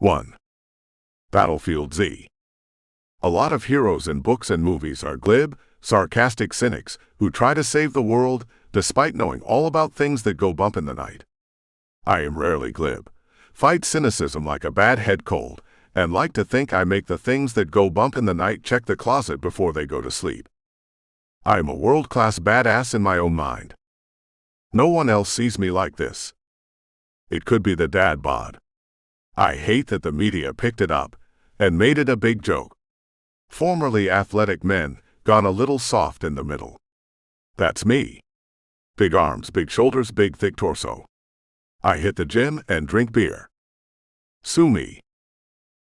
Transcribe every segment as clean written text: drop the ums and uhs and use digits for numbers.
1. Battlefield Z. A lot of heroes in books and movies are glib, sarcastic cynics who try to save the world despite knowing all about things that go bump in the night. I am rarely glib, fight cynicism like a bad head cold, and like to think I make the things that go bump in the night check the closet before they go to sleep. I am a world-class badass in my own mind. No one else sees me like this. It could be the dad bod. I hate that the media picked it up and made it a big joke. Formerly athletic men gone a little soft in the middle. That's me. Big arms, big shoulders, big thick torso. I hit the gym and drink beer. Sue me.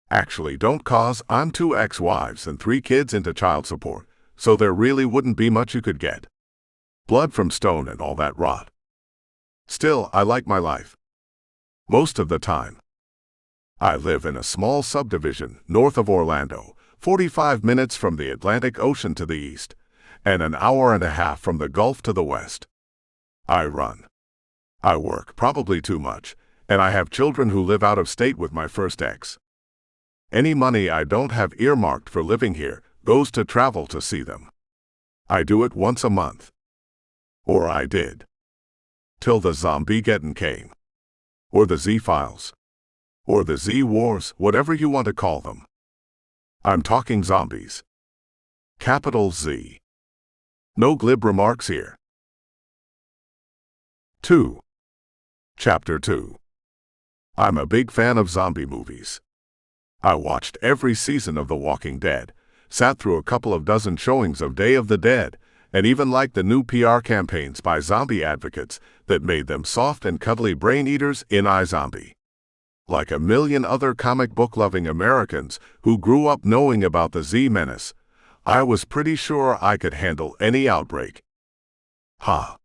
Actually don't, cause I'm 2 ex-wives and 3 kids into child support, so there really wouldn't be much you could get. Blood from stone and all that rot. Still, I like my life. Most of the time. I live in a small subdivision north of Orlando, 45 minutes from the Atlantic Ocean to the east, and an hour and a half from the Gulf to the west. I run. I work probably too much, and I have children who live out of state with my first ex. Any money I don't have earmarked for living here goes to travel to see them. I do it once a month. Or I did. Till the Zombie-geddon came. Or the Z-Files. Or the Z-Wars, whatever you want to call them. I'm talking zombies. Capital Z. No glib remarks here. 2. Chapter 2. I'm a big fan of zombie movies. I watched every season of The Walking Dead, sat through a couple of dozen showings of Day of the Dead, and even liked the new PR campaigns by zombie advocates that made them soft and cuddly brain eaters in iZombie. Like a million other comic book-loving Americans who grew up knowing about the Z-Menace, I was pretty sure I could handle any outbreak. Ha.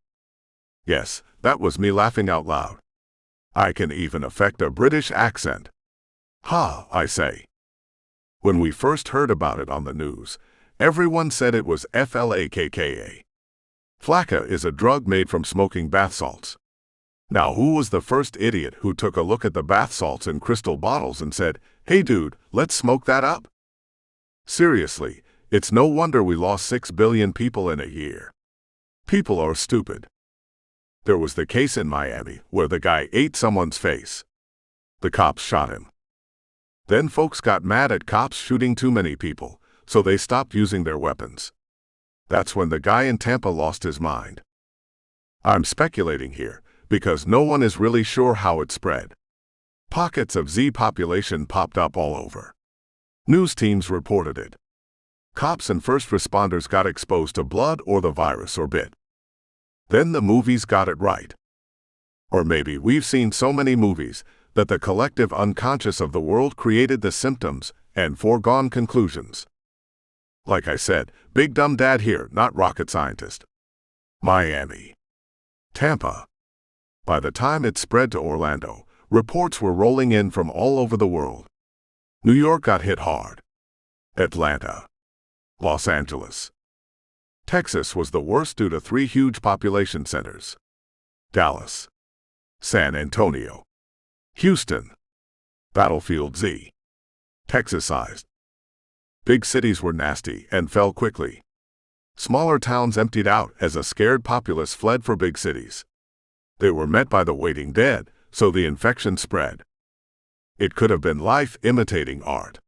Yes, that was me laughing out loud. I can even affect a British accent. Ha, I say. When we first heard about it on the news, everyone said it was flakka. Flakka is a drug made from smoking bath salts. Now, who was the first idiot who took a look at the bath salts in crystal bottles and said, "Hey dude, let's smoke that up"? Seriously, it's no wonder we lost 6 billion people in a year. People are stupid. There was the case in Miami where the guy ate someone's face. The cops shot him. Then folks got mad at cops shooting too many people, so they stopped using their weapons. That's when the guy in Tampa lost his mind. I'm speculating here, because no one is really sure how it spread. Pockets of Z population popped up all over. News teams reported it. Cops and first responders got exposed to blood or the virus or bit. Then the movies got it right. Or maybe we've seen so many movies that the collective unconscious of the world created the symptoms and foregone conclusions. Like I said, big dumb dad here, not rocket scientist. Miami. Tampa. By the time it spread to Orlando, reports were rolling in from all over the world. New York got hit hard. Atlanta. Los Angeles. Texas was the worst due to 3 huge population centers. Dallas. San Antonio. Houston. Battlefield Z. Texas-sized. Big cities were nasty and fell quickly. Smaller towns emptied out as a scared populace fled for big cities. They were met by the waiting dead, so the infection spread. It could have been life imitating art.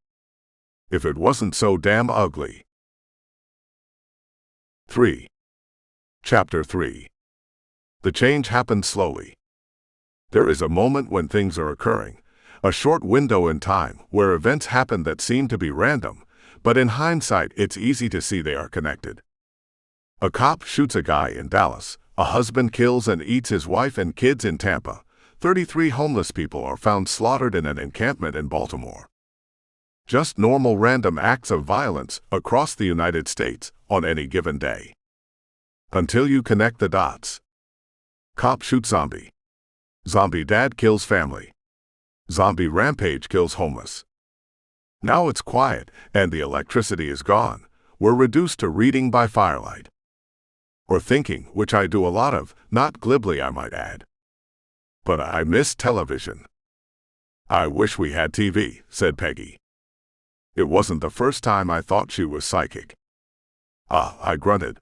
If it wasn't so damn ugly. 3. Chapter 3. The change happened slowly. There is a moment when things are occurring, a short window in time where events happen that seem to be random, but in hindsight it's easy to see they are connected. A cop shoots a guy in Dallas, a husband kills and eats his wife and kids in Tampa, 33 homeless people are found slaughtered in an encampment in Baltimore. Just normal random acts of violence across the United States on any given day. Until you connect the dots. Cop shoots zombie. Zombie dad kills family. Zombie rampage kills homeless. Now it's quiet and the electricity is gone. We're reduced to reading by firelight. Or thinking, which I do a lot of, not glibly I might add. But I miss television. "I wish we had TV," said Peggy. It wasn't the first time I thought she was psychic. I grunted.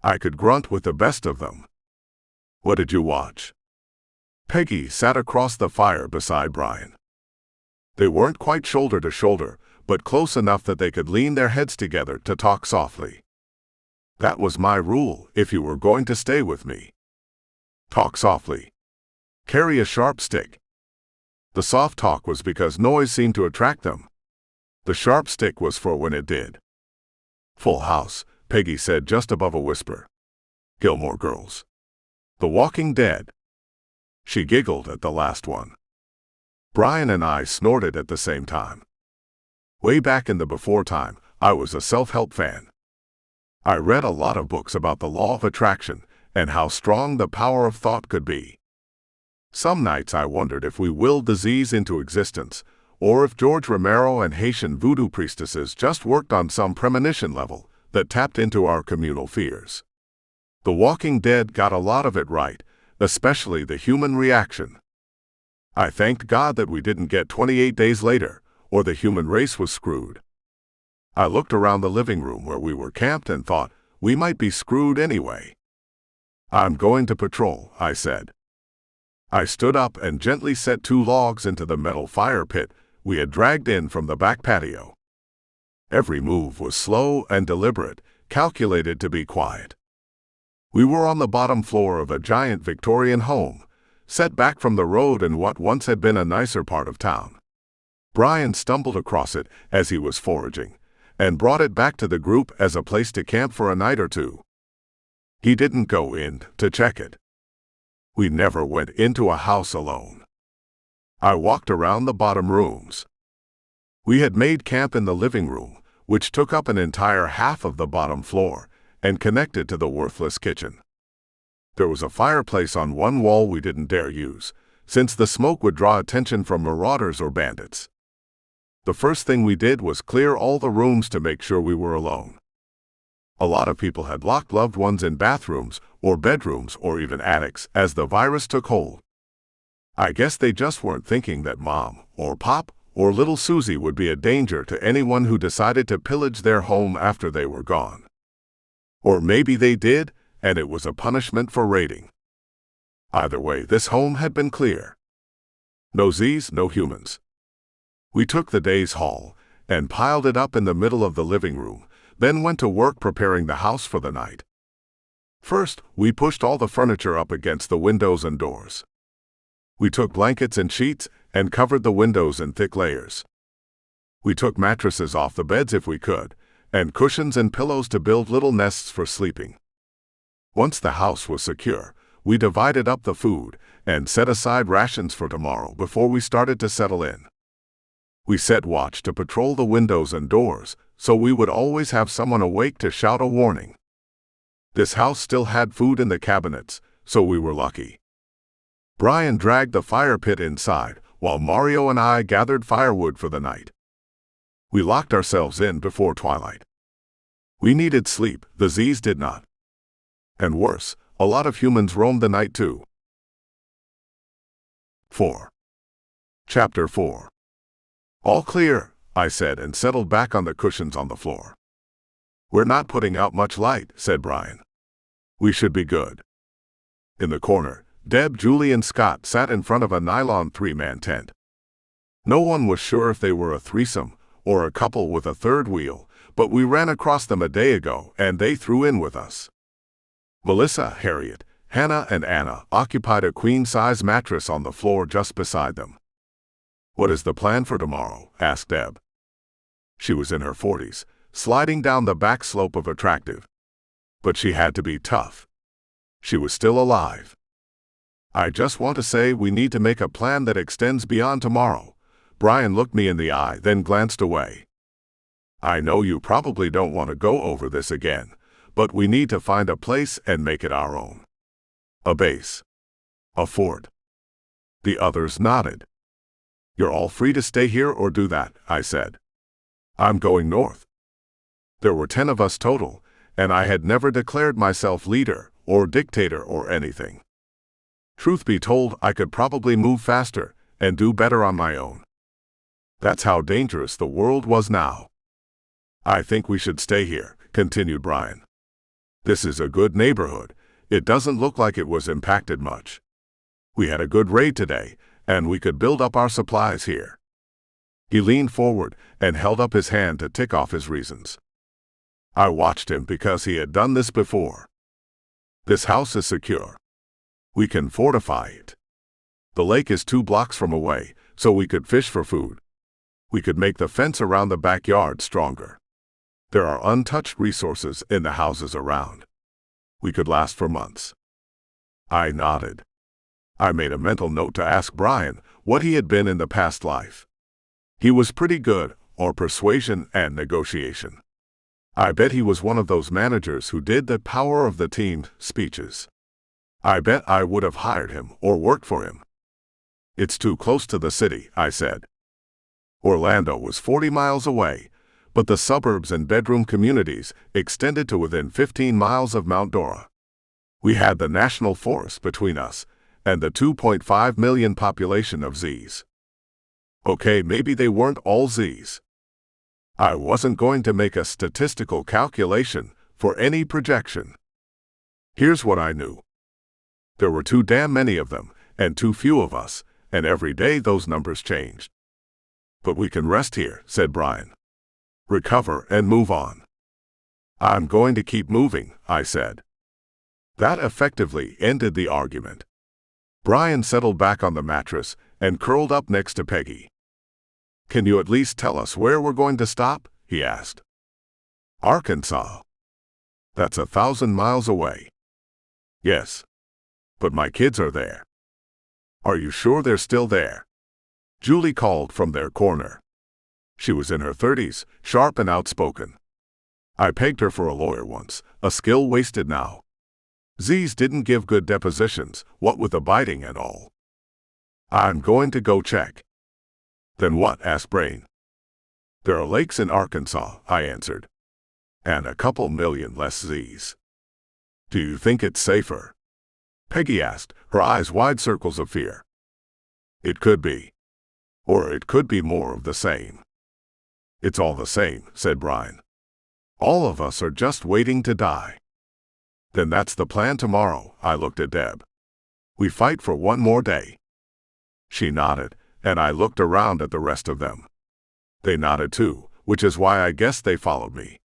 I could grunt with the best of them. "What did you watch?" Peggy sat across the fire beside Brian. They weren't quite shoulder to shoulder, but close enough that they could lean their heads together to talk softly. That was my rule if you were going to stay with me. Talk softly. Carry a sharp stick. The soft talk was because noise seemed to attract them. The sharp stick was for when it did. "Full House," Peggy said just above a whisper. "Gilmore Girls." "The Walking Dead." She giggled at the last one. Brian and I snorted at the same time. Way back in the before time, I was a self-help fan. I read a lot of books about the law of attraction and how strong the power of thought could be. Some nights I wondered if we willed disease into existence, or if George Romero and Haitian voodoo priestesses just worked on some premonition level that tapped into our communal fears. The Walking Dead got a lot of it right, especially the human reaction. I thanked God that we didn't get 28 days later, or the human race was screwed. I looked around the living room where we were camped and thought, we might be screwed anyway. "I'm going to patrol," I said. I stood up and gently set 2 logs into the metal fire pit we had dragged in from the back patio. Every move was slow and deliberate, calculated to be quiet. We were on the bottom floor of a giant Victorian home, set back from the road in what once had been a nicer part of town. Brian stumbled across it as he was foraging, and brought it back to the group as a place to camp for a night or two. He didn't go in to check it. We never went into a house alone. I walked around the bottom rooms. We had made camp in the living room, which took up an entire half of the bottom floor and connected to the worthless kitchen. There was a fireplace on one wall we didn't dare use, since the smoke would draw attention from marauders or bandits. The first thing we did was clear all the rooms to make sure we were alone. A lot of people had locked loved ones in bathrooms or bedrooms or even attics as the virus took hold. I guess they just weren't thinking that Mom or Pop or little Susie would be a danger to anyone who decided to pillage their home after they were gone. Or maybe they did, and it was a punishment for raiding. Either way, this home had been clear. No Z's, no humans. We took the day's haul and piled it up in the middle of the living room, then went to work preparing the house for the night. First, we pushed all the furniture up against the windows and doors. We took blankets and sheets and covered the windows in thick layers. We took mattresses off the beds if we could, and cushions and pillows to build little nests for sleeping. Once the house was secure, we divided up the food and set aside rations for tomorrow before we started to settle in. We set watch to patrol the windows and doors, so we would always have someone awake to shout a warning. This house still had food in the cabinets, so we were lucky. Brian dragged the fire pit inside, while Mario and I gathered firewood for the night. We locked ourselves in before twilight. We needed sleep, the Z's did not. And worse, a lot of humans roamed the night too. 4. Chapter 4. "All clear," I said and settled back on the cushions on the floor. "We're not putting out much light," said Brian. "We should be good." In the corner, Deb, Julie, and Scott sat in front of a nylon 3-man tent. No one was sure if they were a threesome or a couple with a third wheel, but we ran across them a day ago and they threw in with us. Melissa, Harriet, Hannah, and Anna occupied a queen-size mattress on the floor just beside them. "What is the plan for tomorrow?" asked Deb. She was in her 40s, sliding down the back slope of attractive. But she had to be tough. She was still alive. "I just want to say we need to make a plan that extends beyond tomorrow." Brian looked me in the eye, then glanced away. "I know you probably don't want to go over this again, but we need to find a place and make it our own. A base. A fort." The others nodded. "You're all free to stay here or do that," I said. "I'm going north." There were 10 of us total, and I had never declared myself leader or dictator or anything. Truth be told, I could probably move faster and do better on my own. That's how dangerous the world was now. I think we should stay here, continued Brian. This is a good neighborhood. It doesn't look like it was impacted much. We had a good raid today, and we could build up our supplies here. He leaned forward and held up his hand to tick off his reasons. I watched him because he had done this before. This house is secure. We can fortify it. The lake is 2 blocks from away, so we could fish for food. We could make the fence around the backyard stronger. There are untouched resources in the houses around. We could last for months. I nodded. I made a mental note to ask Brian what he had been in the past life. He was pretty good on persuasion and negotiation. I bet he was one of those managers who did the power of the team speeches. I bet I would have hired him or worked for him. It's too close to the city, I said. Orlando was 40 miles away, but the suburbs and bedroom communities extended to within 15 miles of Mount Dora. We had the national forest between us and the 2.5 million population of Z's. Okay, maybe they weren't all Z's. I wasn't going to make a statistical calculation for any projection. Here's what I knew. There were too damn many of them and too few of us, and every day those numbers changed. But we can rest here, said Brian. Recover and move on. I'm going to keep moving, I said. That effectively ended the argument. Brian settled back on the mattress and curled up next to Peggy. Can you at least tell us where we're going to stop? He asked. Arkansas. That's 1,000 miles away. Yes. But my kids are there. Are you sure they're still there? Julie called from their corner. She was in her 30s, sharp and outspoken. I pegged her for a lawyer once, a skill wasted now. Z's didn't give good depositions, what with the biting and all. I'm going to go check. Then what? Asked Brain. There are lakes in Arkansas, I answered. And a couple million less Z's. Do you think it's safer? Peggy asked, her eyes wide circles of fear. It could be. Or it could be more of the same. It's all the same, said Brian. All of us are just waiting to die. Then that's the plan tomorrow, I looked at Deb. We fight for one more day. She nodded, and I looked around at the rest of them. They nodded too, which is why I guess they followed me.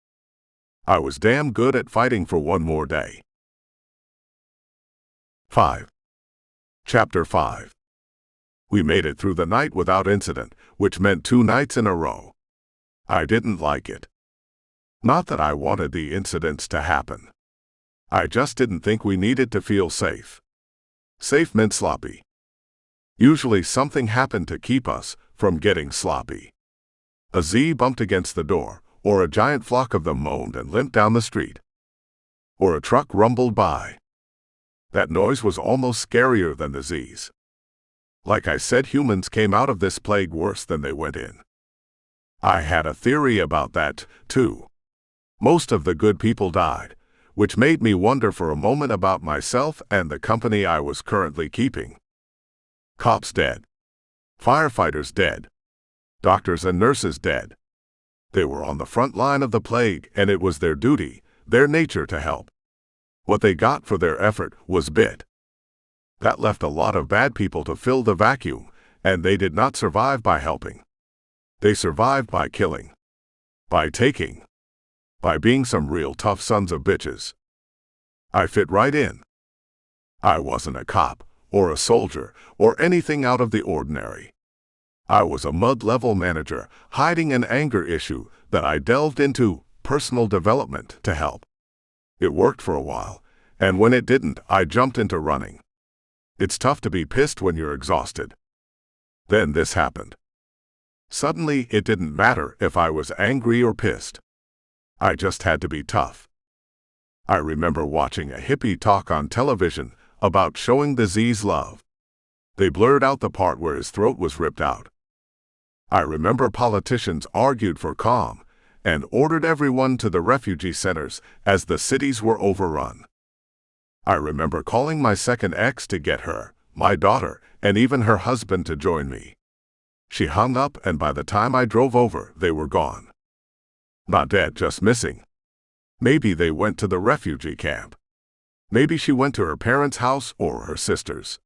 I was damn good at fighting for one more day. 5. Chapter 5. We made it through the night without incident, which meant 2 nights in a row. I didn't like it. Not that I wanted the incidents to happen. I just didn't think we needed to feel safe. Safe meant sloppy. Usually something happened to keep us from getting sloppy. A Z bumped against the door, or a giant flock of them moaned and limped down the street. Or a truck rumbled by. That noise was almost scarier than the Z's. Like I said, humans came out of this plague worse than they went in. I had a theory about that, too. Most of the good people died, which made me wonder for a moment about myself and the company I was currently keeping. Cops dead. Firefighters dead. Doctors and nurses dead. They were on the front line of the plague, and it was their duty, their nature to help. What they got for their effort was bit. That left a lot of bad people to fill the vacuum, and they did not survive by helping. They survived by killing. By taking. By being some real tough sons of bitches. I fit right in. I wasn't a cop, or a soldier, or anything out of the ordinary. I was a mud-level manager, hiding an anger issue that I delved into personal development to help. It worked for a while, and when it didn't, I jumped into running. It's tough to be pissed when you're exhausted. Then this happened. Suddenly, it didn't matter if I was angry or pissed. I just had to be tough. I remember watching a hippie talk on television about showing the Z's love. They blurred out the part where his throat was ripped out. I remember politicians argued for calm and ordered everyone to the refugee centers as the cities were overrun. I remember calling my second ex to get her, my daughter, and even her husband to join me. She hung up, and by the time I drove over, they were gone. Not dead, just missing. Maybe they went to the refugee camp. Maybe she went to her parents' house or her sister's.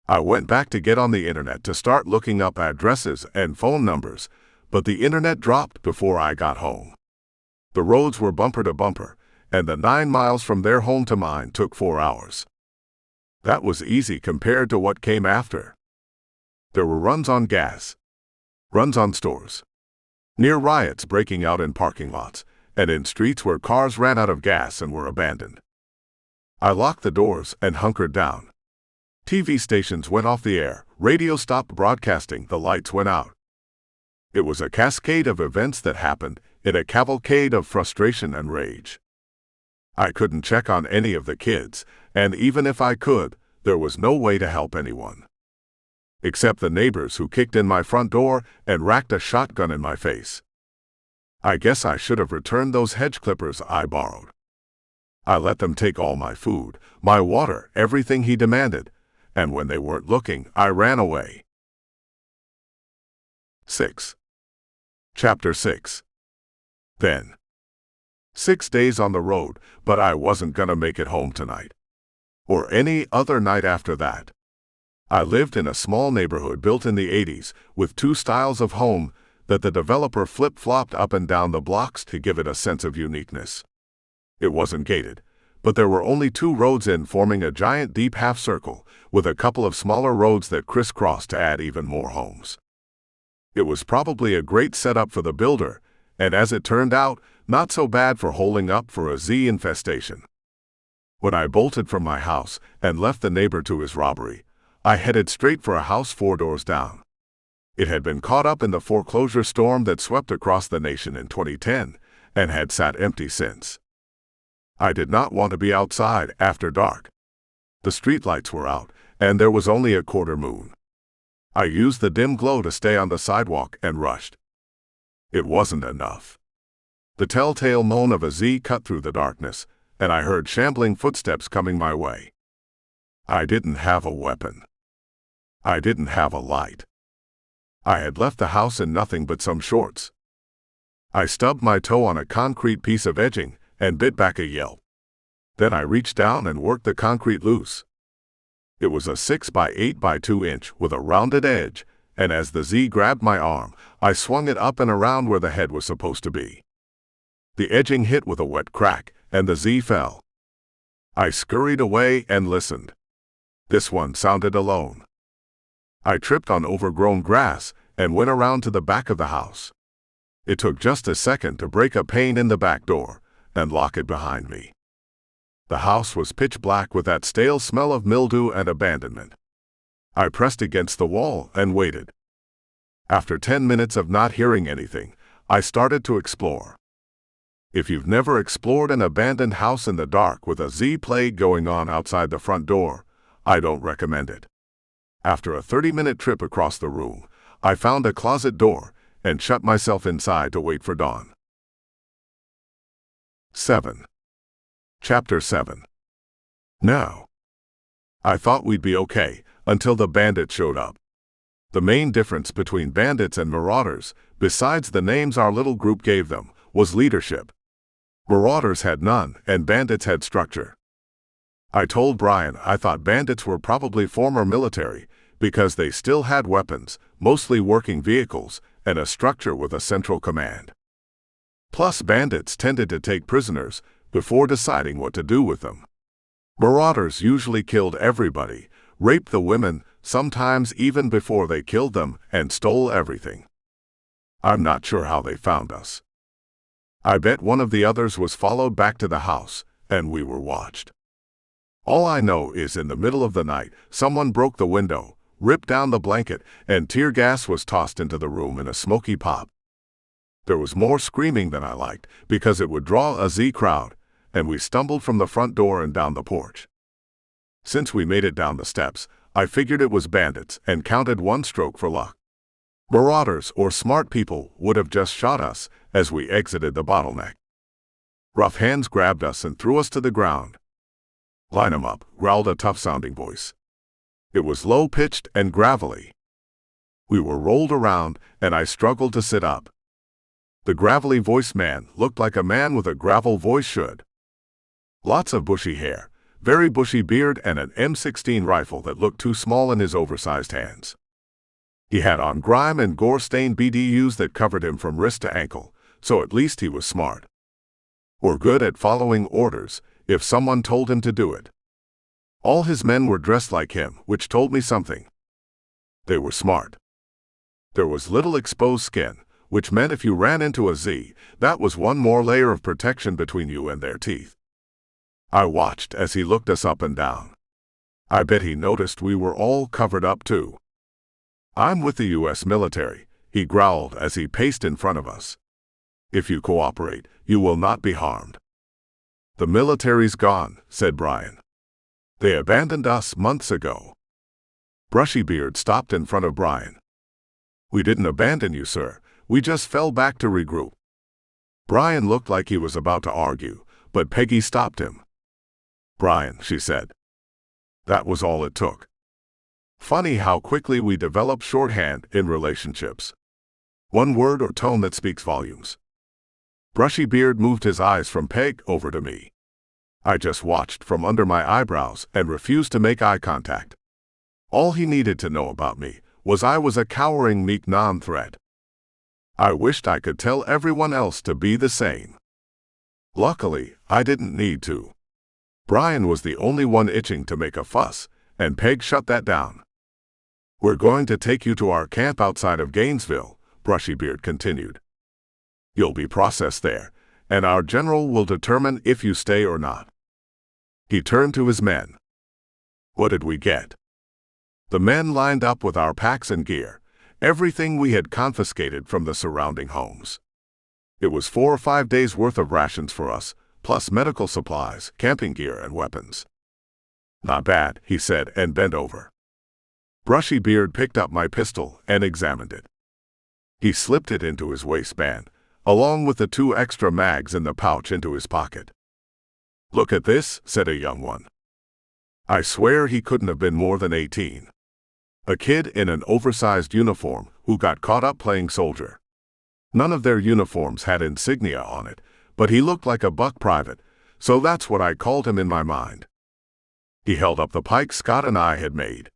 I went back to get on the internet to start looking up addresses and phone numbers, but the internet dropped before I got home. The roads were bumper to bumper, and the 9 miles from their home to mine took 4 hours. That was easy compared to what came after. There were runs on gas, runs on stores, near riots breaking out in parking lots, and in streets where cars ran out of gas and were abandoned. I locked the doors and hunkered down. TV stations went off the air, radio stopped broadcasting, the lights went out. It was a cascade of events that happened, in a cavalcade of frustration and rage. I couldn't check on any of the kids, and even if I could, there was no way to help anyone. Except the neighbors who kicked in my front door and racked a shotgun in my face. I guess I should have returned those hedge clippers I borrowed. I let them take all my food, my water, everything he demanded, and when they weren't looking, I ran away. 6. Chapter 6. Then. 6 days on the road, but I wasn't gonna make it home tonight. Or any other night after that. I lived in a small neighborhood built in the 80s, with 2 styles of home that the developer flip-flopped up and down the blocks to give it a sense of uniqueness. It wasn't gated, but there were only 2 roads in, forming a giant deep half-circle, with a couple of smaller roads that crisscrossed to add even more homes. It was probably a great setup for the builder, and as it turned out, not so bad for holding up for a Z infestation. When I bolted from my house and left the neighbor to his robbery, I headed straight for a house 4 doors down. It had been caught up in the foreclosure storm that swept across the nation in 2010 and had sat empty since. I did not want to be outside after dark. The streetlights were out, and there was only a quarter moon. I used the dim glow to stay on the sidewalk and rushed. It wasn't enough. The telltale moan of a Z cut through the darkness, and I heard shambling footsteps coming my way. I didn't have a weapon. I didn't have a light. I had left the house in nothing but some shorts. I stubbed my toe on a concrete piece of edging and bit back a yelp. Then I reached down and worked the concrete loose. It was a 6 by 8 by 2 inch with a rounded edge, and as the Z grabbed my arm, I swung it up and around where the head was supposed to be. The edging hit with a wet crack, and the Z fell. I scurried away and listened. This one sounded alone. I tripped on overgrown grass and went around to the back of the house. It took just a second to break a pane in the back door and lock it behind me. The house was pitch black with that stale smell of mildew and abandonment. I pressed against the wall and waited. After 10 minutes of not hearing anything, I started to explore. If you've never explored an abandoned house in the dark with a Z plague going on outside the front door, I don't recommend it. After a 30-minute trip across the room, I found a closet door and shut myself inside to wait for dawn. 7. Chapter 7. Now. I thought we'd be okay until the bandits showed up. The main difference between bandits and marauders, besides the names our little group gave them, was leadership. Marauders had none, and bandits had structure. I told Brian I thought bandits were probably former military because they still had weapons, mostly working vehicles, and a structure with a central command. Plus, bandits tended to take prisoners before deciding what to do with them. Marauders usually killed everybody, raped the women, sometimes even before they killed them, and stole everything. I'm not sure how they found us. I bet one of the others was followed back to the house, and we were watched. All I know is in the middle of the night, someone broke the window, ripped down the blanket, and tear gas was tossed into the room in a smoky pop. There was more screaming than I liked, because it would draw a Z crowd, and we stumbled from the front door and down the porch. Since we made it down the steps, I figured it was bandits and counted 1 stroke for luck. Marauders or smart people would have just shot us as we exited the bottleneck. Rough hands grabbed us and threw us to the ground. "Line 'em up," growled a tough-sounding voice. It was low-pitched and gravelly. We were rolled around, and I struggled to sit up. The gravelly-voiced man looked like a man with a gravel voice should. Lots of bushy hair, very bushy beard, and an M16 rifle that looked too small in his oversized hands. He had on grime and gore-stained BDUs that covered him from wrist to ankle, so at least he was smart. Or good at following orders, if someone told him to do it. All his men were dressed like him, which told me something. They were smart. There was little exposed skin, which meant if you ran into a Z, that was one more layer of protection between you and their teeth. I watched as he looked us up and down. I bet he noticed we were all covered up too. "I'm with the U.S. military," he growled as he paced in front of us. "If you cooperate, you will not be harmed." "The military's gone," said Brian. "They abandoned us months ago." Brushybeard stopped in front of Brian. "We didn't abandon you, sir. We just fell back to regroup." Brian looked like he was about to argue, but Peggy stopped him. "Brian," she said. That was all it took. Funny how quickly we develop shorthand in relationships. One word or tone that speaks volumes. Brushybeard moved his eyes from Peg over to me. I just watched from under my eyebrows and refused to make eye contact. All he needed to know about me was I was a cowering, meek non-threat. I wished I could tell everyone else to be the same. Luckily, I didn't need to. Brian was the only one itching to make a fuss, and Peg shut that down. "We're going to take you to our camp outside of Gainesville," Brushybeard continued. "You'll be processed there, and our general will determine if you stay or not." He turned to his men. What did we get? The men lined up with our packs and gear, everything we had confiscated from the surrounding homes. It was 4 or 5 days' worth of rations for us, plus medical supplies, camping gear, and weapons. "Not bad," he said and bent over. Brushybeard picked up my pistol and examined it. He slipped it into his waistband, along with the 2 extra mags in the pouch into his pocket. "Look at this," said a young one. I swear he couldn't have been more than 18. A kid in an oversized uniform who got caught up playing soldier. None of their uniforms had insignia on it, but he looked like a buck private, so that's what I called him in my mind. He held up the pike Scott and I had made.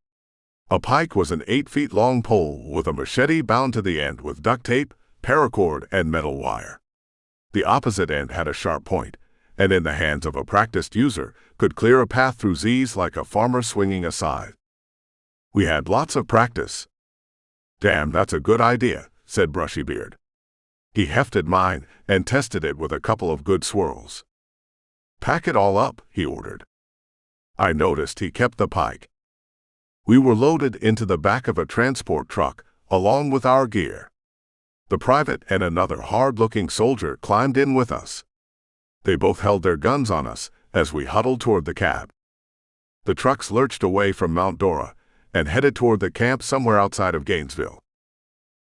A pike was an 8-feet-long pole with a machete bound to the end with duct tape, paracord, and metal wire. The opposite end had a sharp point, and in the hands of a practiced user, could clear a path through Z's like a farmer swinging a scythe. We had lots of practice. "Damn, that's a good idea," said Brushybeard. He hefted mine and tested it with a couple of good swirls. "Pack it all up," he ordered. I noticed he kept the pike. We were loaded into the back of a transport truck, along with our gear. The private and another hard-looking soldier climbed in with us. They both held their guns on us as we huddled toward the cab. The trucks lurched away from Mount Dora and headed toward the camp somewhere outside of Gainesville.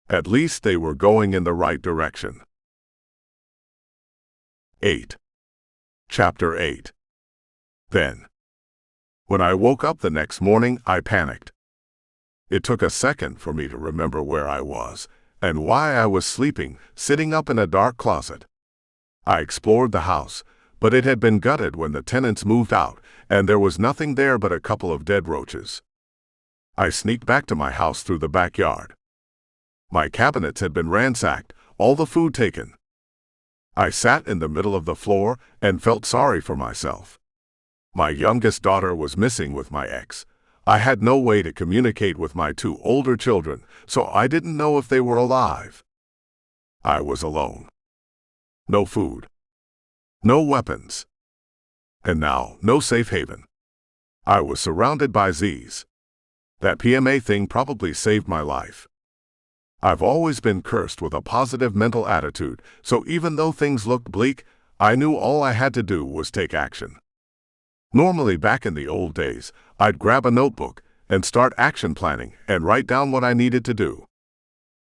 At least they were going in the right direction. 8. Chapter 8. Then. When I woke up the next morning, I panicked. It took a second for me to remember where I was and why I was sleeping, sitting up in a dark closet. I explored the house, but it had been gutted when the tenants moved out, and there was nothing there but a couple of dead roaches. I sneaked back to my house through the backyard. My cabinets had been ransacked, all the food taken. I sat in the middle of the floor and felt sorry for myself. My youngest daughter was missing with my ex. I had no way to communicate with my 2 older children, so I didn't know if they were alive. I was alone. No food. No weapons. And now, no safe haven. I was surrounded by Z's. That PMA thing probably saved my life. I've always been cursed with a positive mental attitude, so even though things looked bleak, I knew all I had to do was take action. Normally, back in the old days, I'd grab a notebook and start action planning and write down what I needed to do.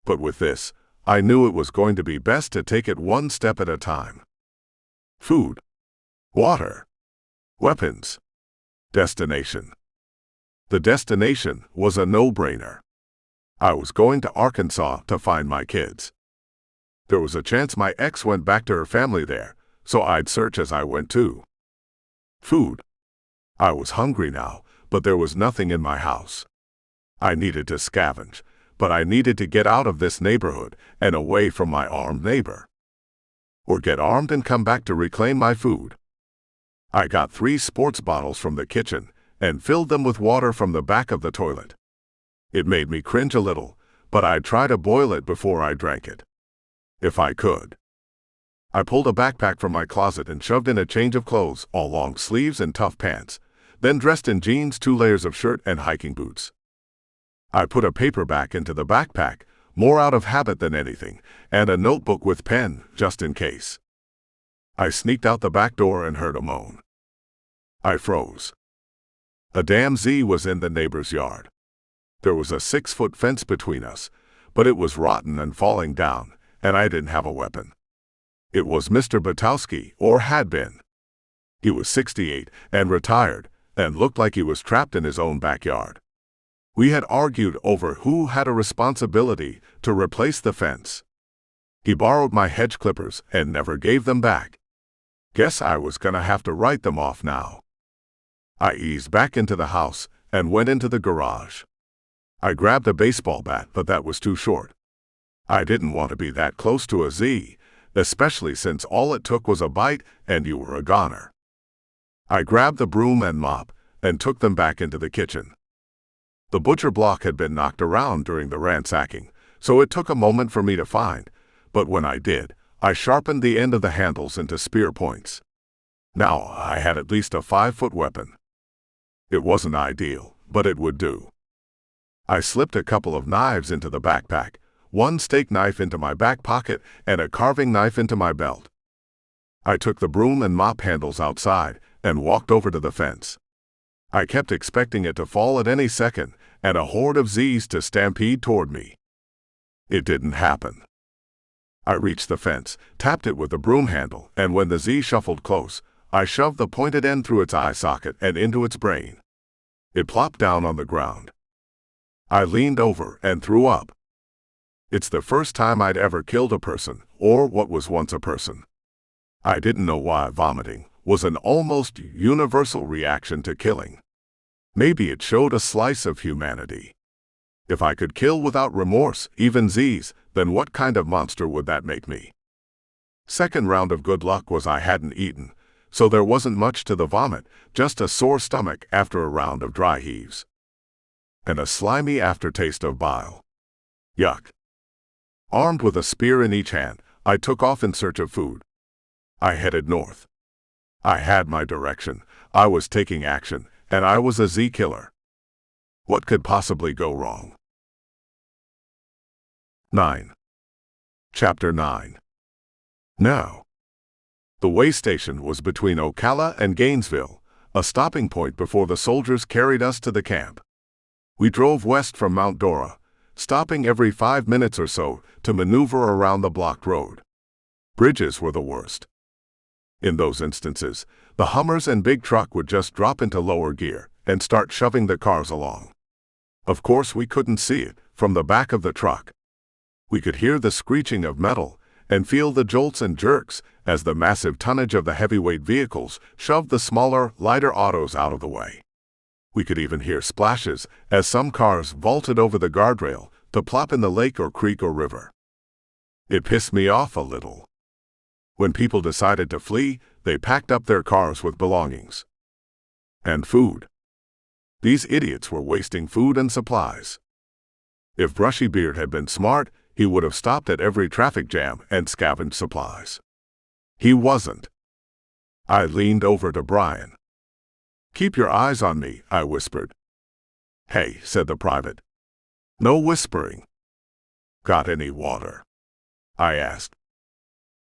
But with this, I knew it was going to be best to take it one step at a time. Food. Water. Weapons. Destination. The destination was a no-brainer. I was going to Arkansas to find my kids. There was a chance my ex went back to her family there, so I'd search as I went too. Food. I was hungry now, but there was nothing in my house. I needed to scavenge, but I needed to get out of this neighborhood and away from my armed neighbor. Or get armed and come back to reclaim my food. I got 3 sports bottles from the kitchen and filled them with water from the back of the toilet. It made me cringe a little, but I'd try to boil it before I drank it. If I could. I pulled a backpack from my closet and shoved in a change of clothes, all long sleeves and tough pants, then dressed in jeans, 2 layers of shirt, and hiking boots. I put a paperback into the backpack, more out of habit than anything, and a notebook with pen, just in case. I sneaked out the back door and heard a moan. I froze. A damn Z was in the neighbor's yard. There was a 6-foot fence between us, but it was rotten and falling down, and I didn't have a weapon. It was Mr. Batowski, or had been. He was 68 and retired, and looked like he was trapped in his own backyard. We had argued over who had a responsibility to replace the fence. He borrowed my hedge clippers and never gave them back. Guess I was gonna have to write them off now. I eased back into the house and went into the garage. I grabbed a baseball bat, but that was too short. I didn't want to be that close to a Z, especially since all it took was a bite and you were a goner. I grabbed the broom and mop and took them back into the kitchen. The butcher block had been knocked around during the ransacking, so it took a moment for me to find, but when I did, I sharpened the end of the handles into spear points. Now I had at least a 5-foot weapon. It wasn't ideal, but it would do. I slipped a couple of knives into the backpack, 1 steak knife into my back pocket and a carving knife into my belt. I took the broom and mop handles outside and walked over to the fence. I kept expecting it to fall at any second and a horde of Z's to stampede toward me. It didn't happen. I reached the fence, tapped it with the broom handle, and when the Z shuffled close, I shoved the pointed end through its eye socket and into its brain. It plopped down on the ground. I leaned over and threw up. It's the first time I'd ever killed a person, or what was once a person. I didn't know why vomiting was an almost universal reaction to killing. Maybe it showed a slice of humanity. If I could kill without remorse, even Z's, then what kind of monster would that make me? Second round of good luck was I hadn't eaten, so there wasn't much to the vomit, just a sore stomach after a round of dry heaves. And a slimy aftertaste of bile. Yuck. Armed with a spear in each hand, I took off in search of food. I headed north. I had my direction, I was taking action, and I was a Z killer. What could possibly go wrong? 9. Chapter 9. Now. The way station was between Ocala and Gainesville, a stopping point before the soldiers carried us to the camp. We drove west from Mount Dora, stopping every 5 minutes or so to maneuver around the blocked road. Bridges were the worst. In those instances, the Hummers and big truck would just drop into lower gear and start shoving the cars along. Of course, we couldn't see it from the back of the truck. We could hear the screeching of metal and feel the jolts and jerks as the massive tonnage of the heavyweight vehicles shoved the smaller, lighter autos out of the way. We could even hear splashes as some cars vaulted over the guardrail to plop in the lake or creek or river. It pissed me off a little. When people decided to flee, they packed up their cars with belongings. And food. These idiots were wasting food and supplies. If Brushy Beard had been smart, he would have stopped at every traffic jam and scavenged supplies. He wasn't. I leaned over to Brian. "Keep your eyes on me," I whispered. "Hey," said the private. "No whispering." "Got any water?" I asked.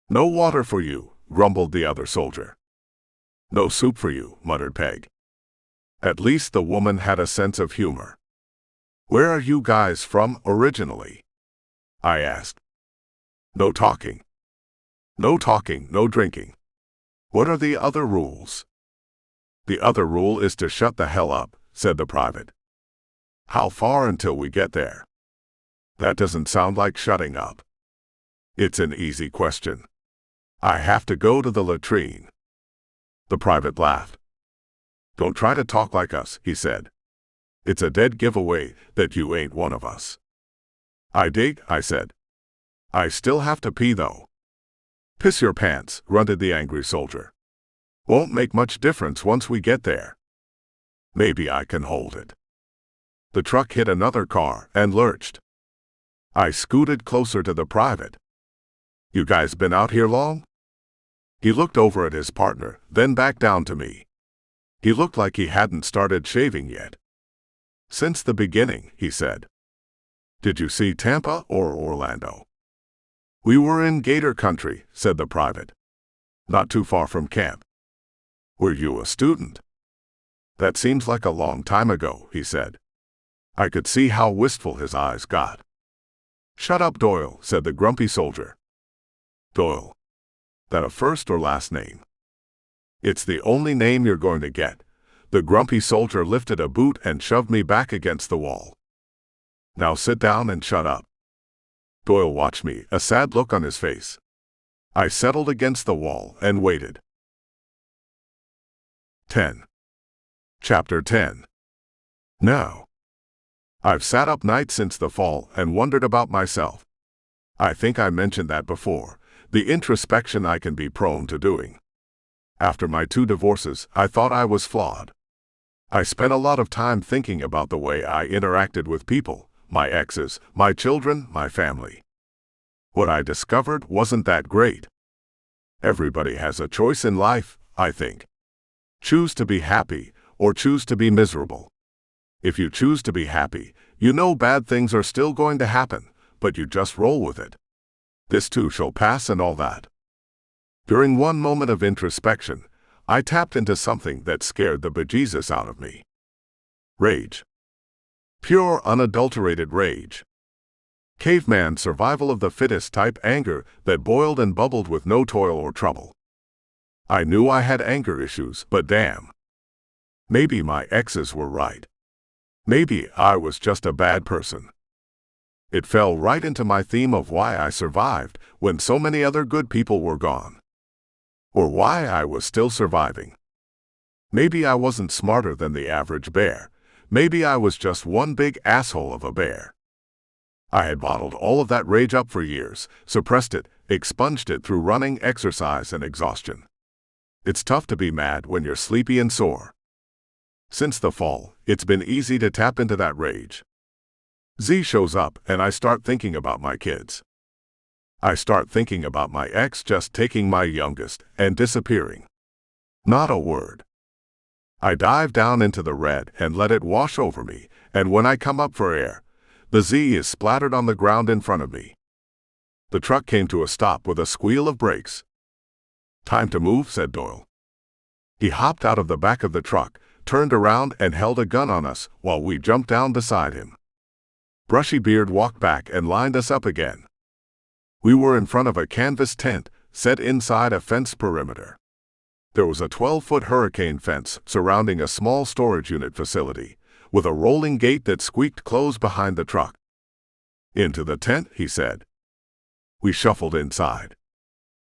"No water for you," grumbled the other soldier. "No soup for you," muttered Peg. At least the woman had a sense of humor. "Where are you guys from originally?" I asked. "No talking." "No talking, no drinking. What are the other rules?" "The other rule is to shut the hell up," said the private. How far until we get there? That doesn't sound like shutting up. It's an easy question. I have to go to the latrine. The private laughed. Don't try to talk like us, he said. It's a dead giveaway that you ain't one of us. I dig, I said. I still have to pee though. Piss your pants, grunted the angry soldier. Won't make much difference once we get there. Maybe I can hold it. The truck hit another car and lurched. I scooted closer to the private. You guys been out here long? He looked over at his partner, then back down to me. He looked like he hadn't started shaving yet. Since the beginning, he said. Did you see Tampa or Orlando? We were in Gator Country, said the private. Not too far from camp. Were you a student? That seems like a long time ago, he said. I could see how wistful his eyes got. Shut up, Doyle, said the grumpy soldier. Doyle. That a first or last name? It's the only name you're going to get. The grumpy soldier lifted a boot and shoved me back against the wall. Now sit down and shut up. Doyle watched me, a sad look on his face. I settled against the wall and waited. 10. Chapter 10. Now. I've sat up nights since the fall and wondered about myself. I think I mentioned that before, the introspection I can be prone to doing. After my 2 divorces, I thought I was flawed. I spent a lot of time thinking about the way I interacted with people, my exes, my children, my family. What I discovered wasn't that great. Everybody has a choice in life, I think. Choose to be happy, or choose to be miserable. If you choose to be happy, you know bad things are still going to happen, but you just roll with it. This too shall pass and all that. During one moment of introspection, I tapped into something that scared the bejesus out of me. Rage. Pure, unadulterated rage. Caveman survival of the fittest type anger that boiled and bubbled with no toil or trouble. I knew I had anger issues, but damn. Maybe my exes were right. Maybe I was just a bad person. It fell right into my theme of why I survived when so many other good people were gone. Or why I was still surviving. Maybe I wasn't smarter than the average bear. Maybe I was just one big asshole of a bear. I had bottled all of that rage up for years, suppressed it, expunged it through running, exercise, and exhaustion. It's tough to be mad when you're sleepy and sore. Since the fall, it's been easy to tap into that rage. Z shows up and I start thinking about my kids. I start thinking about my ex just taking my youngest and disappearing. Not a word. I dive down into the red and let it wash over me, and when I come up for air, the Z is splattered on the ground in front of me. The truck came to a stop with a squeal of brakes. Time to move, said Doyle. He hopped out of the back of the truck, turned around and held a gun on us while we jumped down beside him. Brushy Beard walked back and lined us up again. We were in front of a canvas tent set inside a fence perimeter. There was a 12-foot hurricane fence surrounding a small storage unit facility, with a rolling gate that squeaked closed behind the truck. Into the tent, he said. We shuffled inside.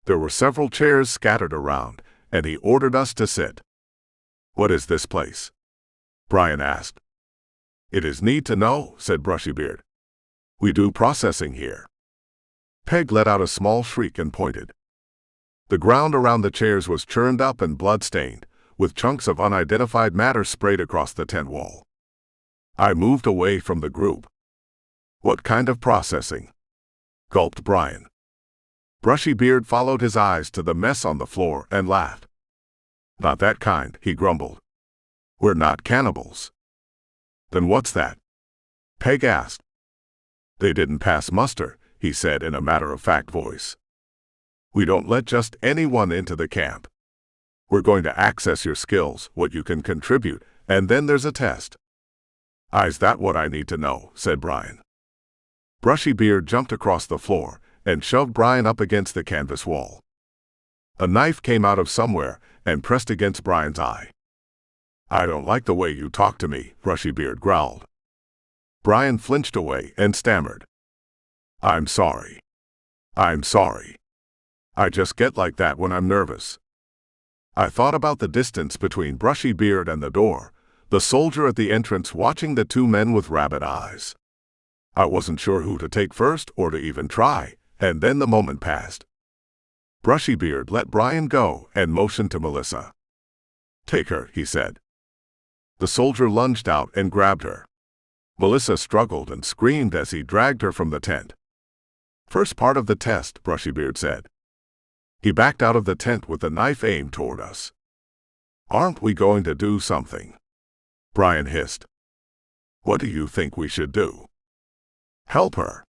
There were several chairs scattered around, and he ordered us to sit. What is this place? Brian asked. It is need to know, said Brushybeard. We do processing here. Peg let out a small shriek and pointed. The ground around the chairs was churned up and blood-stained, with chunks of unidentified matter sprayed across the tent wall. I moved away from the group. What kind of processing? Gulped Brian. Brushybeard followed his eyes to the mess on the floor and laughed. Not that kind, he grumbled. We're not cannibals. Then what's that? Peg asked. They didn't pass muster, he said in a matter-of-fact voice. We don't let just anyone into the camp. We're going to access your skills, what you can contribute, and then there's a test. Is that what I need to know, said Brian. Brushybeard jumped across the floor and shoved Brian up against the canvas wall. A knife came out of somewhere and pressed against Brian's eye. I don't like the way you talk to me, Brushybeard growled. Brian flinched away and stammered. I'm sorry. I'm sorry. I just get like that when I'm nervous. I thought about the distance between Brushy Beard and the door, the soldier at the entrance watching the two men with rabbit eyes. I wasn't sure who to take first or to even try, and then the moment passed. Brushy Beard let Brian go and motioned to Melissa. Take her, he said. The soldier lunged out and grabbed her. Melissa struggled and screamed as he dragged her from the tent. First part of the test, Brushy Beard said. He backed out of the tent with the knife aimed toward us. Aren't we going to do something? Brian hissed. What do you think we should do? Help her.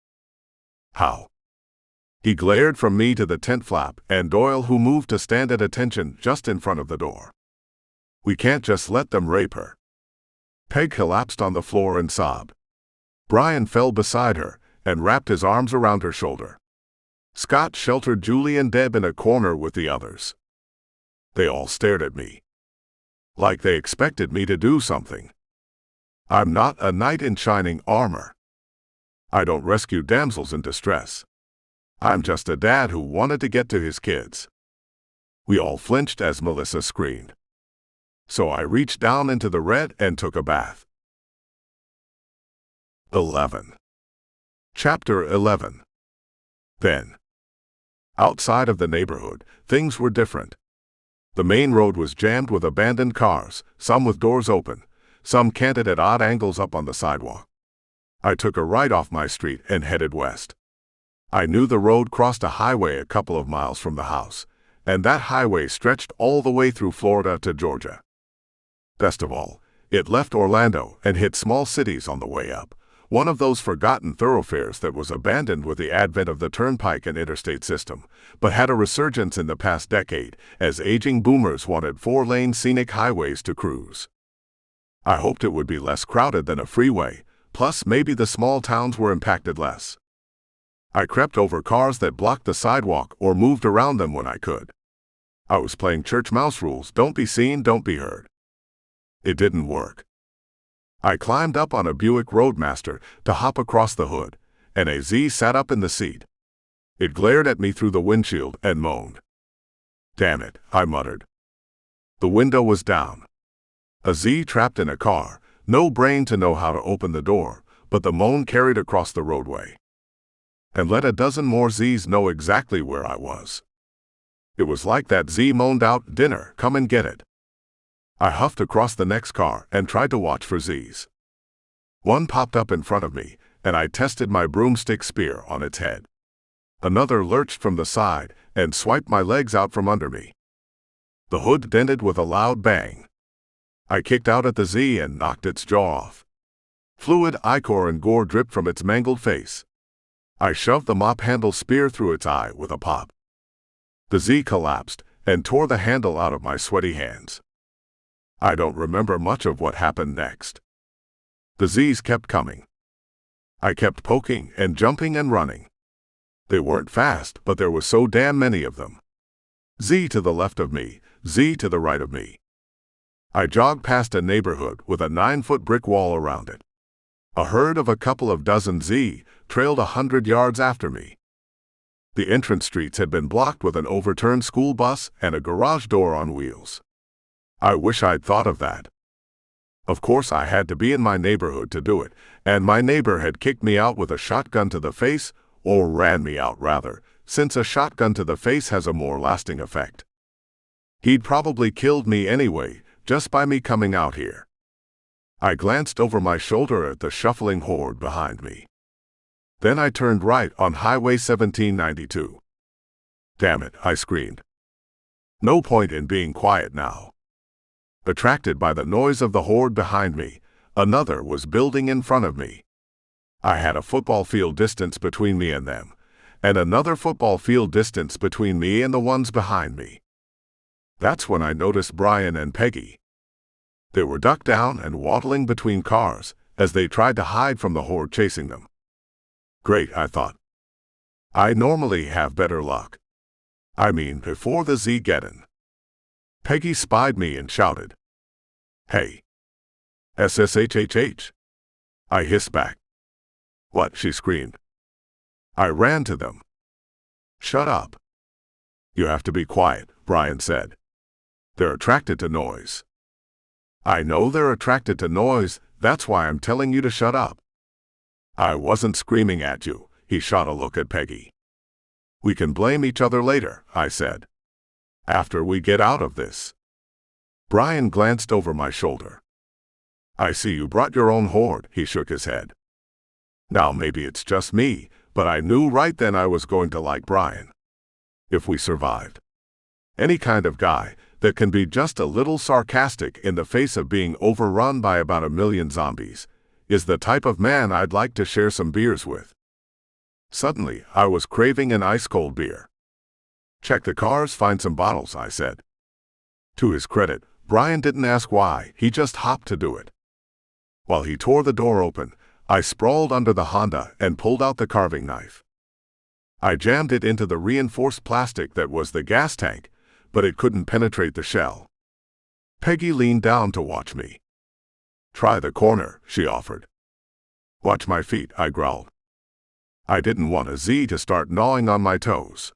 How? He glared from me to the tent flap and Doyle, who moved to stand at attention just in front of the door. We can't just let them rape her. Peg collapsed on the floor and sobbed. Brian fell beside her and wrapped his arms around her shoulder. Scott sheltered Julie and Deb in a corner with the others. They all stared at me, like they expected me to do something. I'm not a knight in shining armor. I don't rescue damsels in distress. I'm just a dad who wanted to get to his kids. We all flinched as Melissa screamed. So I reached down into the red and took a bath. 11. Chapter 11. Then. Outside of the neighborhood, things were different. The main road was jammed with abandoned cars, some with doors open, some canted at odd angles up on the sidewalk. I took a right off my street and headed west. I knew the road crossed a highway a couple of miles from the house, and that highway stretched all the way through Florida to Georgia. Best of all, it left Orlando and hit small cities on the way up, one of those forgotten thoroughfares that was abandoned with the advent of the turnpike and interstate system, but had a resurgence in the past decade as aging boomers wanted four-lane scenic highways to cruise. I hoped it would be less crowded than a freeway, plus maybe the small towns were impacted less. I crept over cars that blocked the sidewalk or moved around them when I could. I was playing church mouse rules, don't be seen, don't be heard. It didn't work. I climbed up on a Buick Roadmaster to hop across the hood, and a Z sat up in the seat. It glared at me through the windshield and moaned. Damn it, I muttered. The window was down. A Z trapped in a car, no brain to know how to open the door, but the moan carried across the roadway. And let a dozen more Zs know exactly where I was. It was like that Z moaned out, dinner, come and get it. I huffed across the next car and tried to watch for Zs. One popped up in front of me, and I tested my broomstick spear on its head. Another lurched from the side and swiped my legs out from under me. The hood dented with a loud bang. I kicked out at the Z and knocked its jaw off. Fluid, ichor, and gore dripped from its mangled face. I shoved the mop-handle spear through its eye with a pop. The Z collapsed and tore the handle out of my sweaty hands. I don't remember much of what happened next. The Zs kept coming. I kept poking and jumping and running. They weren't fast, but there were so damn many of them. Z to the left of me, Z to the right of me. I jogged past a neighborhood with a 9-foot brick wall around it. A herd of a couple of dozen Z trailed 100 yards after me. The entrance streets had been blocked with an overturned school bus and a garage door on wheels. I wish I'd thought of that. Of course, I had to be in my neighborhood to do it, and my neighbor had kicked me out with a shotgun to the face, or ran me out rather, since a shotgun to the face has a more lasting effect. He'd probably killed me anyway, just by me coming out here. I glanced over my shoulder at the shuffling horde behind me. Then I turned right on Highway 1792. Damn it, I screamed. No point in being quiet now. Attracted by the noise of the horde behind me, another was building in front of me. I had a football field distance between me and them, and another football field distance between me and the ones behind me. That's when I noticed Brian and Peggy. They were ducked down and waddling between cars as they tried to hide from the horde chasing them. Great, I thought. I normally have better luck. I mean, before the Z-gettin'. Peggy spied me and shouted, "Hey! SSHHH!" I hissed back. "What?" she screamed. I ran to them. "Shut up." "You have to be quiet," Brian said. "They're attracted to noise." "I know they're attracted to noise, that's why I'm telling you to shut up." "I wasn't screaming at you." He shot a look at Peggy. "We can blame each other later," I said. "After we get out of this." Brian glanced over my shoulder. "I see you brought your own horde," he shook his head. Now maybe it's just me, but I knew right then I was going to like Brian. If we survived. Any kind of guy that can be just a little sarcastic in the face of being overrun by about 1,000,000 zombies is the type of man I'd like to share some beers with. Suddenly, I was craving an ice-cold beer. "Check the cars, find some bottles," I said. To his credit, Brian didn't ask why, he just hopped to do it. While he tore the door open, I sprawled under the Honda and pulled out the carving knife. I jammed it into the reinforced plastic that was the gas tank, but it couldn't penetrate the shell. Peggy leaned down to watch me. "Try the corner," she offered. "Watch my feet," I growled. I didn't want a Z to start gnawing on my toes.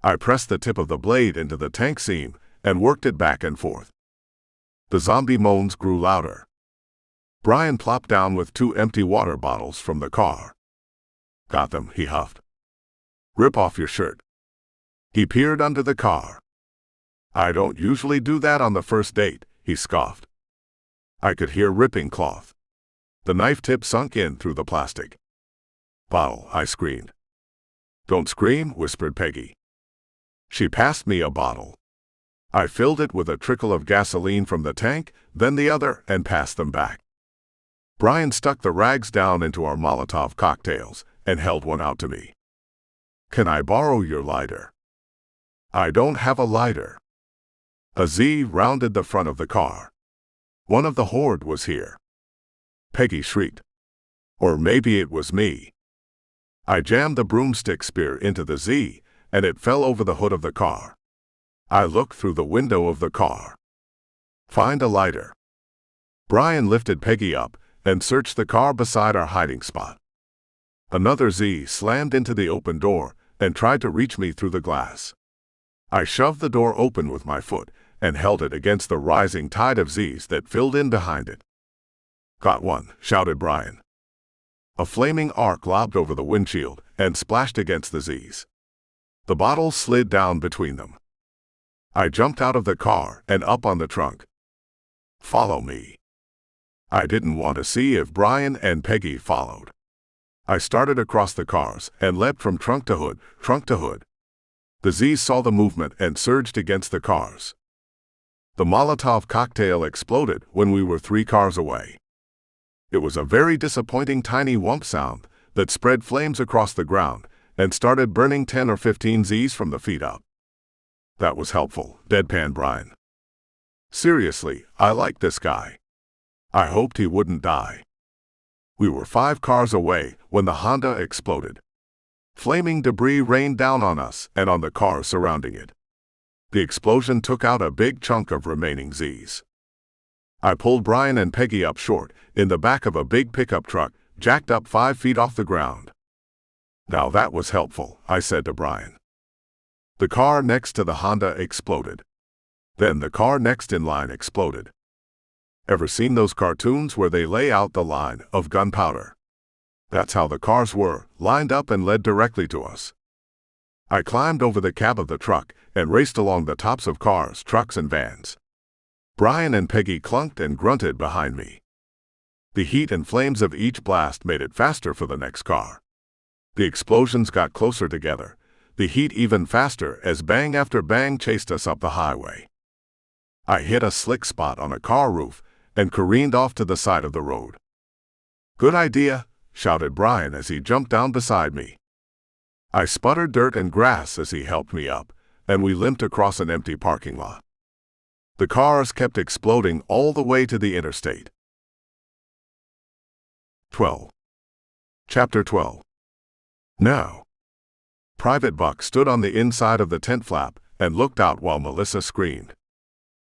I pressed the tip of the blade into the tank seam and worked it back and forth. The zombie moans grew louder. Brian plopped down with 2 empty water bottles from the car. "Got them," he huffed. "Rip off your shirt." He peered under the car. "I don't usually do that on the first date," he scoffed. I could hear ripping cloth. The knife tip sunk in through the plastic. "Bottle," I screamed. "Don't scream," whispered Peggy. She passed me a bottle. I filled it with a trickle of gasoline from the tank, then the other, and passed them back. Brian stuck the rags down into our Molotov cocktails and held one out to me. "Can I borrow your lighter?" "I don't have a lighter." A Z rounded the front of the car. One of the horde was here. Peggy shrieked. Or maybe it was me. I jammed the broomstick spear into the Z, and it fell over the hood of the car. I looked through the window of the car. "Find a lighter." Brian lifted Peggy up and searched the car beside our hiding spot. Another Z slammed into the open door and tried to reach me through the glass. I shoved the door open with my foot and held it against the rising tide of Zs that filled in behind it. "Got one," shouted Brian. A flaming arc lobbed over the windshield and splashed against the Zs. The bottle slid down between them. I jumped out of the car and up on the trunk. "Follow me." I didn't want to see if Brian and Peggy followed. I started across the cars and leapt from trunk to hood, trunk to hood. The Zs saw the movement and surged against the cars. The Molotov cocktail exploded when we were 3 cars away. It was a very disappointing tiny whump sound that spread flames across the ground and started burning 10 or 15 Zs from the feet up. "That was helpful," deadpanned Brian. "Seriously, I liked this guy. I hoped he wouldn't die." We were 5 cars away when the Honda exploded. Flaming debris rained down on us and on the cars surrounding it. The explosion took out a big chunk of remaining Zs. I pulled Brian and Peggy up short in the back of a big pickup truck, jacked up 5 feet off the ground. "Now that was helpful," I said to Brian. The car next to the Honda exploded. Then the car next in line exploded. Ever seen those cartoons where they lay out the line of gunpowder? That's how the cars were, lined up and led directly to us. I climbed over the cab of the truck and raced along the tops of cars, trucks, and vans. Brian and Peggy clunked and grunted behind me. The heat and flames of each blast made it faster for the next car. The explosions got closer together, the heat even faster as bang after bang chased us up the highway. I hit a slick spot on a car roof and careened off to the side of the road. "Good idea," shouted Brian as he jumped down beside me. I sputtered dirt and grass as he helped me up, and we limped across an empty parking lot. The cars kept exploding all the way to the interstate. 12. Chapter 12. Now. Private Buck stood on the inside of the tent flap and looked out while Melissa screamed.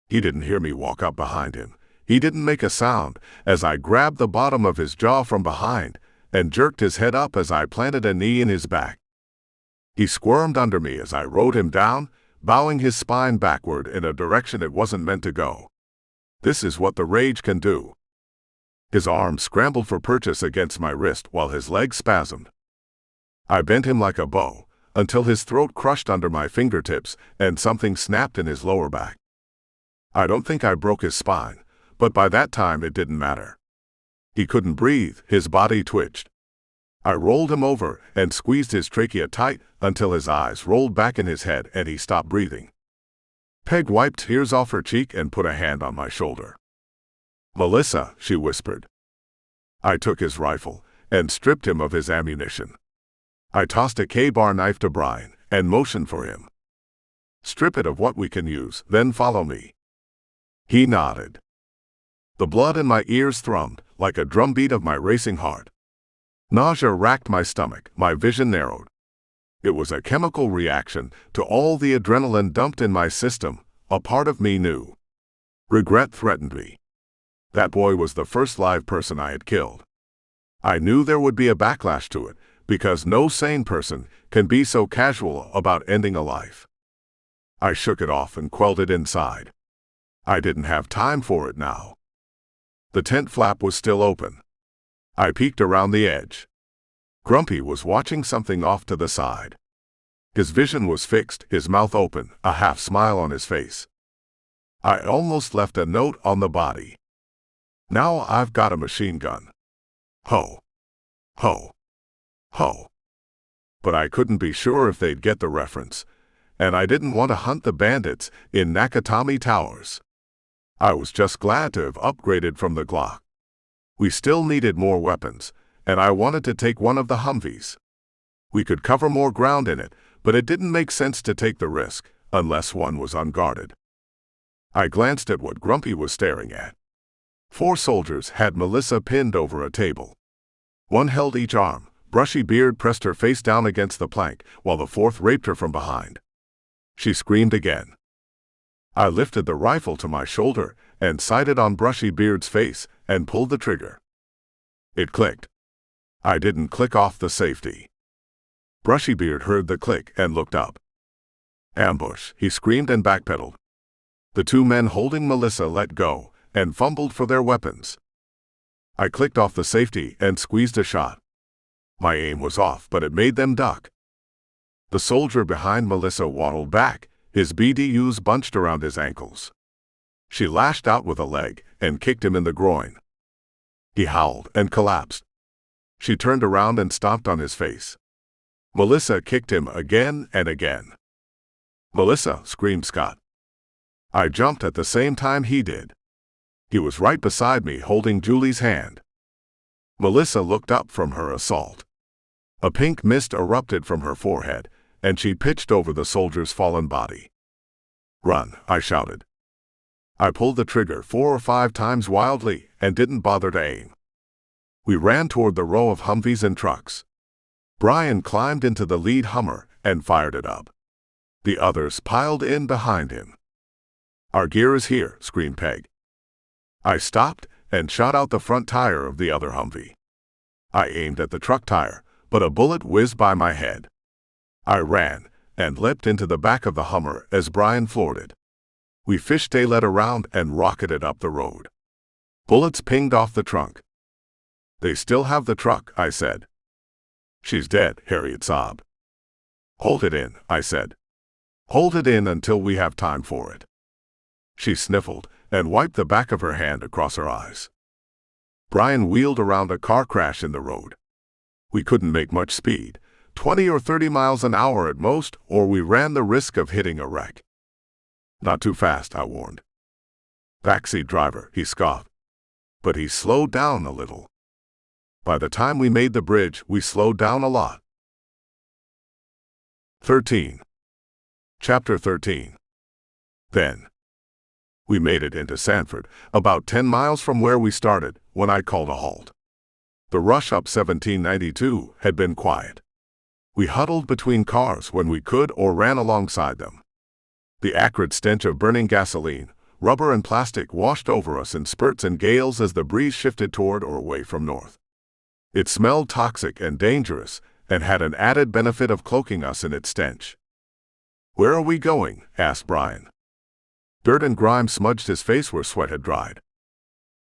He didn't hear me walk up behind him. He didn't make a sound as I grabbed the bottom of his jaw from behind and jerked his head up as I planted a knee in his back. He squirmed under me as I rode him down, bowing his spine backward in a direction it wasn't meant to go. This is what the rage can do. His arm scrambled for purchase against my wrist while his legs spasmed. I bent him like a bow, until his throat crushed under my fingertips and something snapped in his lower back. I don't think I broke his spine, but by that time it didn't matter. He couldn't breathe, his body twitched. I rolled him over and squeezed his trachea tight until his eyes rolled back in his head and he stopped breathing. Peg wiped tears off her cheek and put a hand on my shoulder. "Melissa," she whispered. I took his rifle and stripped him of his ammunition. I tossed a K-bar knife to Brian and motioned for him. "Strip it of what we can use, then follow me." He nodded. The blood in my ears thrummed like a drumbeat of my racing heart. Nausea racked my stomach, my vision narrowed. It was a chemical reaction to all the adrenaline dumped in my system. A part of me knew. Regret threatened me. That boy was the first live person I had killed. I knew there would be a backlash to it, because no sane person can be so casual about ending a life. I shook it off and quelled it inside. I didn't have time for it now. The tent flap was still open. I peeked around the edge. Grumpy was watching something off to the side. His vision was fixed, his mouth open, a half smile on his face. I almost left a note on the body. "Now I've got a machine gun. Ho. Ho. Ho." But I couldn't be sure if they'd get the reference, and I didn't want to hunt the bandits in Nakatomi Towers. I was just glad to have upgraded from the Glock. We still needed more weapons, and I wanted to take one of the Humvees. We could cover more ground in it, but it didn't make sense to take the risk, unless one was unguarded. I glanced at what Grumpy was staring at. 4 soldiers had Melissa pinned over a table. One held each arm. Brushy Beard pressed her face down against the plank, while the 4th raped her from behind. She screamed again. I lifted the rifle to my shoulder and sighted on Brushy Beard's face and pulled the trigger. It clicked. I didn't click off the safety. Brushy Beard heard the click and looked up. "Ambush," he screamed and backpedaled. The 2 men holding Melissa let go and fumbled for their weapons. I clicked off the safety and squeezed a shot. My aim was off, but it made them duck. The soldier behind Melissa waddled back, his BDUs bunched around his ankles. She lashed out with a leg and kicked him in the groin. He howled and collapsed. She turned around and stomped on his face. Melissa kicked him again and again. "Melissa!" screamed Scott. I jumped at the same time he did. He was right beside me holding Julie's hand. Melissa looked up from her assault. A pink mist erupted from her forehead, and she pitched over the soldier's fallen body. "Run!" I shouted. I pulled the trigger 4 or 5 times wildly and didn't bother to aim. We ran toward the row of Humvees and trucks. Brian climbed into the lead Hummer and fired it up. The others piled in behind him. "Our gear is here," screamed Peg. I stopped and shot out the front tire of the other Humvee. I aimed at the truck tire, but a bullet whizzed by my head. I ran and leapt into the back of the Hummer as Brian floored it. We fishtailet around and rocketed up the road. Bullets pinged off the trunk. "They still have the truck," I said. "She's dead," Harriet sobbed. "Hold it in," I said. "Hold it in until we have time for it." She sniffled and wiped the back of her hand across her eyes. Brian wheeled around a car crash in the road. We couldn't make much speed, 20 or 30 miles an hour at most, or we ran the risk of hitting a wreck. "Not too fast," I warned. "Backseat driver," he scoffed. But he slowed down a little. By the time we made the bridge, we slowed down a lot. 13. Chapter 13. Then. We made it into Sanford, about 10 miles from where we started, when I called a halt. The rush up 1792 had been quiet. We huddled between cars when we could or ran alongside them. The acrid stench of burning gasoline, rubber and plastic washed over us in spurts and gales as the breeze shifted toward or away from north. It smelled toxic and dangerous, and had an added benefit of cloaking us in its stench. "Where are we going?" asked Brian. Dirt and grime smudged his face where sweat had dried.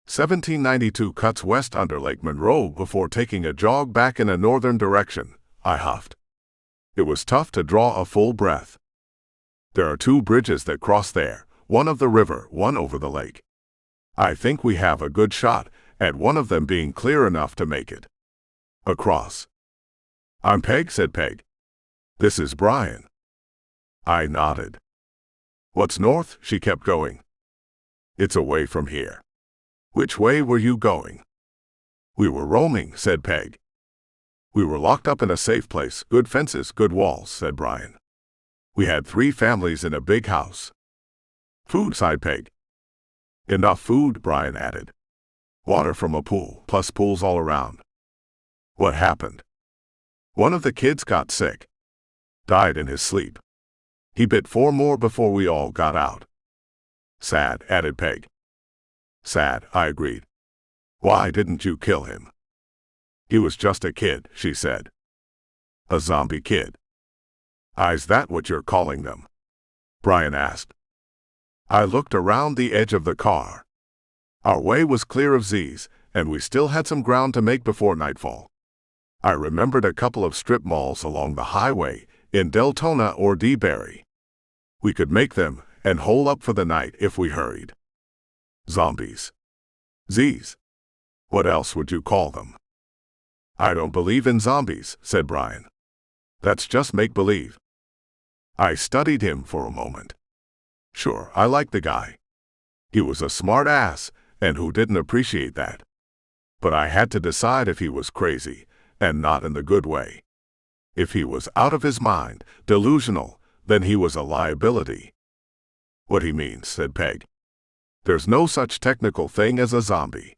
1792 cuts west under Lake Monroe before taking a jog back in a northern direction, I huffed. It was tough to draw a full breath. There are 2 bridges that cross there, one of the river, one over the lake. I think we have a good shot at one of them being clear enough to make it across. "I'm Peg," said Peg. "This is Brian." I nodded. "What's north?" she kept going. "It's away from here." "Which way were you going?" "We were roaming," said Peg. "We were locked up in a safe place, good fences, good walls," said Brian. "We had 3 families in a big house." "Food," sighed Peg. "Enough food," Brian added. "Water from a pool, plus pools all around." "What happened?" "One of the kids got sick. Died in his sleep. He bit 4 more before we all got out." "Sad," added Peg. "Sad," I agreed. "Why didn't you kill him?" "He was just a kid," she said. "A zombie kid." "Is that what you're calling them?" Brian asked. I looked around the edge of the car. Our way was clear of Z's, and we still had some ground to make before nightfall. I remembered a couple of strip malls along the highway in Deltona or DeBerry. We could make them and hole up for the night if we hurried. Zombies. Z's. What else would you call them? "I don't believe in zombies," said Brian. "That's just make-believe." I studied him for a moment. Sure, I liked the guy. He was a smart ass, and who didn't appreciate that? But I had to decide if he was crazy, and not in the good way. If he was out of his mind, delusional, then he was a liability. "What he means," said Peg. "There's no such technical thing as a zombie.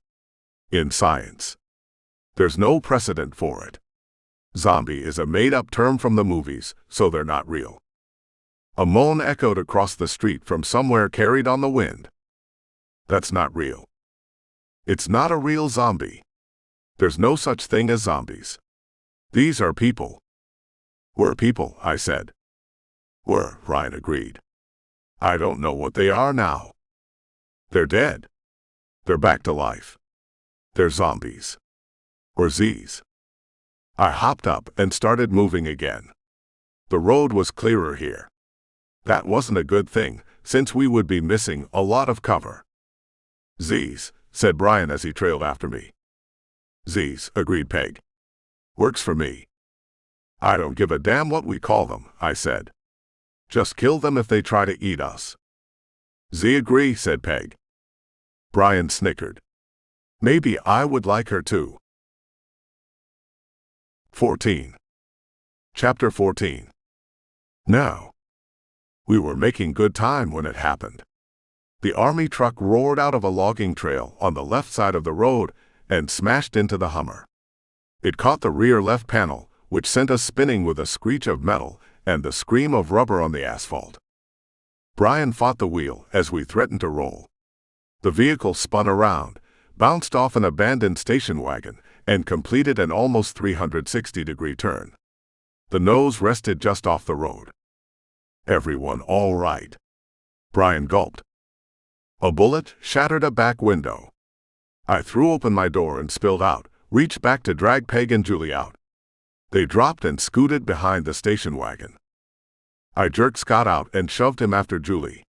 In science. There's no precedent for it. Zombie is a made-up term from the movies, so they're not real." A moan echoed across the street from somewhere carried on the wind. "That's not real." "It's not a real zombie. There's no such thing as zombies. These are people." "We're people," I said. "We're," Ryan agreed. "I don't know what they are now." "They're dead. They're back to life. They're zombies. Or Z's." I hopped up and started moving again. The road was clearer here. That wasn't a good thing, since we would be missing a lot of cover. "Z's," said Brian as he trailed after me. "Z's," agreed Peg. "Works for me." "I don't give a damn what we call them," I said. "Just kill them if they try to eat us." "Z agree," said Peg. Brian snickered. Maybe I would like her too. 14. Chapter 14. Now. We were making good time when it happened. The army truck roared out of a logging trail on the left side of the road and smashed into the Hummer. It caught the rear left panel, which sent us spinning with a screech of metal and the scream of rubber on the asphalt. Brian fought the wheel as we threatened to roll. The vehicle spun around, bounced off an abandoned station wagon, and completed an almost 360-degree turn. The nose rested just off the road. "Everyone all right?" Brian gulped. A bullet shattered a back window. I threw open my door and spilled out, reached back to drag Peg and Julie out. They dropped and scooted behind the station wagon. I jerked Scott out and shoved him after Julie.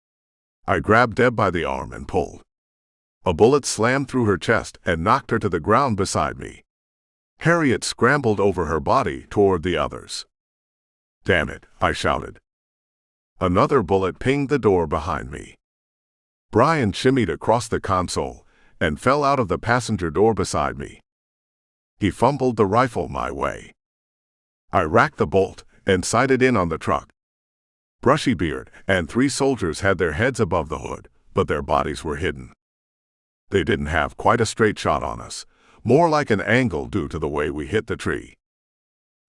I grabbed Deb by the arm and pulled. A bullet slammed through her chest and knocked her to the ground beside me. Harriet scrambled over her body toward the others. "Damn it," I shouted. Another bullet pinged the door behind me. Brian shimmied across the console and fell out of the passenger door beside me. He fumbled the rifle my way. I racked the bolt and sighted in on the truck. Brushy Beard and 3 soldiers had their heads above the hood, but their bodies were hidden. They didn't have quite a straight shot on us, more like an angle due to the way we hit the tree.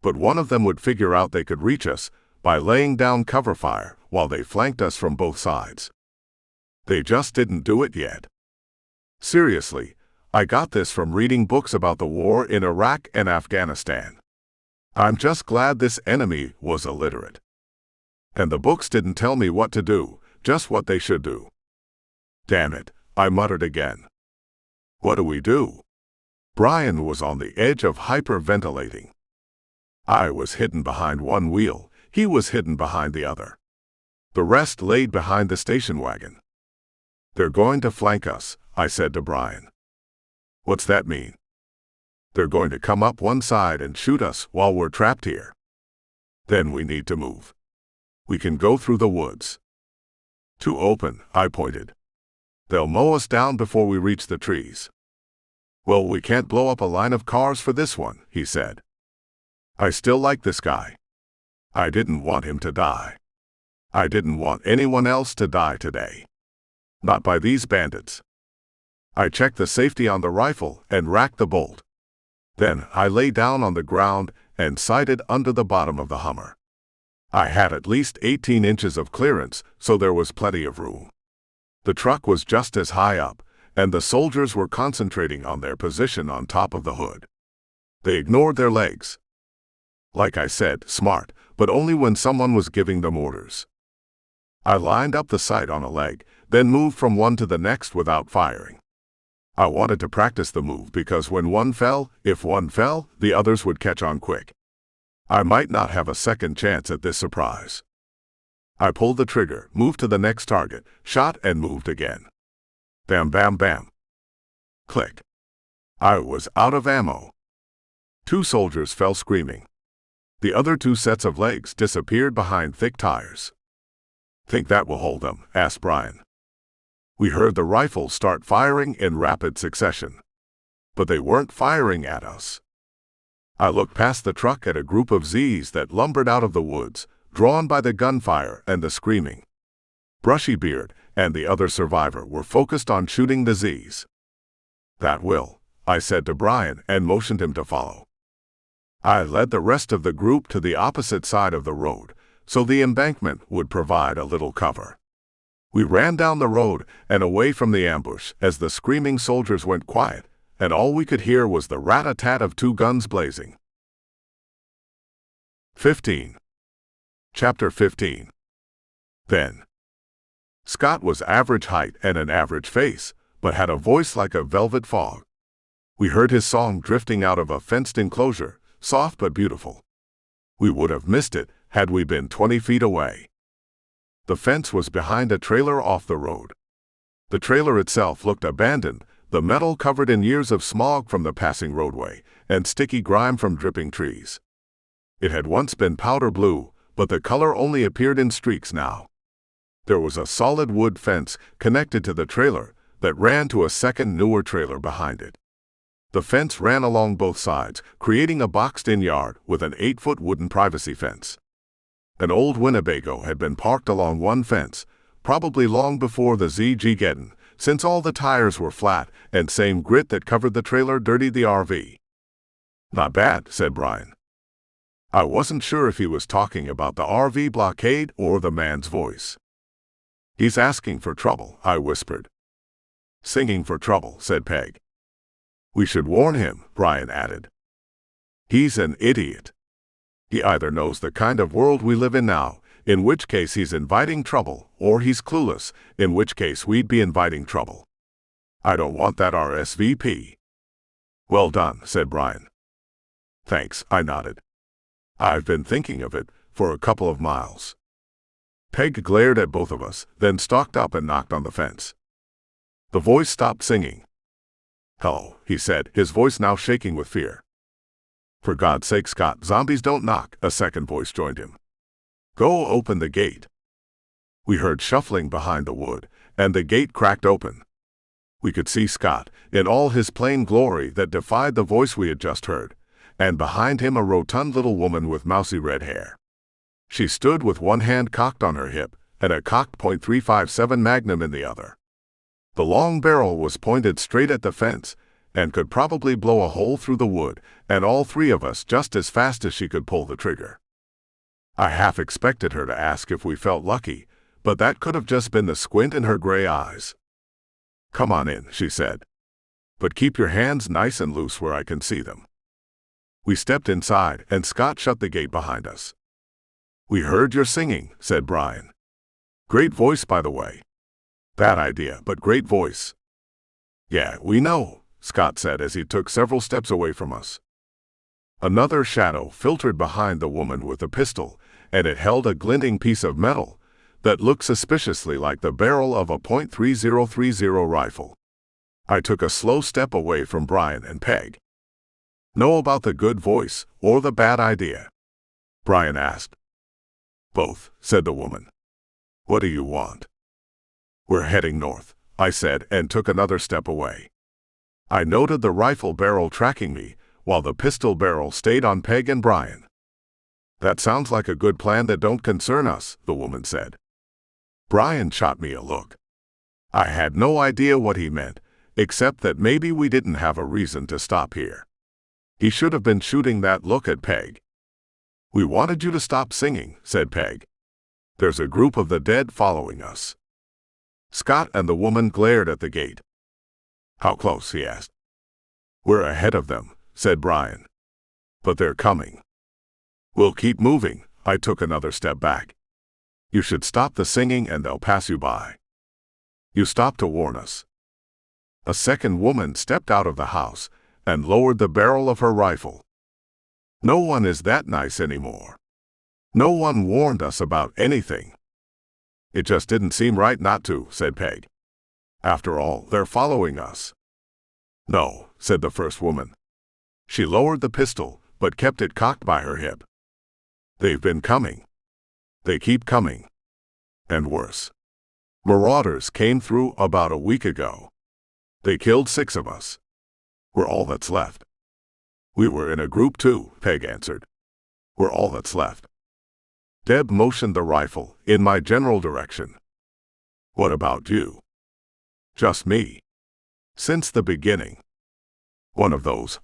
But one of them would figure out they could reach us by laying down cover fire while they flanked us from both sides. They just didn't do it yet. Seriously, I got this from reading books about the war in Iraq and Afghanistan. I'm just glad this enemy was illiterate. And the books didn't tell me what to do, just what they should do. Damn it, I muttered again. What do we do? Brian was on the edge of hyperventilating. I was hidden behind one wheel, he was hidden behind the other. The rest laid behind the station wagon. They're going to flank us, I said to Brian. What's that mean? They're going to come up one side and shoot us while we're trapped here. Then we need to move. We can go through the woods. Too open, I pointed. They'll mow us down before we reach the trees. Well, we can't blow up a line of cars for this one, he said. I still like this guy. I didn't want him to die. I didn't want anyone else to die today. Not by these bandits. I checked the safety on the rifle and racked the bolt. Then I lay down on the ground and sighted under the bottom of the Hummer. I had at least 18 inches of clearance, so there was plenty of room. The truck was just as high up, and the soldiers were concentrating on their position on top of the hood. They ignored their legs. Like I said, smart, but only when someone was giving them orders. I lined up the sight on a leg, then moved from one to the next without firing. I wanted to practice the move because when one fell, if one fell, the others would catch on quick. I might not have a second chance at this surprise. I pulled the trigger, moved to the next target, shot and moved again. Bam, bam, bam. Click. I was out of ammo. 2 soldiers fell screaming. The other 2 sets of legs disappeared behind thick tires. Think that will hold them? Asked Brian. We heard the rifles start firing in rapid succession. But they weren't firing at us. I looked past the truck at a group of Z's that lumbered out of the woods, drawn by the gunfire and the screaming. Brushy Beard and the other survivor were focused on shooting the Z's. That will, I said to Brian and motioned him to follow. I led the rest of the group to the opposite side of the road, so the embankment would provide a little cover. We ran down the road and away from the ambush as the screaming soldiers went quiet, and all we could hear was the rat-a-tat of 2 guns blazing. 15. Chapter 15. Then. Scott was average height and an average face, but had a voice like a velvet fog. We heard his song drifting out of a fenced enclosure, soft but beautiful. We would have missed it had we been 20 feet away. The fence was behind a trailer off the road. The trailer itself looked abandoned, the metal covered in years of smog from the passing roadway and sticky grime from dripping trees. It had once been powder blue, but the color only appeared in streaks now. There was a solid wood fence connected to the trailer that ran to a second newer trailer behind it. The fence ran along both sides, creating a boxed-in yard with an 8-foot wooden privacy fence. An old Winnebago had been parked along one fence, probably long before the ZG-Geddon, since all the tires were flat and same grit that covered the trailer dirtied the RV. Not bad, said Brian. I wasn't sure if he was talking about the RV blockade or the man's voice. He's asking for trouble, I whispered. Singing for trouble, said Peg. We should warn him, Brian added. He's an idiot. He either knows the kind of world we live in now, in which case he's inviting trouble, or he's clueless, in which case we'd be inviting trouble. I don't want that RSVP. Well done, said Brian. Thanks, I nodded. I've been thinking of it for a couple of miles. Peg glared at both of us, then stalked up and knocked on the fence. The voice stopped singing. Hello, he said, his voice now shaking with fear. For God's sake, Scott, zombies don't knock, a second voice joined him. Go open the gate. We heard shuffling behind the wood, and the gate cracked open. We could see Scott, in all his plain glory that defied the voice we had just heard, and behind him a rotund little woman with mousy red hair. She stood with one hand cocked on her hip, and a cocked .357 Magnum in the other. The long barrel was pointed straight at the fence, and could probably blow a hole through the wood, and all 3 of us just as fast as she could pull the trigger. I half expected her to ask if we felt lucky, but that could have just been the squint in her gray eyes. Come on in, she said. But keep your hands nice and loose where I can see them. We stepped inside, and Scott shut the gate behind us. We heard your singing, said Brian. Great voice, by the way. Bad idea, but great voice. Yeah, we know, Scott said as he took several steps away from us. Another shadow filtered behind the woman with the pistol, and it held a glinting piece of metal that looked suspiciously like the barrel of a .3030 rifle. I took a slow step away from Brian and Peg. Know about the good voice or the bad idea? Brian asked. Both, said the woman. What do you want? We're heading north, I said, and took another step away. I noted the rifle barrel tracking me, while the pistol barrel stayed on Peg and Brian. That sounds like a good plan that don't concern us, the woman said. Brian shot me a look. I had no idea what he meant, except that maybe we didn't have a reason to stop here. He should have been shooting that look at Peg. We wanted you to stop singing, said Peg. There's a group of the dead following us. Scott and the woman glared at the gate. How close? He asked. We're ahead of them, said Brian. But they're coming. We'll keep moving. I took another step back. You should stop the singing and they'll pass you by. You stopped to warn us. A second woman stepped out of the house and lowered the barrel of her rifle. No one is that nice anymore. No one warned us about anything. It just didn't seem right not to, said Peg. After all, they're following us. No, said the first woman. She lowered the pistol, but kept it cocked by her hip. They've been coming. They keep coming. And worse. Marauders came through about a week ago. They killed 6 of us. We're all that's left. We were in a group too, Peg answered. We're all that's left. Deb motioned the rifle in my general direction. What about you? Just me. Since the beginning. One of those,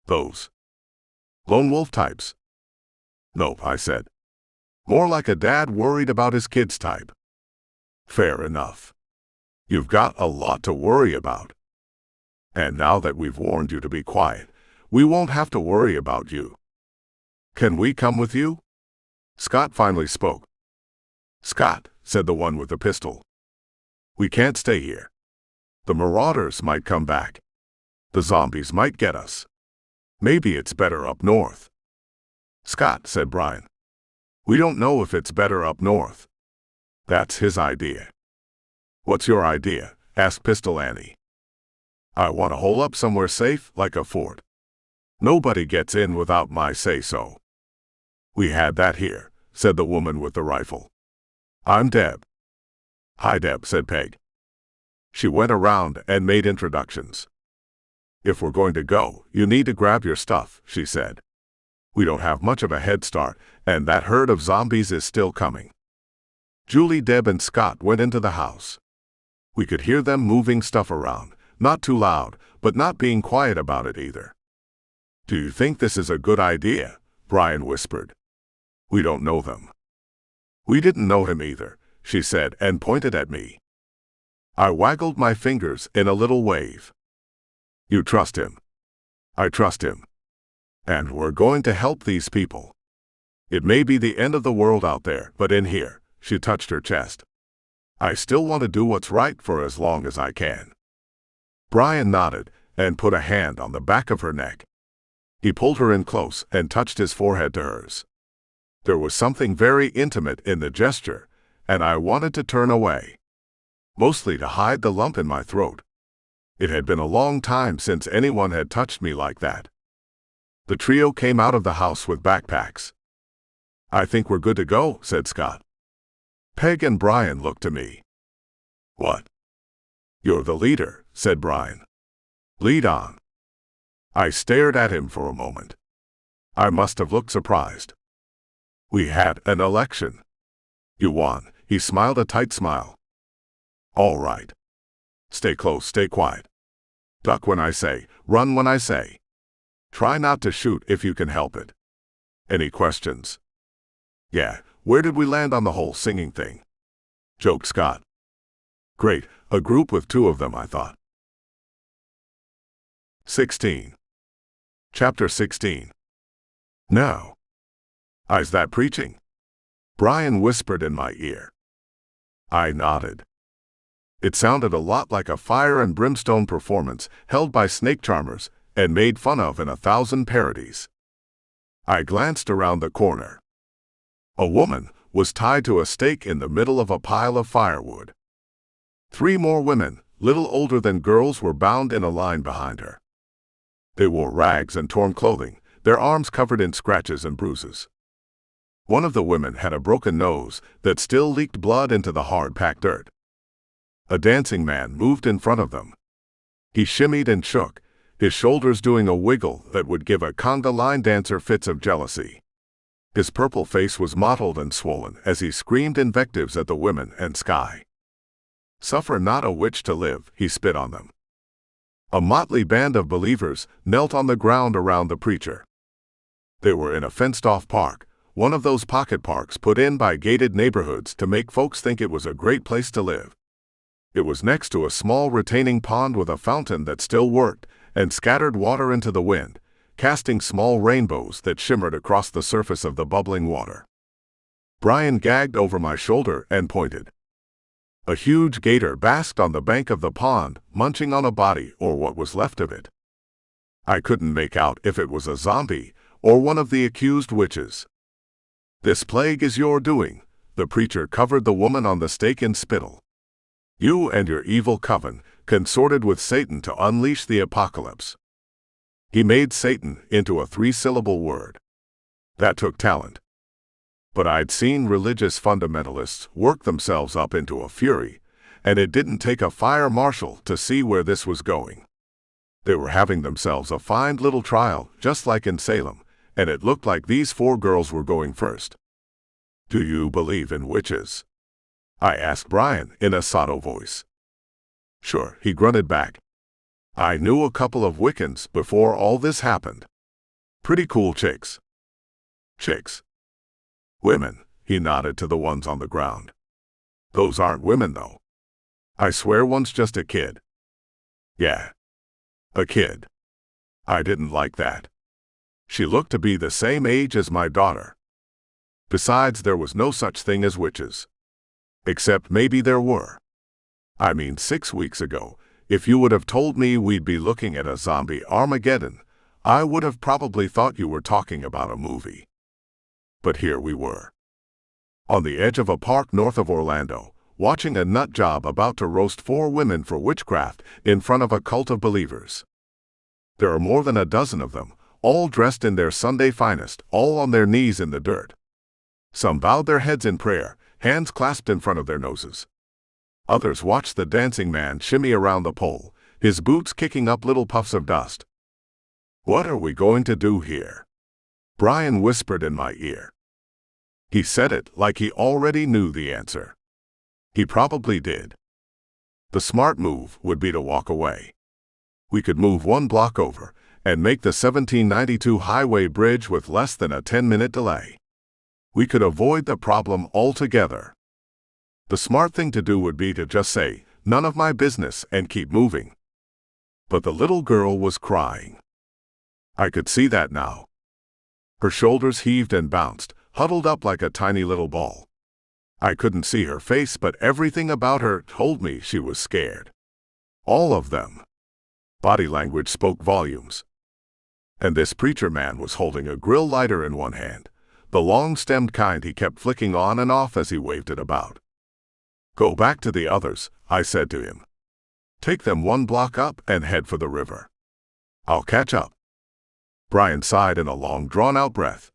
Those lone wolf types. Nope, I said. More like a dad worried about his kids type. Fair enough. You've got a lot to worry about. And now that we've warned you to be quiet, we won't have to worry about you. Can we come with you? Scott finally spoke. Scott, said the one with the pistol. We can't stay here. The marauders might come back. The zombies might get us. Maybe it's better up north. Scott, said Brian. We don't know if it's better up north. That's his idea. What's your idea? Asked Pistol Annie. I want to hole up somewhere safe, like a fort. Nobody gets in without my say-so. We had that here, said the woman with the rifle. I'm Deb. Hi, Deb, said Peg. She went around and made introductions. If we're going to go, you need to grab your stuff, she said. We don't have much of a head start, and that herd of zombies is still coming. Julie, Deb, and Scott went into the house. We could hear them moving stuff around, not too loud, but not being quiet about it either. Do you think this is a good idea? Brian whispered. We don't know them. We didn't know him either, she said and pointed at me. I waggled my fingers in a little wave. You trust him. I trust him. And we're going to help these people. It may be the end of the world out there, but in here, she touched her chest. I still want to do what's right for as long as I can. Brian nodded and put a hand on the back of her neck. He pulled her in close and touched his forehead to hers. There was something very intimate in the gesture, and I wanted to turn away. Mostly to hide the lump in my throat. It had been a long time since anyone had touched me like that. The trio came out of the house with backpacks. I think we're good to go, said Scott. Peg and Brian looked to me. What? You're the leader, said Brian. Lead on. I stared at him for a moment. I must have looked surprised. We had an election. You won. He smiled a tight smile. All right. Stay close, stay quiet. Duck when I say, run when I say. Try not to shoot if you can help it. Any questions? Yeah, where did we land on the whole singing thing? Joked Scott. Great, a group with 2 of them, I thought. 16. Chapter 16. Now. Is that preaching? Brian whispered in my ear. I nodded. It sounded a lot like a fire and brimstone performance held by snake charmers and made fun of in 1,000 parodies. I glanced around the corner. A woman was tied to a stake in the middle of a pile of firewood. 3 more women, little older than girls, were bound in a line behind her. They wore rags and torn clothing, their arms covered in scratches and bruises. One of the women had a broken nose that still leaked blood into the hard-packed dirt. A dancing man moved in front of them. He shimmied and shook, his shoulders doing a wiggle that would give a conga line dancer fits of jealousy. His purple face was mottled and swollen as he screamed invectives at the women and sky. Suffer not a witch to live, he spit on them. A motley band of believers knelt on the ground around the preacher. They were in a fenced-off park, one of those pocket parks put in by gated neighborhoods to make folks think it was a great place to live. It was next to a small retaining pond with a fountain that still worked and scattered water into the wind, casting small rainbows that shimmered across the surface of the bubbling water. Brian gagged over my shoulder and pointed. A huge gator basked on the bank of the pond, munching on a body or what was left of it. I couldn't make out if it was a zombie or one of the accused witches. This plague is your doing, the preacher covered the woman on the stake in spittle. You and your evil coven consorted with Satan to unleash the apocalypse. He made Satan into a 3-syllable word. That took talent. But I'd seen religious fundamentalists work themselves up into a fury, and it didn't take a fire marshal to see where this was going. They were having themselves a fine little trial, just like in Salem, and it looked like these 4 girls were going first. Do you believe in witches? I asked Brian in a sotto voice. Sure, he grunted back. I knew a couple of Wiccans before all this happened. Pretty cool chicks. Chicks. Women, he nodded to the ones on the ground. Those aren't women, though. I swear one's just a kid. Yeah. A kid. I didn't like that. She looked to be the same age as my daughter. Besides, there was no such thing as witches. Except maybe there were. I mean, 6 weeks ago, if you would have told me we'd be looking at a zombie Armageddon, I would have probably thought you were talking about a movie. But here we were. On the edge of a park north of Orlando, watching a nut job about to roast 4 women for witchcraft in front of a cult of believers. There are more than a dozen of them, all dressed in their Sunday finest, all on their knees in the dirt. Some bowed their heads in prayer, hands clasped in front of their noses. Others watched the dancing man shimmy around the pole, his boots kicking up little puffs of dust. What are we going to do here? Brian whispered in my ear. He said it like he already knew the answer. He probably did. The smart move would be to walk away. We could move 1 block over and make the 1792 highway bridge with less than a 10-minute delay. We could avoid the problem altogether. The smart thing to do would be to just say, "None of my business," and keep moving. But the little girl was crying. I could see that now. Her shoulders heaved and bounced, huddled up like a tiny little ball. I couldn't see her face, but everything about her told me she was scared. All of them. Body language spoke volumes. And this preacher man was holding a grill lighter in one hand, the long-stemmed kind he kept flicking on and off as he waved it about. Go back to the others, I said to him. Take them 1 block up and head for the river. I'll catch up. Brian sighed in a long, drawn-out breath.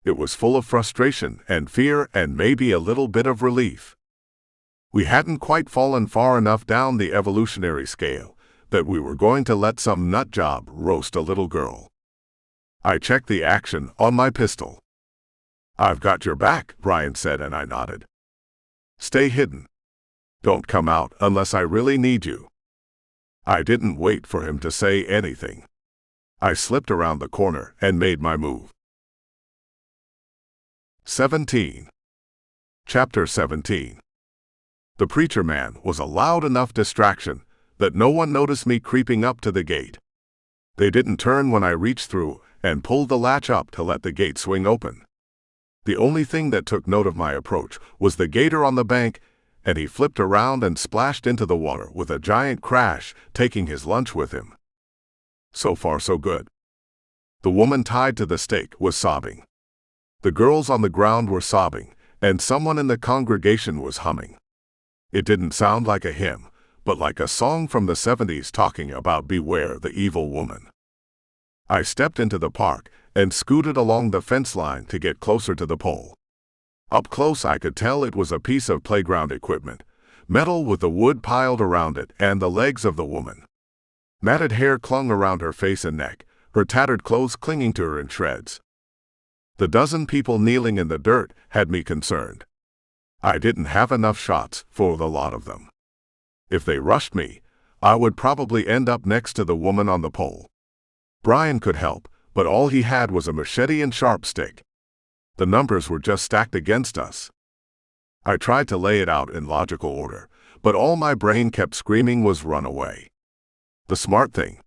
It was full of frustration and fear and maybe a little bit of relief. We hadn't quite fallen far enough down the evolutionary scale that we were going to let some nut job roast a little girl. I checked the action on my pistol. I've got your back, Brian said, and I nodded. Stay hidden. Don't come out unless I really need you. I didn't wait for him to say anything. I slipped around the corner and made my move. 17. Chapter 17. The preacher man was a loud enough distraction that no one noticed me creeping up to the gate. They didn't turn when I reached through and pulled the latch up to let the gate swing open. The only thing that took note of my approach was the gator on the bank, and he flipped around and splashed into the water with a giant crash, taking his lunch with him. So far so good. The woman tied to the stake was sobbing. The girls on the ground were sobbing, and someone in the congregation was humming. It didn't sound like a hymn, but like a song from the 70s talking about beware the evil woman. I stepped into the park and scooted along the fence line to get closer to the pole. Up close I could tell it was a piece of playground equipment, metal with the wood piled around it and the legs of the woman. Matted hair clung around her face and neck, her tattered clothes clinging to her in shreds. The dozen people kneeling in the dirt had me concerned. I didn't have enough shots for the lot of them. If they rushed me, I would probably end up next to the woman on the pole. Brian could help, but all he had was a machete and sharp stick. The numbers were just stacked against us. I tried to lay it out in logical order, but all my brain kept screaming was run away. The smart thing.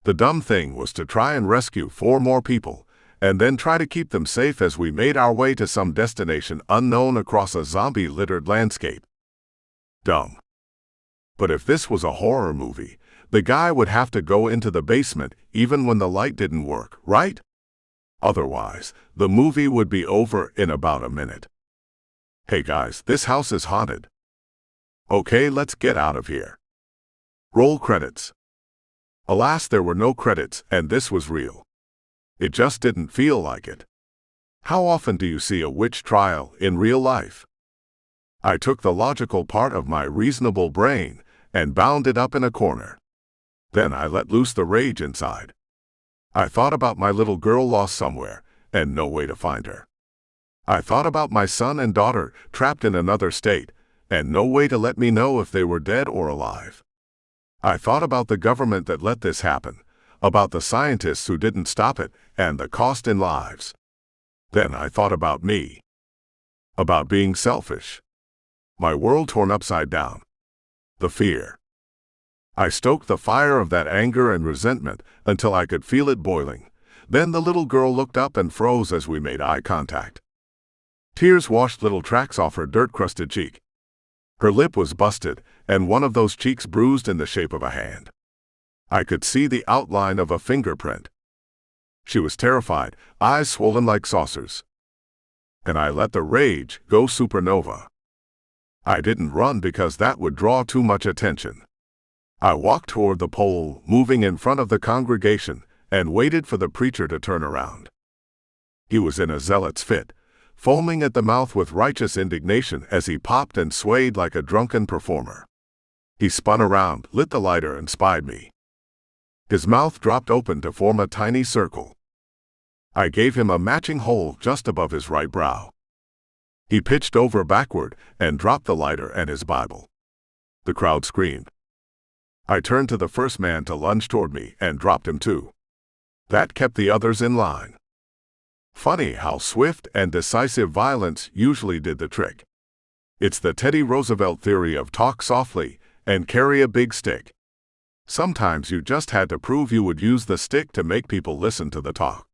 The dumb thing was to try and rescue 4 more people, and then try to keep them safe as we made our way to some destination unknown across a zombie-littered landscape. Dumb. But if this was a horror movie, the guy would have to go into the basement even when the light didn't work, right? Otherwise, the movie would be over in about a minute. Hey guys, this house is haunted. Okay, let's get out of here. Roll credits. Alas, there were no credits, and this was real. It just didn't feel like it. How often do you see a witch trial in real life? I took the logical part of my reasonable brain and bound it up in a corner. Then I let loose the rage inside. I thought about my little girl lost somewhere and no way to find her. I thought about my son and daughter trapped in another state and no way to let me know if they were dead or alive. I thought about the government that let this happen, about the scientists who didn't stop it, and the cost in lives. Then I thought about me. About being selfish. My world torn upside down. The fear. I stoked the fire of that anger and resentment until I could feel it boiling. Then the little girl looked up and froze as we made eye contact. Tears washed little tracks off her dirt-crusted cheek. Her lip was busted, and one of those cheeks bruised in the shape of a hand. I could see the outline of a fingerprint. She was terrified, eyes swollen like saucers. And I let the rage go supernova. I didn't run because that would draw too much attention. I walked toward the pole, moving in front of the congregation, and waited for the preacher to turn around. He was in a zealot's fit, foaming at the mouth with righteous indignation as he popped and swayed like a drunken performer. He spun around, lit the lighter, and spied me. His mouth dropped open to form a tiny circle. I gave him a matching hole just above his right brow. He pitched over backward and dropped the lighter and his Bible. The crowd screamed. I turned to the first man to lunge toward me and dropped him too. That kept the others in line. Funny how swift and decisive violence usually did the trick. It's the Teddy Roosevelt theory of talk softly and carry a big stick. Sometimes you just had to prove you would use the stick to make people listen to the talk.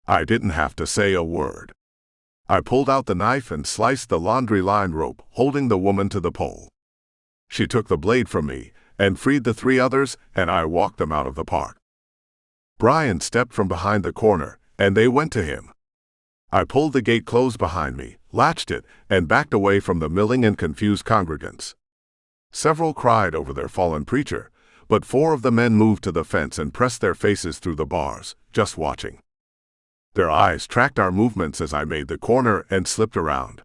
I didn't have to say a word. I pulled out the knife and sliced the laundry line rope, holding the woman to the pole. She took the blade from me and freed the 3 others, and I walked them out of the park. Brian stepped from behind the corner, and they went to him. I pulled the gate closed behind me, latched it, and backed away from the milling and confused congregants. Several cried over their fallen preacher, but 4 of the men moved to the fence and pressed their faces through the bars, just watching. Their eyes tracked our movements as I made the corner and slipped around.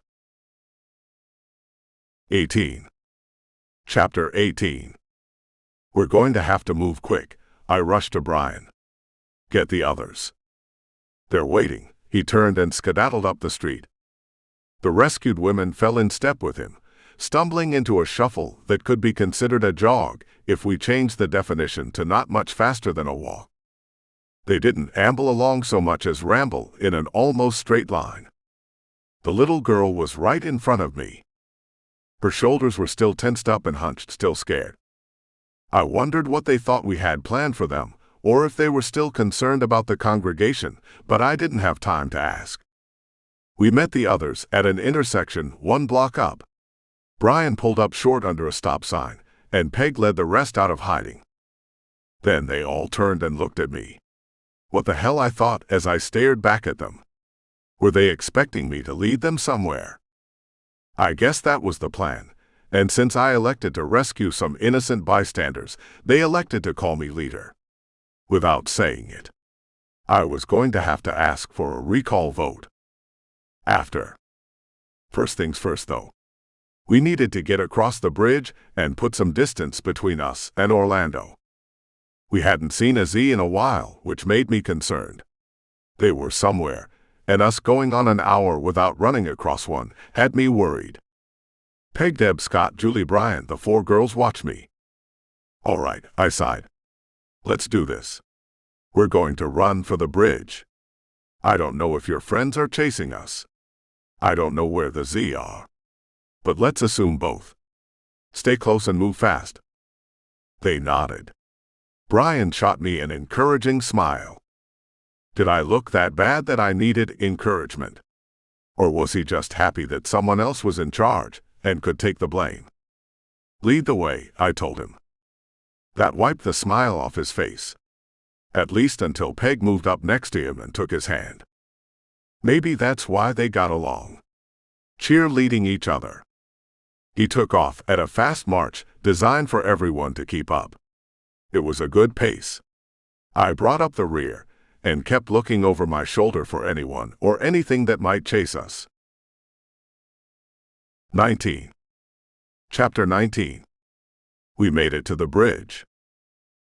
18. Chapter 18. We're going to have to move quick, I rushed to Brian. Get the others. They're waiting. He turned and skedaddled up the street. The rescued women fell in step with him, stumbling into a shuffle that could be considered a jog if we changed the definition to not much faster than a walk. They didn't amble along so much as ramble in an almost straight line. The little girl was right in front of me. Her shoulders were still tensed up and hunched, still scared. I wondered what they thought we had planned for them, or if they were still concerned about the congregation, but I didn't have time to ask. We met the others at an intersection 1 block up. Brian pulled up short under a stop sign, and Peg led the rest out of hiding. Then they all turned and looked at me. What the hell, I thought as I stared back at them. Were they expecting me to lead them somewhere? I guess that was the plan, and since I elected to rescue some innocent bystanders, they elected to call me leader. Without saying it, I was going to have to ask for a recall vote. After. First things first, though. We needed to get across the bridge and put some distance between us and Orlando. We hadn't seen a Z in a while, which made me concerned. They were somewhere, and us going on an hour without running across one had me worried. Peg, Deb, Scott, Julie, Brian, the 4 girls watched me. All right, I sighed. Let's do this. We're going to run for the bridge. I don't know if your friends are chasing us. I don't know where the Z are. But let's assume both. Stay close and move fast. They nodded. Brian shot me an encouraging smile. Did I look that bad that I needed encouragement? Or was he just happy that someone else was in charge and could take the blame? Lead the way, I told him. That wiped the smile off his face. At least until Peg moved up next to him and took his hand. Maybe that's why they got along. Cheerleading each other. He took off at a fast march designed for everyone to keep up. It was a good pace. I brought up the rear and kept looking over my shoulder for anyone or anything that might chase us. 19. Chapter 19. We made it to the bridge.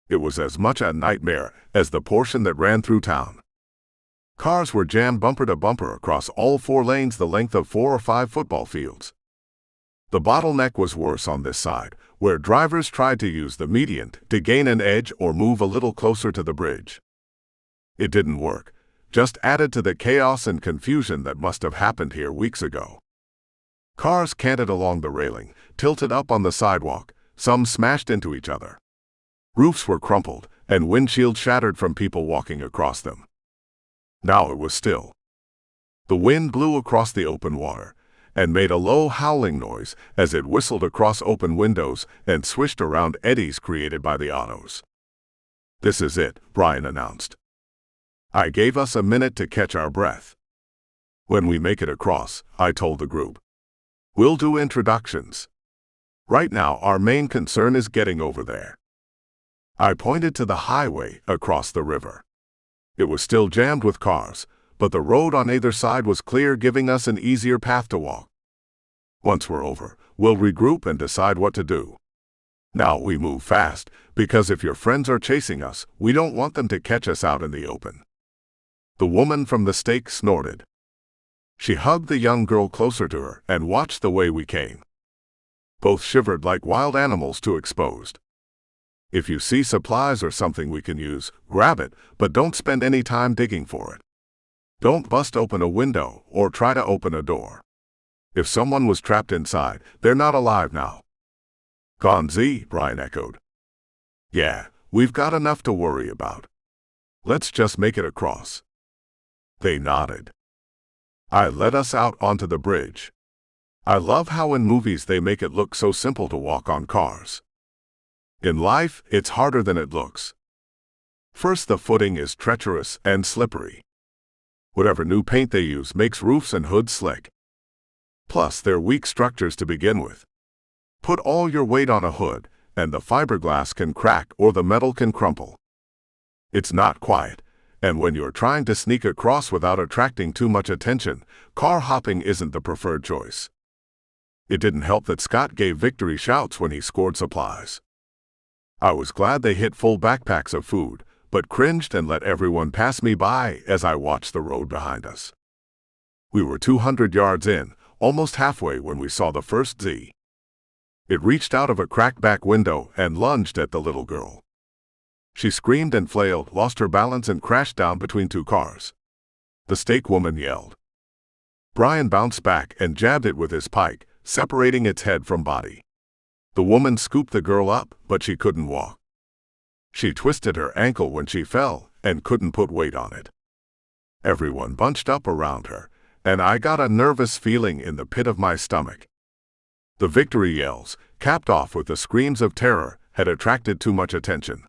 It was as much a nightmare as the portion that ran through town. Cars were jammed bumper to bumper across all 4 lanes the length of 4 or 5 football fields. The bottleneck was worse on this side, where drivers tried to use the median to gain an edge or move a little closer to the bridge. It didn't work, just added to the chaos and confusion that must have happened here weeks ago. Cars canted along the railing, tilted up on the sidewalk, some smashed into each other. Roofs were crumpled, and windshields shattered from people walking across them. Now it was still. The wind blew across the open water, and made a low howling noise as it whistled across open windows and swished around eddies created by the autos. This is it, Brian announced. I gave us a minute to catch our breath. When we make it across, I told the group, we'll do introductions. Right now, our main concern is getting over there. I pointed to the highway across the river. It was still jammed with cars, but the road on either side was clear, giving us an easier path to walk. Once we're over, we'll regroup and decide what to do. Now we move fast, because if your friends are chasing us, we don't want them to catch us out in the open. The woman from the stake snorted. She hugged the young girl closer to her and watched the way we came. Both shivered like wild animals too exposed. If you see supplies or something we can use, grab it, but don't spend any time digging for it. Don't bust open a window or try to open a door. If someone was trapped inside, they're not alive now. Gone, Z, Brian echoed. Yeah, we've got enough to worry about. Let's just make it across. They nodded. I led us out onto the bridge. I love how in movies they make it look so simple to walk on cars. In life, it's harder than it looks. First, the footing is treacherous and slippery. Whatever new paint they use makes roofs and hoods slick. Plus, they're weak structures to begin with. Put all your weight on a hood, and the fiberglass can crack or the metal can crumple. It's not quiet, and when you're trying to sneak across without attracting too much attention, car hopping isn't the preferred choice. It didn't help that Scott gave victory shouts when he scored supplies. I was glad they hit full backpacks of food, but cringed and let everyone pass me by as I watched the road behind us. We were 200 yards in, almost halfway, when we saw the first Z. It reached out of a cracked back window and lunged at the little girl. She screamed and flailed, lost her balance, and crashed down between 2 cars. The stake woman yelled. Brian bounced back and jabbed it with his pike, separating its head from body. The woman scooped the girl up, but she couldn't walk. She twisted her ankle when she fell and couldn't put weight on it. Everyone bunched up around her, and I got a nervous feeling in the pit of my stomach. The victory yells, capped off with the screams of terror, had attracted too much attention.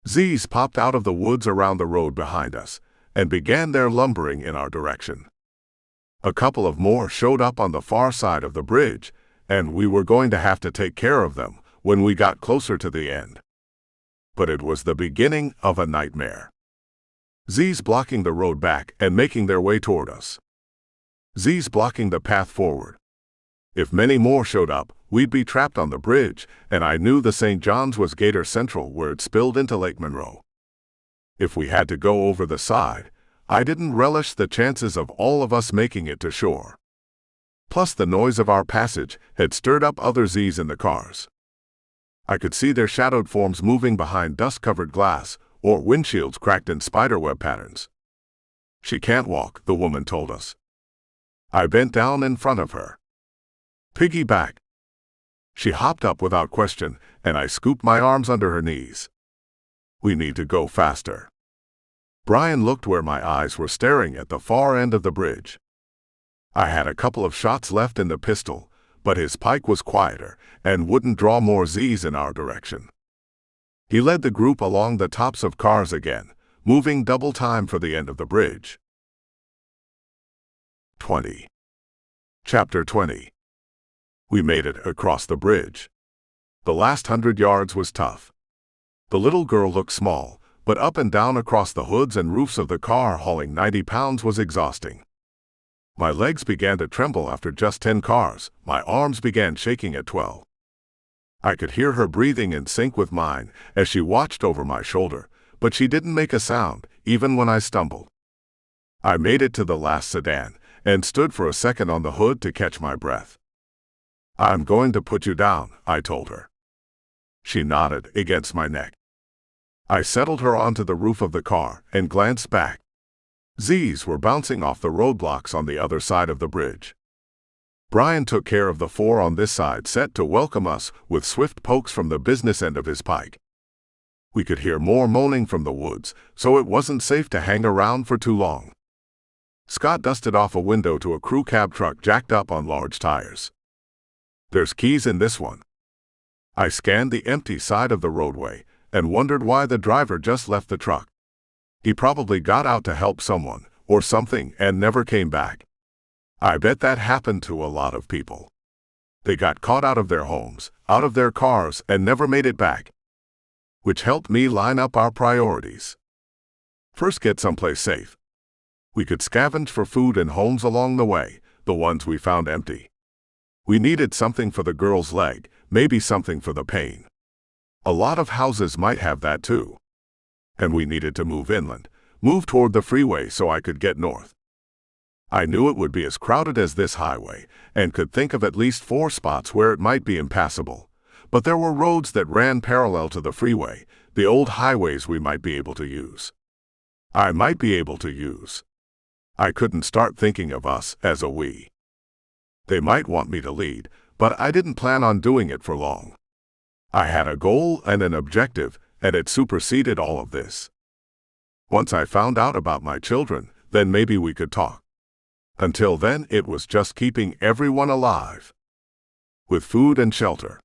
Z's popped out of the woods around the road behind us and began their lumbering in our direction. A couple of more showed up on the far side of the bridge, and we were going to have to take care of them when we got closer to the end. But it was the beginning of a nightmare. Z's blocking the road back and making their way toward us. Z's blocking the path forward. If many more showed up, we'd be trapped on the bridge, and I knew the St. John's was Gator Central where it spilled into Lake Monroe. If we had to go over the side, I didn't relish the chances of all of us making it to shore. Plus the noise of our passage had stirred up other Z's in the cars. I could see their shadowed forms moving behind dust-covered glass or windshields cracked in spiderweb patterns. "She can't walk," the woman told us. I bent down in front of her. "Piggyback." She hopped up without question, and I scooped my arms under her knees. "We need to go faster." Brian looked where my eyes were staring at the far end of the bridge. I had a couple of shots left in the pistol, but his pike was quieter and wouldn't draw more Z's in our direction. He led the group along the tops of cars again, moving double time for the end of the bridge. 20. Chapter 20. We made it across the bridge. The last 100 yards was tough. The little girl looked small, but up and down across the hoods and roofs of the car hauling 90 pounds was exhausting. My legs began to tremble after just 10 cars. My arms began shaking at 12. I could hear her breathing in sync with mine as she watched over my shoulder, but she didn't make a sound, even when I stumbled. I made it to the last sedan and stood for a second on the hood to catch my breath. "I'm going to put you down," I told her. She nodded against my neck. I settled her onto the roof of the car and glanced back. Z's were bouncing off the roadblocks on the other side of the bridge. Brian took care of the 4 on this side, set to welcome us with swift pokes from the business end of his pike. We could hear more moaning from the woods, so it wasn't safe to hang around for too long. Scott dusted off a window to a crew cab truck jacked up on large tires. "There's keys in this one." I scanned the empty side of the roadway and wondered why the driver just left the truck. He probably got out to help someone or something and never came back. I bet that happened to a lot of people. They got caught out of their homes, out of their cars, and never made it back. Which helped me line up our priorities. First, get someplace safe. We could scavenge for food in homes along the way, the ones we found empty. We needed something for the girl's leg, maybe something for the pain. A lot of houses might have that too. And we needed to move inland, move toward the freeway so I could get north. I knew it would be as crowded as this highway, and could think of at least 4 spots where it might be impassable. But there were roads that ran parallel to the freeway, the old highways we might be able to use. I might be able to use. I couldn't start thinking of us as a we. They might want me to lead, but I didn't plan on doing it for long. I had a goal and an objective, and it superseded all of this. Once I found out about my children, then maybe we could talk. Until then, it was just keeping everyone alive. With food and shelter.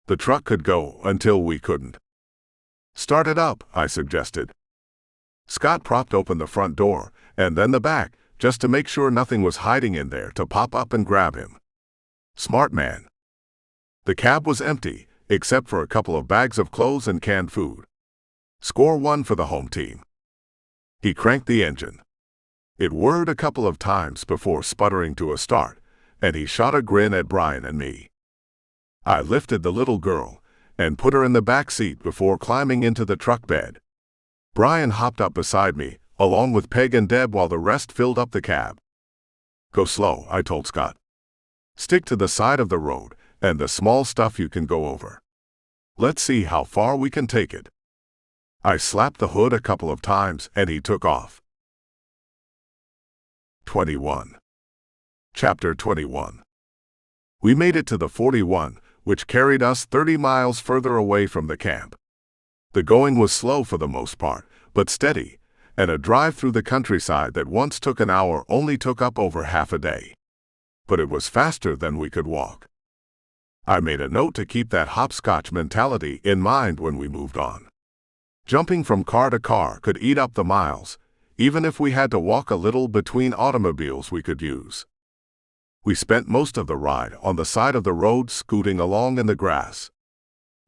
The truck could go until we couldn't. "Start it up," I suggested. Scott propped open the front door, and then the back, just to make sure nothing was hiding in there to pop up and grab him. Smart man. The cab was empty, except for a couple of bags of clothes and canned food. Score 1 for the home team. He cranked the engine. It whirred a couple of times before sputtering to a start, and he shot a grin at Brian and me. I lifted the little girl and put her in the back seat before climbing into the truck bed. Brian hopped up beside me, along with Peg and Deb, while the rest filled up the cab. "Go slow," I told Scott. "Stick to the side of the road and the small stuff you can go over. Let's see how far we can take it." I slapped the hood a couple of times and he took off. 21. Chapter 21. We made it to the 41, which carried us 30 miles further away from the camp. The going was slow for the most part, but steady, and a drive through the countryside that once took an hour only took up over half a day. But it was faster than we could walk. I made a note to keep that hopscotch mentality in mind when we moved on. Jumping from car to car could eat up the miles, even if we had to walk a little between automobiles we could use. We spent most of the ride on the side of the road scooting along in the grass.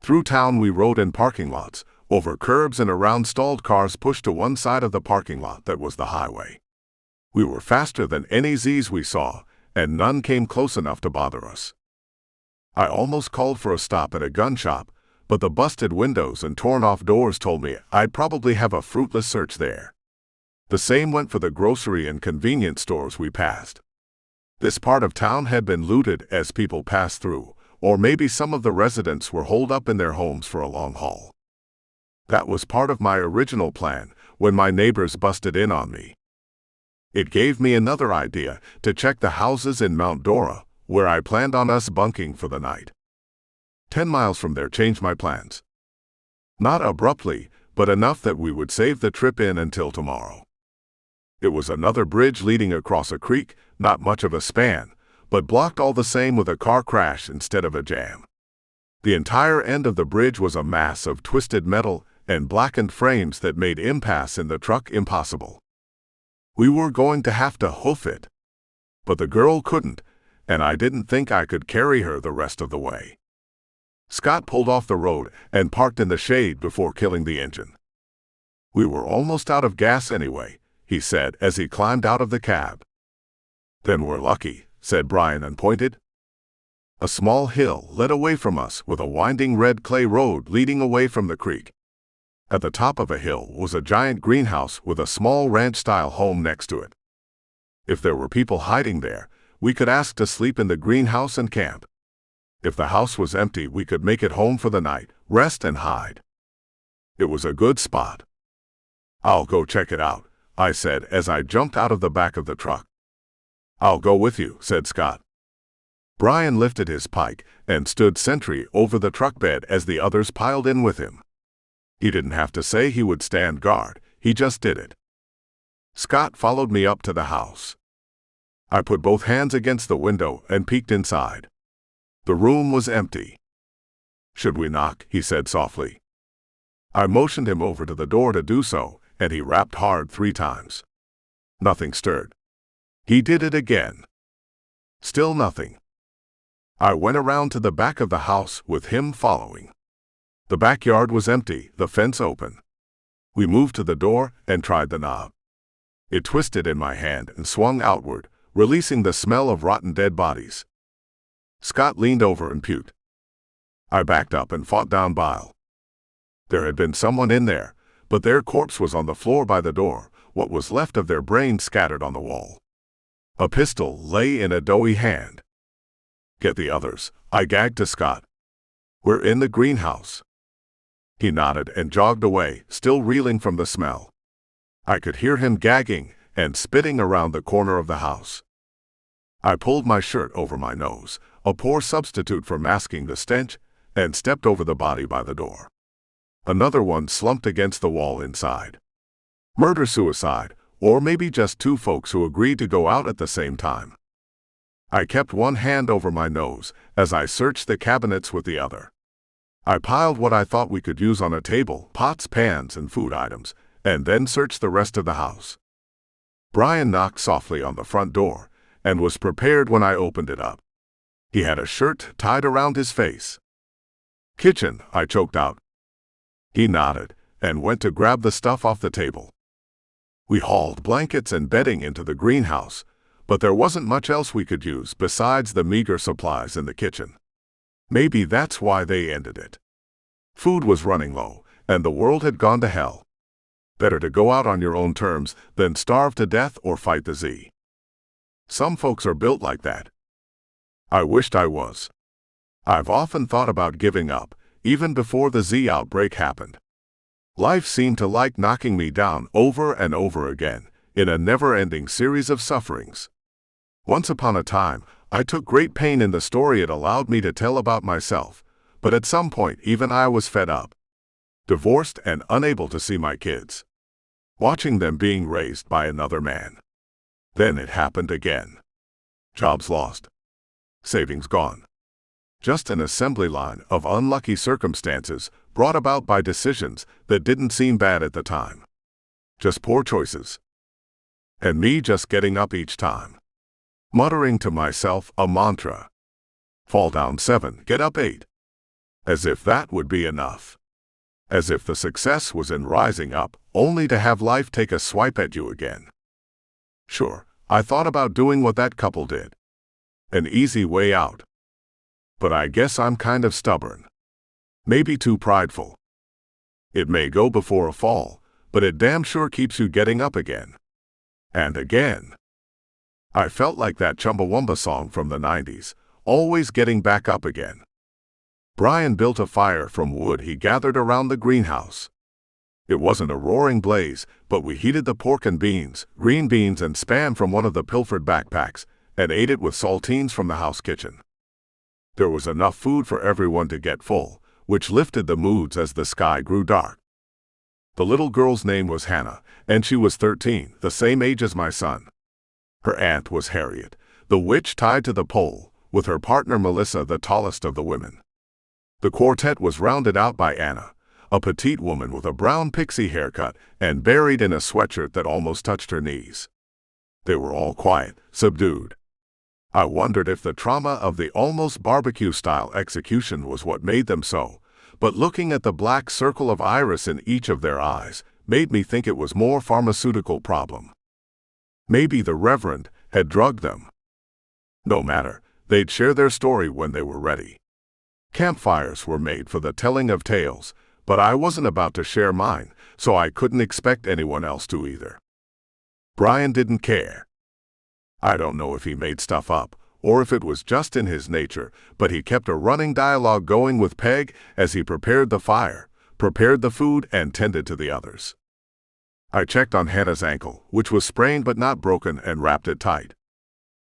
Through town we rode in parking lots, over curbs and around stalled cars pushed to one side of the parking lot that was the highway. We were faster than any Z's we saw, and none came close enough to bother us. I almost called for a stop at a gun shop, but the busted windows and torn-off doors told me I'd probably have a fruitless search there. The same went for the grocery and convenience stores we passed. This part of town had been looted as people passed through, or maybe some of the residents were holed up in their homes for a long haul. That was part of my original plan when my neighbors busted in on me. It gave me another idea to check the houses in Mount Dora, where I planned on us bunking for the night. 10 miles from there changed my plans. Not abruptly, but enough that we would save the trip in until tomorrow. It was another bridge leading across a creek, not much of a span, but blocked all the same with a car crash instead of a jam. The entire end of the bridge was a mass of twisted metal and blackened frames that made impasse in the truck impossible. We were going to have to hoof it. But the girl couldn't, and I didn't think I could carry her the rest of the way. Scott pulled off the road and parked in the shade before killing the engine. We were almost out of gas anyway, he said as he climbed out of the cab. Then we're lucky, said Brian and pointed. A small hill led away from us with a winding red clay road leading away from the creek. At the top of a hill was a giant greenhouse with a small ranch-style home next to it. If there were people hiding there, we could ask to sleep in the greenhouse and camp. If the house was empty, we could make it home for the night, rest and hide. It was a good spot. I'll go check it out, I said as I jumped out of the back of the truck. I'll go with you, said Scott. Brian lifted his pike and stood sentry over the truck bed as the others piled in with him. He didn't have to say he would stand guard, he just did it. Scott followed me up to the house. I put both hands against the window and peeked inside. The room was empty. Should we knock? He said softly. I motioned him over to the door to do so, and he rapped hard 3 times. Nothing stirred. He did it again. Still nothing. I went around to the back of the house with him following. The backyard was empty, the fence open. We moved to the door and tried the knob. It twisted in my hand and swung outward, releasing the smell of rotten dead bodies. Scott leaned over and puked. I backed up and fought down bile. There had been someone in there, but their corpse was on the floor by the door, what was left of their brains scattered on the wall. A pistol lay in a doughy hand. Get the others, I gagged to Scott. We're in the greenhouse. He nodded and jogged away, still reeling from the smell. I could hear him gagging and spitting around the corner of the house. I pulled my shirt over my nose, a poor substitute for masking the stench, and stepped over the body by the door. Another one slumped against the wall inside. Murder-suicide, or maybe just 2 folks who agreed to go out at the same time. I kept one hand over my nose as I searched the cabinets with the other. I piled what I thought we could use on a table, pots, pans, and food items, and then searched the rest of the house. Brian knocked softly on the front door and was prepared when I opened it up. He had a shirt tied around his face. Kitchen, I choked out. He nodded and went to grab the stuff off the table. We hauled blankets and bedding into the greenhouse, but there wasn't much else we could use besides the meager supplies in the kitchen. Maybe that's why they ended it. Food was running low, and the world had gone to hell. Better to go out on your own terms than starve to death or fight the Z. Some folks are built like that. I wished I was. I've often thought about giving up, even before the Z outbreak happened. Life seemed to like knocking me down over and over again, in a never-ending series of sufferings. Once upon a time, I took great pain in the story it allowed me to tell about myself, but at some point even I was fed up. divorced and unable to see my kids, watching them being raised by another man. Then it happened again. Jobs lost. Savings gone. Just an assembly line of unlucky circumstances brought about by decisions that didn't seem bad at the time. Just poor choices. And me just getting up each time, muttering to myself a mantra. Fall down 7, get up 8. As if that would be enough. As if the success was in rising up, only to have life take a swipe at you again. Sure, I thought about doing what that couple did. An easy way out. But I guess I'm kind of stubborn. Maybe too prideful. It may go before a fall, but it damn sure keeps you getting up again. And again. I felt like that Chumbawamba song from the 90s, always getting back up again. Brian built a fire from wood he gathered around the greenhouse. It wasn't a roaring blaze, but we heated the pork and beans, green beans and spam from one of the pilfered backpacks, and ate it with saltines from the house kitchen. There was enough food for everyone to get full, which lifted the moods as the sky grew dark. The little girl's name was Hannah, and she was 13, the same age as my son. Her aunt was Harriet, the witch tied to the pole, with her partner Melissa, the tallest of the women. The quartet was rounded out by Anna, a petite woman with a brown pixie haircut and buried in a sweatshirt that almost touched her knees. They were all quiet, subdued. I wondered if the trauma of the almost barbecue-style execution was what made them so, but looking at the black circle of iris in each of their eyes made me think it was more pharmaceutical problem. Maybe the Reverend had drugged them. No matter, they'd share their story when they were ready. Campfires were made for the telling of tales, but I wasn't about to share mine, so I couldn't expect anyone else to either. Brian didn't care. I don't know if he made stuff up, or if it was just in his nature, but he kept a running dialogue going with Peg as he prepared the fire, prepared the food, and tended to the others. I checked on Hannah's ankle, which was sprained but not broken, and wrapped it tight.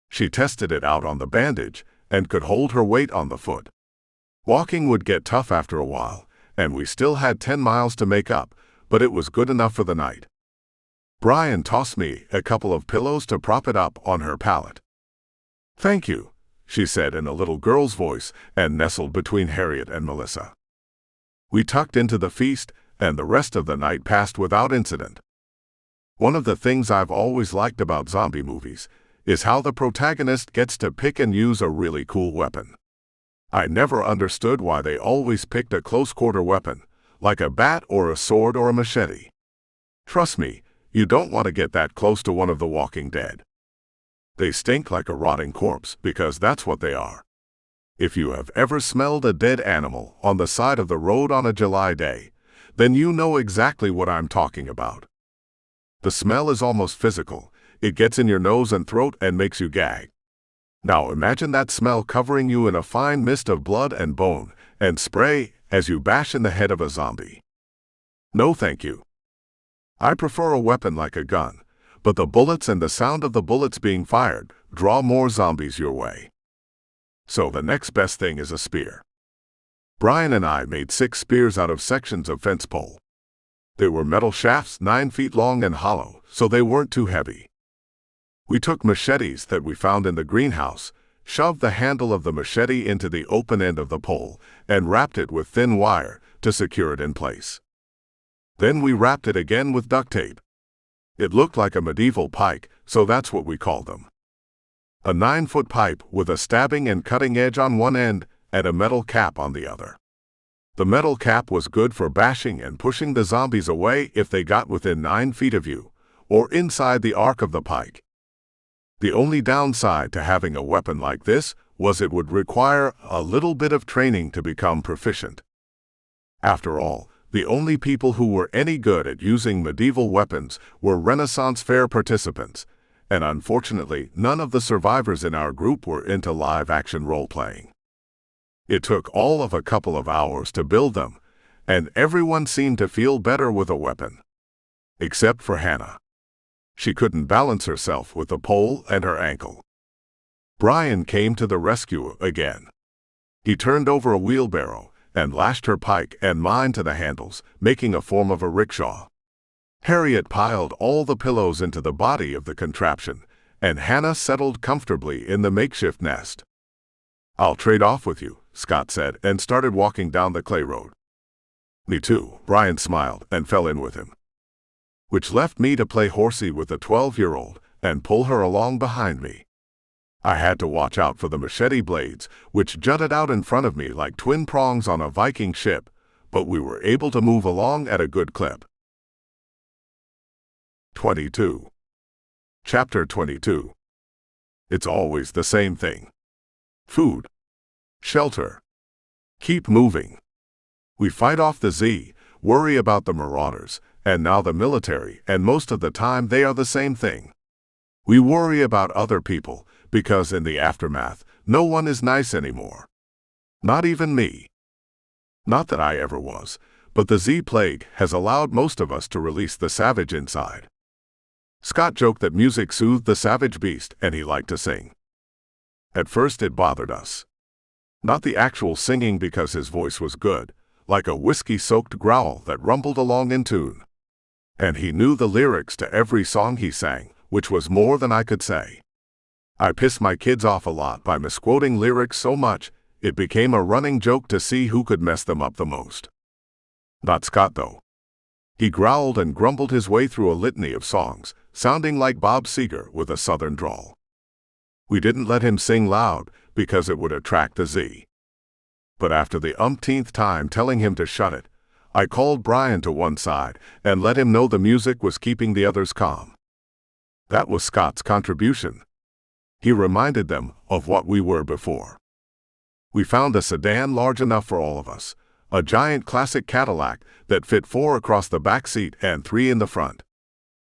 She tested it out on the bandage, and could hold her weight on the foot. Walking would get tough after a while, and we still had 10 miles to make up, but it was good enough for the night. Brian tossed me a couple of pillows to prop it up on her pallet. "Thank you," she said in a little girl's voice, and nestled between Harriet and Melissa. We tucked into the feast, and the rest of the night passed without incident. One of the things I've always liked about zombie movies is how the protagonist gets to pick and use a really cool weapon. I never understood why they always picked a close-quarter weapon, like a bat or a sword or a machete. Trust me, you don't want to get that close to one of the Walking Dead. They stink like a rotting corpse, because that's what they are. If you have ever smelled a dead animal on the side of the road on a July day, then you know exactly what I'm talking about. The smell is almost physical. It gets in your nose and throat and makes you gag. Now imagine that smell covering you in a fine mist of blood and bone and spray as you bash in the head of a zombie. No thank you. I prefer a weapon like a gun, but the bullets and the sound of the bullets being fired draw more zombies your way. So the next best thing is a spear. Brian and I made 6 spears out of sections of fence pole. They were metal shafts 9 feet long and hollow, so they weren't too heavy. We took machetes that we found in the greenhouse, shoved the handle of the machete into the open end of the pole, and wrapped it with thin wire to secure it in place. Then we wrapped it again with duct tape. It looked like a medieval pike, so that's what we called them. A 9-foot pipe with a stabbing and cutting edge on one end and a metal cap on the other. The metal cap was good for bashing and pushing the zombies away if they got within 9 feet of you, or inside the arc of the pike. The only downside to having a weapon like this was it would require a little bit of training to become proficient. After all, the only people who were any good at using medieval weapons were Renaissance Fair participants, and unfortunately none of the survivors in our group were into live-action role-playing. It took all of a couple of hours to build them, and everyone seemed to feel better with a weapon. Except for Hannah. She couldn't balance herself with the pole and her ankle. Brian came to the rescue again. He turned over a wheelbarrow, and lashed her pike and mine to the handles, making a form of a rickshaw. Harriet piled all the pillows into the body of the contraption, and Hannah settled comfortably in the makeshift nest. "I'll trade off with you," Scott said, and started walking down the clay road. "Me too," Brian smiled and fell in with him. Which left me to play horsey with the 12-year-old and pull her along behind me. I had to watch out for the machete blades, which jutted out in front of me like twin prongs on a Viking ship, but we were able to move along at a good clip. 22. Chapter 22. It's always the same thing. Food. Shelter. Keep moving. We fight off the Z, worry about the marauders, and now the military, and most of the time they are the same thing. We worry about other people, because in the aftermath, no one is nice anymore. Not even me. Not that I ever was, but the Z plague has allowed most of us to release the savage inside. Scott joked that music soothed the savage beast and he liked to sing. At first it bothered us. Not the actual singing because his voice was good, like a whiskey-soaked growl that rumbled along in tune. And he knew the lyrics to every song he sang, which was more than I could say. I pissed my kids off a lot by misquoting lyrics so much, it became a running joke to see who could mess them up the most. Not Scott, though. He growled and grumbled his way through a litany of songs, sounding like Bob Seger with a southern drawl. We didn't let him sing loud, because it would attract the Z. But after the umpteenth time telling him to shut it, I called Brian to one side and let him know the music was keeping the others calm. That was Scott's contribution. He reminded them of what we were before. We found a sedan large enough for all of us, a giant classic Cadillac that fit 4 across the back seat and 3 in the front.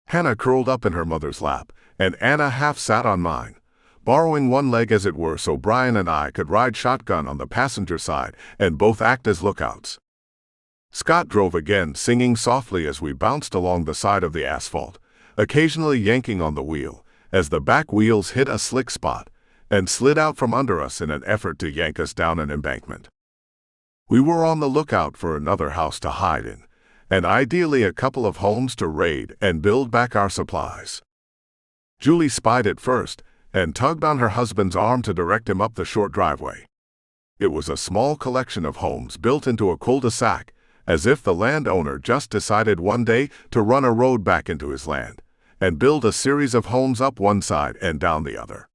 Hannah curled up in her mother's lap, and Anna half sat on mine, borrowing one leg as it were so Brian and I could ride shotgun on the passenger side and both act as lookouts. Scott drove again, singing softly as we bounced along the side of the asphalt, occasionally yanking on the wheel, as the back wheels hit a slick spot and slid out from under us in an effort to yank us down an embankment. We were on the lookout for another house to hide in, and ideally a couple of homes to raid and build back our supplies. Julie spied it first and tugged on her husband's arm to direct him up the short driveway. It was a small collection of homes built into a cul-de-sac, as if the landowner just decided one day to run a road back into his land and build a series of homes up one side and down the other.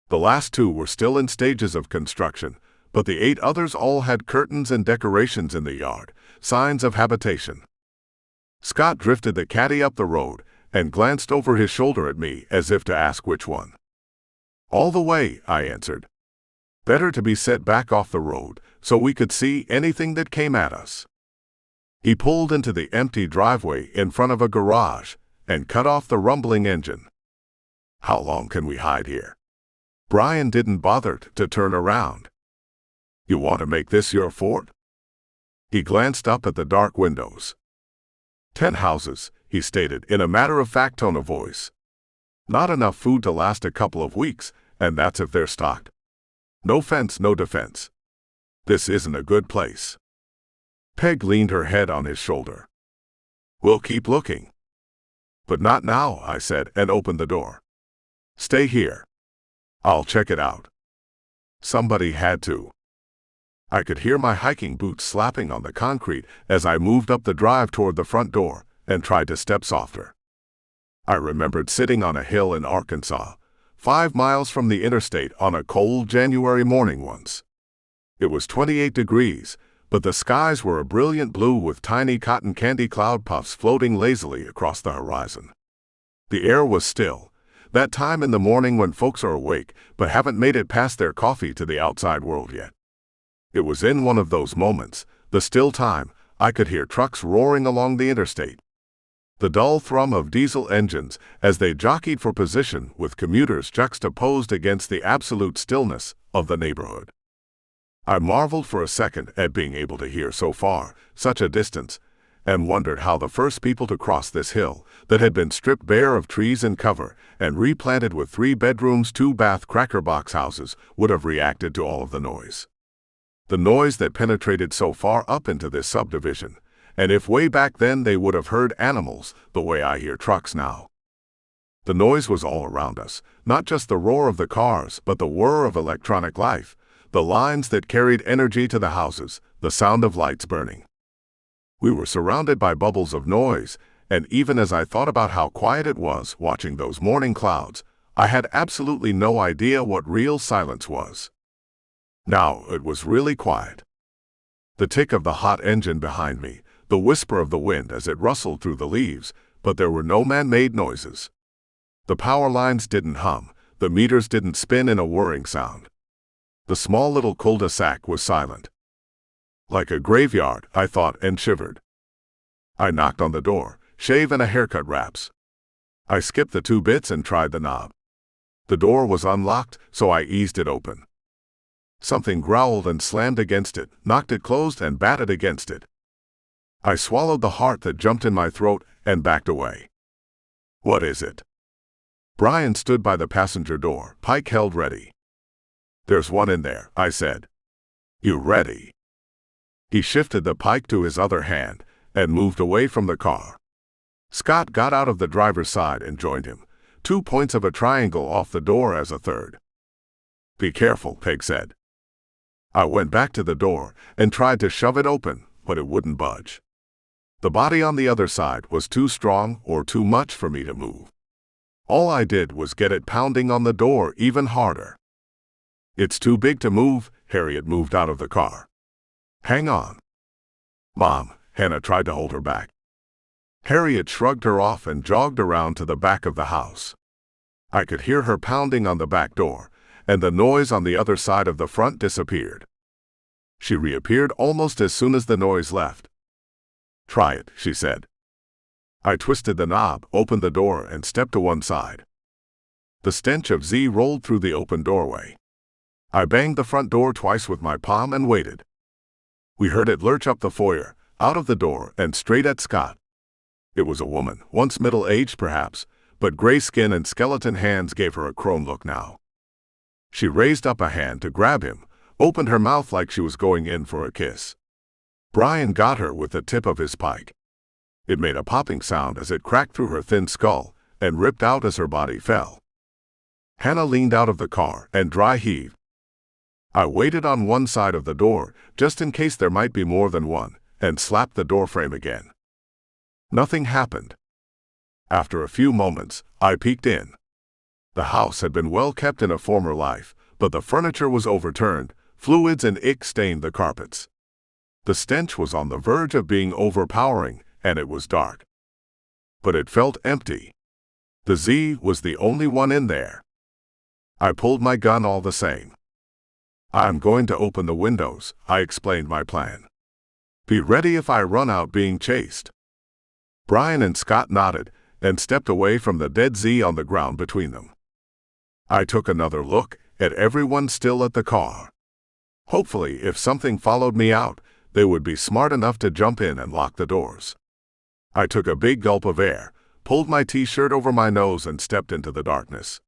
The last 2 were still in stages of construction, but the 8 others all had curtains and decorations in the yard, signs of habitation. Scott drifted the caddy up the road and glanced over his shoulder at me as if to ask which one. "All the way," I answered. Better to be set back off the road so we could see anything that came at us. He pulled into the empty driveway in front of a garage and cut off the rumbling engine. "How long can we hide here?" Brian didn't bother to turn around. "You want to make this your fort?" He glanced up at the dark windows. 10 houses, he stated in a matter-of-fact tone of voice. Not enough food to last a couple of weeks, and that's if they're stocked. No fence, no defense. This isn't a good place. Peg leaned her head on his shoulder. "We'll keep looking." "But not now," I said, and opened the door. "Stay here. I'll check it out." Somebody had to. I could hear my hiking boots slapping on the concrete as I moved up the drive toward the front door and tried to step softer. I remembered sitting on a hill in Arkansas, 5 miles from the interstate on a cold January morning once. It was 28 degrees, but the skies were a brilliant blue with tiny cotton candy cloud puffs floating lazily across the horizon. The air was still, that time in the morning when folks are awake but haven't made it past their coffee to the outside world yet. It was in one of those moments, the still time, I could hear trucks roaring along the interstate. The dull thrum of diesel engines as they jockeyed for position with commuters juxtaposed against the absolute stillness of the neighborhood. I marveled for a second at being able to hear so far, such a distance, and wondered how the first people to cross this hill, that had been stripped bare of trees and cover and replanted with 3 bedrooms, 2-bath cracker box houses, would have reacted to all of the noise. The noise that penetrated so far up into this subdivision, and if way back then they would have heard animals the way I hear trucks now. The noise was all around us, not just the roar of the cars, but the whir of electronic life, the lines that carried energy to the houses, the sound of lights burning. We were surrounded by bubbles of noise, and even as I thought about how quiet it was watching those morning clouds, I had absolutely no idea what real silence was. Now it was really quiet. The tick of the hot engine behind me, the whisper of the wind as it rustled through the leaves, but there were no man-made noises. The power lines didn't hum, the meters didn't spin in a whirring sound. The small little cul-de-sac was silent. Like a graveyard, I thought, and shivered. I knocked on the door, shave and a haircut wraps. I skipped the 2 bits and tried the knob. The door was unlocked, so I eased it open. Something growled and slammed against it, knocked it closed and batted against it. I swallowed the heart that jumped in my throat and backed away. What is it? Brian stood by the passenger door, pike held ready. There's one in there, I said. You ready? He shifted the pike to his other hand and moved away from the car. Scott got out of the driver's side and joined him, 2 points of a triangle off the door as a third. Be careful, Peg said. I went back to the door and tried to shove it open, but it wouldn't budge. The body on the other side was too strong or too much for me to move. All I did was get it pounding on the door even harder. It's too big to move. Harriet moved out of the car. Hang on. Mom, Hannah tried to hold her back. Harriet shrugged her off and jogged around to the back of the house. I could hear her pounding on the back door, and the noise on the other side of the front disappeared. She reappeared almost as soon as the noise left. Try it, she said. I twisted the knob, opened the door, and stepped to one side. The stench of Z rolled through the open doorway. I banged the front door twice with my palm and waited. We heard it lurch up the foyer, out of the door, and straight at Scott. It was a woman, once middle-aged perhaps, but gray skin and skeleton hands gave her a crone look now. She raised up a hand to grab him, opened her mouth like she was going in for a kiss. Brian got her with the tip of his pike. It made a popping sound as it cracked through her thin skull and ripped out as her body fell. Hannah leaned out of the car and dry heaved. I waited on one side of the door, just in case there might be more than one, and slapped the doorframe again. Nothing happened. After a few moments, I peeked in. The house had been well kept in a former life, but the furniture was overturned, fluids and ick stained the carpets. The stench was on the verge of being overpowering, and it was dark. But it felt empty. The Z was the only one in there. I pulled my gun all the same. I'm going to open the windows, I explained my plan. Be ready if I run out being chased. Brian and Scott nodded and stepped away from the dead Z on the ground between them. I took another look at everyone still at the car. Hopefully, if something followed me out, they would be smart enough to jump in and lock the doors. I took a big gulp of air, pulled my t-shirt over my nose and stepped into the darkness.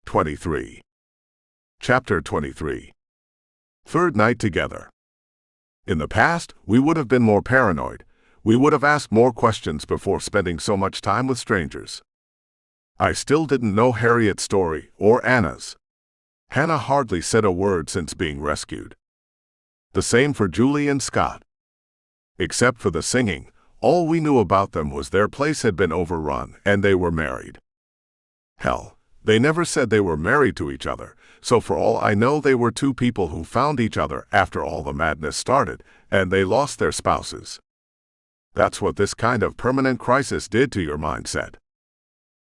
23. Chapter 23. Third night together. In the past, we would have been more paranoid. We would have asked more questions before spending so much time with strangers. I still didn't know Harriet's story or Anna's. Hannah hardly said a word since being rescued. The same for Julie and Scott. Except for the singing, all we knew about them was their place had been overrun and they were married. Hell, they never said they were married to each other, so for all I know they were 2 people who found each other after all the madness started, and they lost their spouses. That's what this kind of permanent crisis did to your mindset.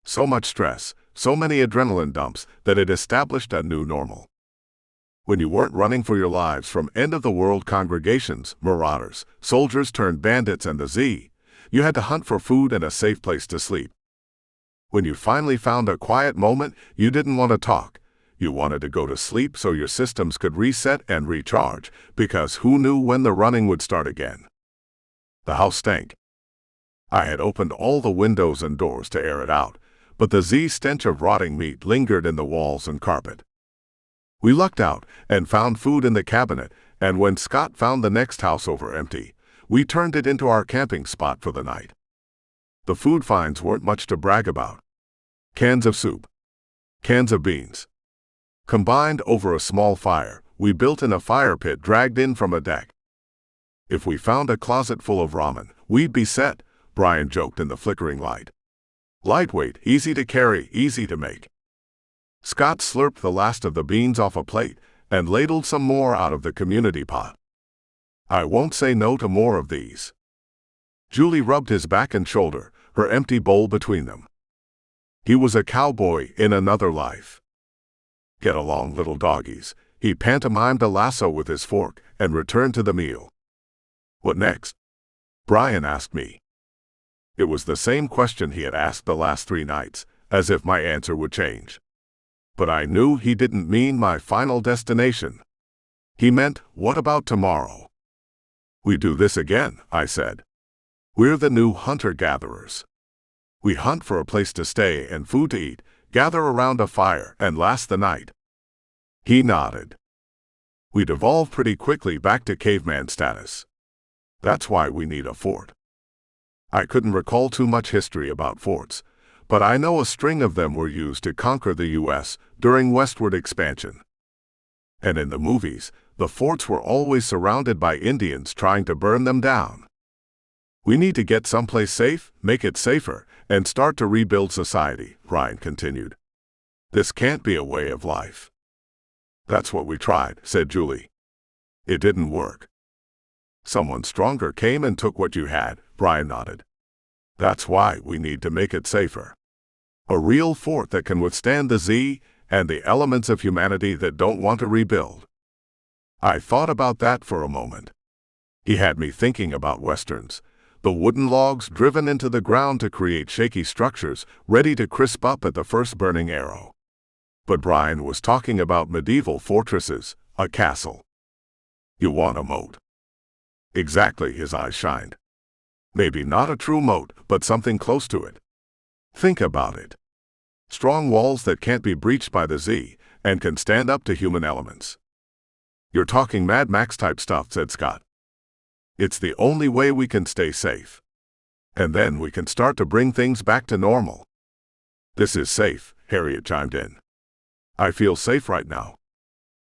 So much stress, so many adrenaline dumps that it established a new normal. When you weren't running for your lives from end-of-the-world congregations, marauders, soldiers turned bandits and the Z, you had to hunt for food and a safe place to sleep. When you finally found a quiet moment, you didn't want to talk. You wanted to go to sleep so your systems could reset and recharge, because who knew when the running would start again? The house stank. I had opened all the windows and doors to air it out, but the Z stench of rotting meat lingered in the walls and carpet. We lucked out and found food in the cabinet, and when Scott found the next house over empty, we turned it into our camping spot for the night. The food finds weren't much to brag about. Cans of soup, cans of beans. Combined over a small fire, we built in a fire pit dragged in from a deck. If we found a closet full of ramen, we'd be set, Brian joked in the flickering light. Lightweight, easy to carry, easy to make. Scott slurped the last of the beans off a plate and ladled some more out of the community pot. I won't say no to more of these. Julie rubbed his back and shoulder, her empty bowl between them. He was a cowboy in another life. Get along, little doggies. He pantomimed a lasso with his fork and returned to the meal. What next? Brian asked me. It was the same question he had asked the last 3 nights, as if my answer would change. But I knew he didn't mean my final destination. He meant, what about tomorrow? We do this again, I said. We're the new hunter-gatherers. We hunt for a place to stay and food to eat, gather around a fire, and last the night. He nodded. We'd evolve pretty quickly back to caveman status. That's why we need a fort. I couldn't recall too much history about forts, but I know a string of them were used to conquer the U.S. during westward expansion. And in the movies, the forts were always surrounded by Indians trying to burn them down. We need to get someplace safe, make it safer, and start to rebuild society, Ryan continued. This can't be a way of life. That's what we tried, said Julie. It didn't work. Someone stronger came and took what you had, Brian nodded. That's why we need to make it safer. A real fort that can withstand the Z and the elements of humanity that don't want to rebuild. I thought about that for a moment. He had me thinking about westerns, the wooden logs driven into the ground to create shaky structures ready to crisp up at the first burning arrow. But Brian was talking about medieval fortresses, a castle. You want a moat. Exactly, his eyes shined. Maybe not a true moat, but something close to it. Think about it. Strong walls that can't be breached by the Z and can stand up to human elements. You're talking Mad Max type stuff, said Scott. It's the only way we can stay safe. And then we can start to bring things back to normal. This is safe, Harriet chimed in. I feel safe right now.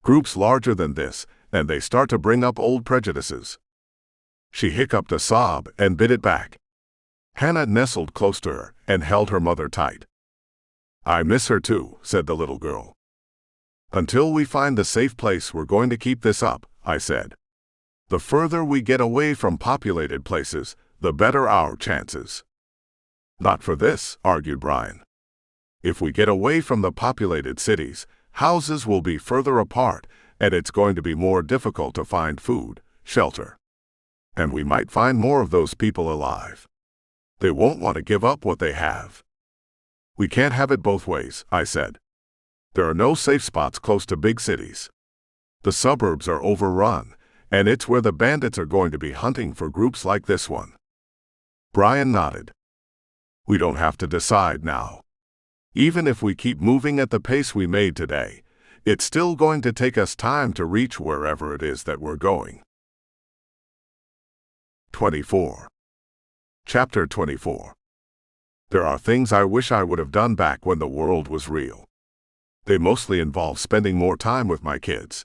Groups larger than this, and they start to bring up old prejudices. She hiccuped a sob and bit it back. Hannah nestled close to her and held her mother tight. I miss her too, said the little girl. Until we find the safe place, we're going to keep this up, I said. The further we get away from populated places, the better our chances. Not for this, argued Brian. If we get away from the populated cities, houses will be further apart, and it's going to be more difficult to find food, shelter. And we might find more of those people alive. They won't want to give up what they have. We can't have it both ways, I said. There are no safe spots close to big cities. The suburbs are overrun, and it's where the bandits are going to be hunting for groups like this one. Brian nodded. We don't have to decide now. Even if we keep moving at the pace we made today, it's still going to take us time to reach wherever it is that we're going. 24. Chapter 24. There are things I wish I would have done back when the world was real. They mostly involve spending more time with my kids.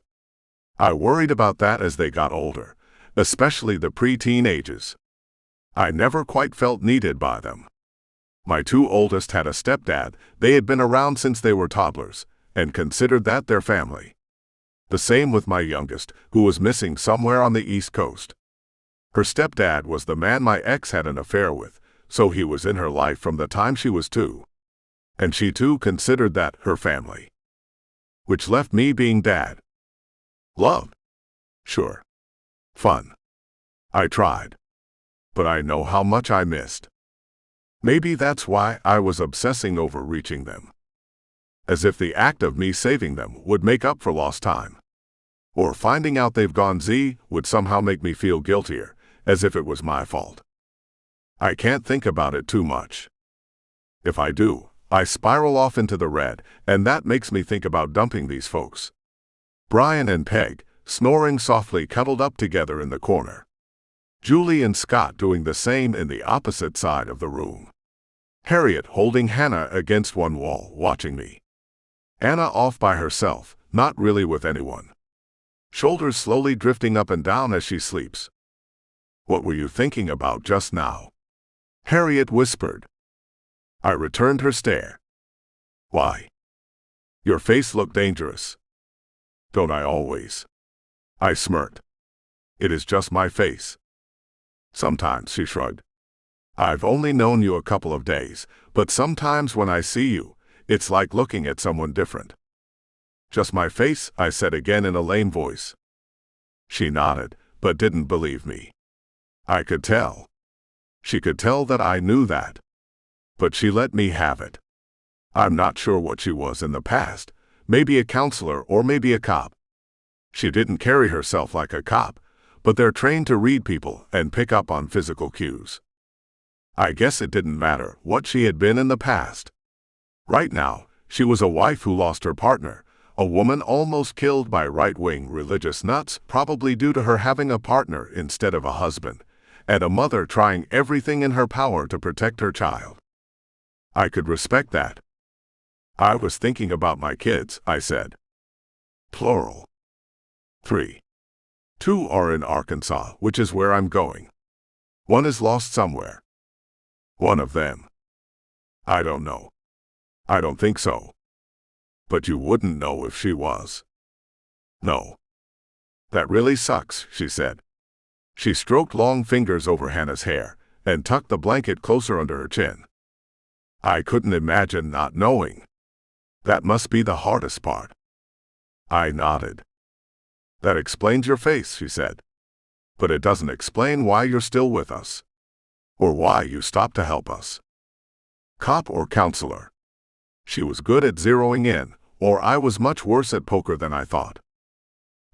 I worried about that as they got older, especially the pre-teen ages. I never quite felt needed by them. My 2 oldest had a stepdad. They had been around since they were toddlers, and considered that their family. The same with my youngest, who was missing somewhere on the East Coast. Her stepdad was the man my ex had an affair with, so he was in her life from the time she was 2. And she too considered that her family. Which left me being dad. Love? Sure. Fun. I tried. But I know how much I missed. Maybe that's why I was obsessing over reaching them. As if the act of me saving them would make up for lost time. Or finding out they've gone Z would somehow make me feel guiltier, as if it was my fault. I can't think about it too much. If I do, I spiral off into the red, and that makes me think about dumping these folks. Brian and Peg, snoring softly, cuddled up together in the corner. Julie and Scott doing the same in the opposite side of the room. Harriet holding Hannah against one wall, watching me. Anna off by herself, not really with anyone. Shoulders slowly drifting up and down as she sleeps. "What were you thinking about just now?" Harriet whispered. I returned her stare. "Why? Your face looked dangerous." "Don't I always?" I smirked. "It is just my face." "Sometimes," she shrugged. "I've only known you a couple of days, but sometimes when I see you, it's like looking at someone different." "Just my face?" I said again in a lame voice. She nodded, but didn't believe me. I could tell. She could tell that I knew that. But she let me have it. I'm not sure what she was in the past, maybe a counselor or maybe a cop. She didn't carry herself like a cop, but they're trained to read people and pick up on physical cues. I guess it didn't matter what she had been in the past. Right now, she was a wife who lost her partner, a woman almost killed by right-wing religious nuts, probably due to her having a partner instead of a husband, and a mother trying everything in her power to protect her child. I could respect that. "I was thinking about my kids," I said. Plural. 3. 2 are in Arkansas, which is where I'm going. 1 is lost somewhere. One of them. I don't know. I don't think so. But you wouldn't know if she was. No. That really sucks, she said. She stroked long fingers over Hannah's hair and tucked the blanket closer under her chin. I couldn't imagine not knowing. That must be the hardest part. I nodded. That explains your face, she said. But it doesn't explain why you're still with us. Or why you stopped to help us. Cop or counselor? She was good at zeroing in, or I was much worse at poker than I thought.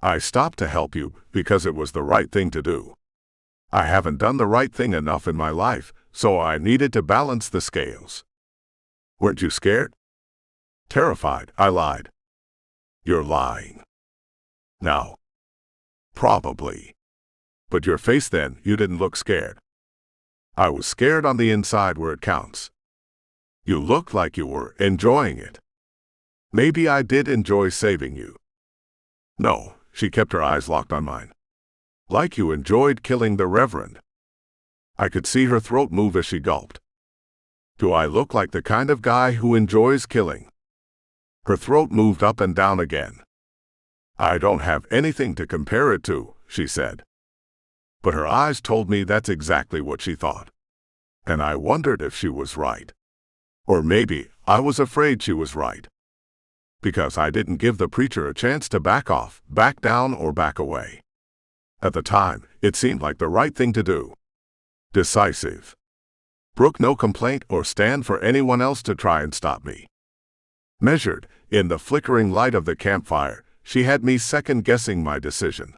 I stopped to help you because it was the right thing to do. I haven't done the right thing enough in my life, so I needed to balance the scales. Weren't you scared? Terrified, I lied. You're lying. No. Probably. But your face then, you didn't look scared. I was scared on the inside where it counts. You looked like you were enjoying it. Maybe I did enjoy saving you. No, she kept her eyes locked on mine. Like you enjoyed killing the Reverend. I could see her throat move as she gulped. Do I look like the kind of guy who enjoys killing? Her throat moved up and down again. I don't have anything to compare it to, she said. But her eyes told me that's exactly what she thought. And I wondered if she was right. Or maybe I was afraid she was right. Because I didn't give the preacher a chance to back off, back down, or back away. At the time, it seemed like the right thing to do. Decisive. Brook no complaint or stand for anyone else to try and stop me. Measured, in the flickering light of the campfire, she had me second-guessing my decision.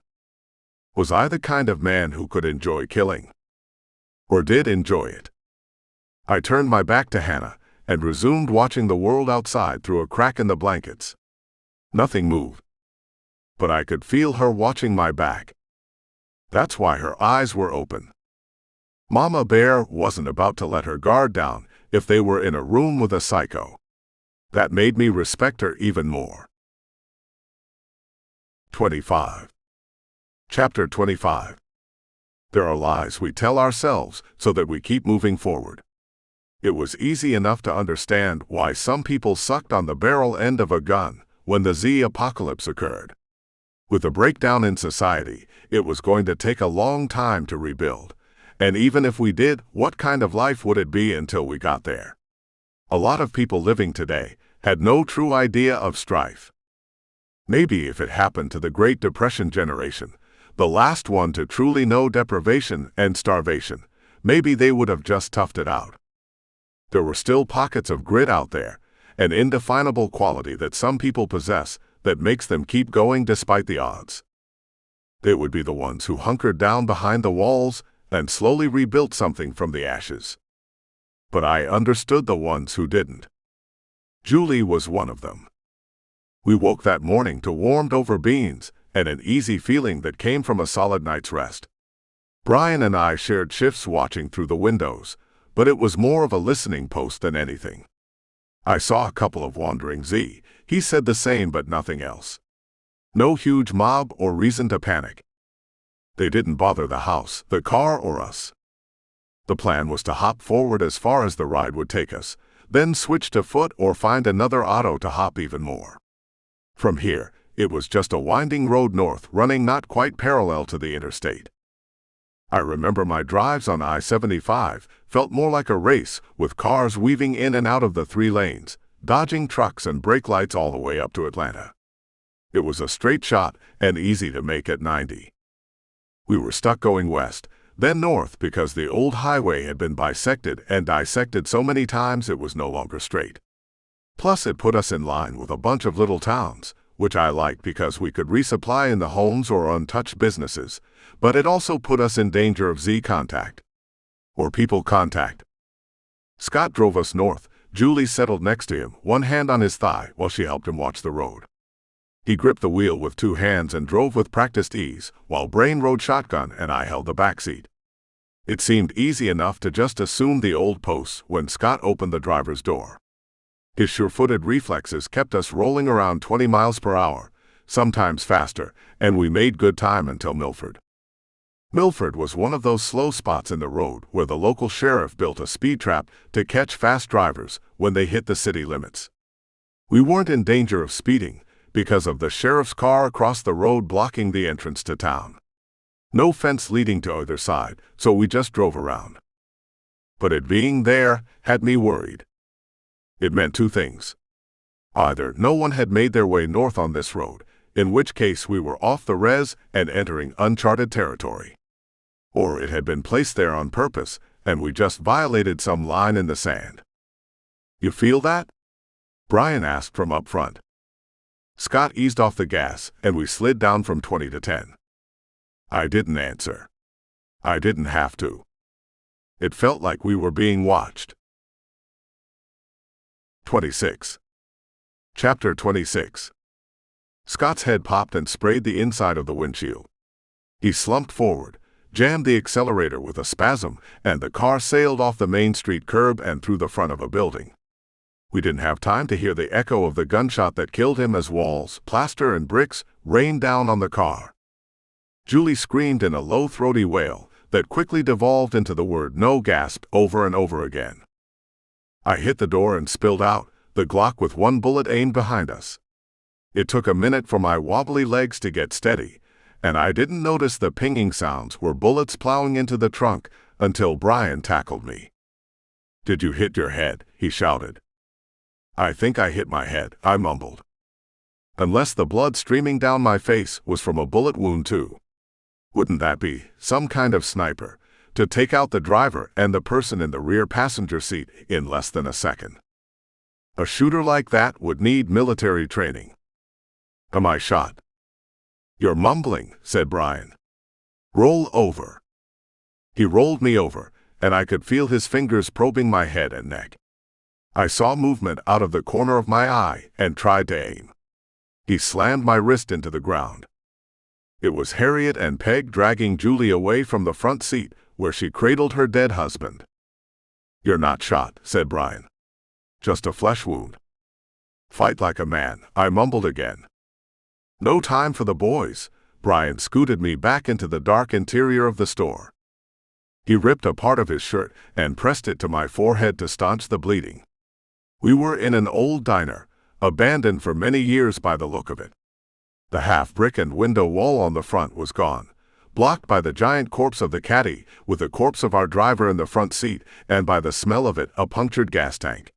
Was I the kind of man who could enjoy killing? Or did enjoy it? I turned my back to Hannah and resumed watching the world outside through a crack in the blankets. Nothing moved. But I could feel her watching my back. That's why her eyes were open. Mama Bear wasn't about to let her guard down if they were in a room with a psycho. That made me respect her even more. 25. Chapter 25. There are lies we tell ourselves so that we keep moving forward. It was easy enough to understand why some people sucked on the barrel end of a gun when the Z apocalypse occurred. With a breakdown in society, it was going to take a long time to rebuild. And even if we did, what kind of life would it be until we got there? A lot of people living today had no true idea of strife. Maybe if it happened to the Great Depression generation, the last one to truly know deprivation and starvation, maybe they would have just toughed it out. There were still pockets of grit out there, an indefinable quality that some people possess that makes them keep going despite the odds. They would be the ones who hunkered down behind the walls and slowly rebuilt something from the ashes. But I understood the ones who didn't. Julie was one of them. We woke that morning to warmed-over beans and an easy feeling that came from a solid night's rest. Brian and I shared shifts watching through the windows, but it was more of a listening post than anything. I saw a couple of wandering Z. He said the same but nothing else. No huge mob or reason to panic. They didn't bother the house, the car, or us. The plan was to hop forward as far as the ride would take us, then switch to foot or find another auto to hop even more. From here, it was just a winding road north running not quite parallel to the interstate. I remember my drives on I-75 felt more like a race, with cars weaving in and out of the 3 lanes, dodging trucks and brake lights all the way up to Atlanta. It was a straight shot and easy to make at 90. We were stuck going west, then north because the old highway had been bisected and dissected so many times it was no longer straight. Plus it put us in line with a bunch of little towns, which I liked because we could resupply in the homes or untouched businesses, but it also put us in danger of Z contact. Or people contact. Scott drove us north. Julie settled next to him, one hand on his thigh while she helped him watch the road. He gripped the wheel with 2 hands and drove with practiced ease, while Brain rode shotgun and I held the back seat. It seemed easy enough to just assume the old posts when Scott opened the driver's door. His sure-footed reflexes kept us rolling around 20 miles per hour, sometimes faster, and we made good time until Milford. Milford was one of those slow spots in the road where the local sheriff built a speed trap to catch fast drivers when they hit the city limits. We weren't in danger of speeding because of the sheriff's car across the road blocking the entrance to town. No fence leading to either side, so we just drove around. But it being there had me worried. It meant 2 things. Either no one had made their way north on this road, in which case we were off the res and entering uncharted territory. Or it had been placed there on purpose, and we just violated some line in the sand. "You feel that?" Brian asked from up front. Scott eased off the gas, and we slid down from 20 to 10. I didn't answer. I didn't have to. It felt like we were being watched. 26. Chapter 26. Scott's head popped and sprayed the inside of the windshield. He slumped forward, jammed the accelerator with a spasm, and the car sailed off the Main Street curb and through the front of a building. We didn't have time to hear the echo of the gunshot that killed him as walls, plaster, and bricks rained down on the car. Julie screamed in a low, throaty wail that quickly devolved into the word "no" gasped over and over again. I hit the door and spilled out, the Glock with 1 bullet aimed behind us. It took a minute for my wobbly legs to get steady, and I didn't notice the pinging sounds were bullets plowing into the trunk until Brian tackled me. "Did you hit your head?" he shouted. "I think I hit my head," I mumbled. Unless the blood streaming down my face was from a bullet wound too. Wouldn't that be some kind of sniper to take out the driver and the person in the rear passenger seat in less than a second? A shooter like that would need military training. "Am I shot?" "You're mumbling," said Brian. "Roll over." He rolled me over, and I could feel his fingers probing my head and neck. I saw movement out of the corner of my eye and tried to aim. He slammed my wrist into the ground. It was Harriet and Peg dragging Julie away from the front seat where she cradled her dead husband. "You're not shot," said Brian. "Just a flesh wound." "Fight like a man," I mumbled again. "No time for the boys." Brian scooted me back into the dark interior of the store. He ripped a part of his shirt and pressed it to my forehead to staunch the bleeding. We were in an old diner, abandoned for many years by the look of it. The half-brick and window wall on the front was gone, blocked by the giant corpse of the caddy, with the corpse of our driver in the front seat, and by the smell of it, a punctured gas tank.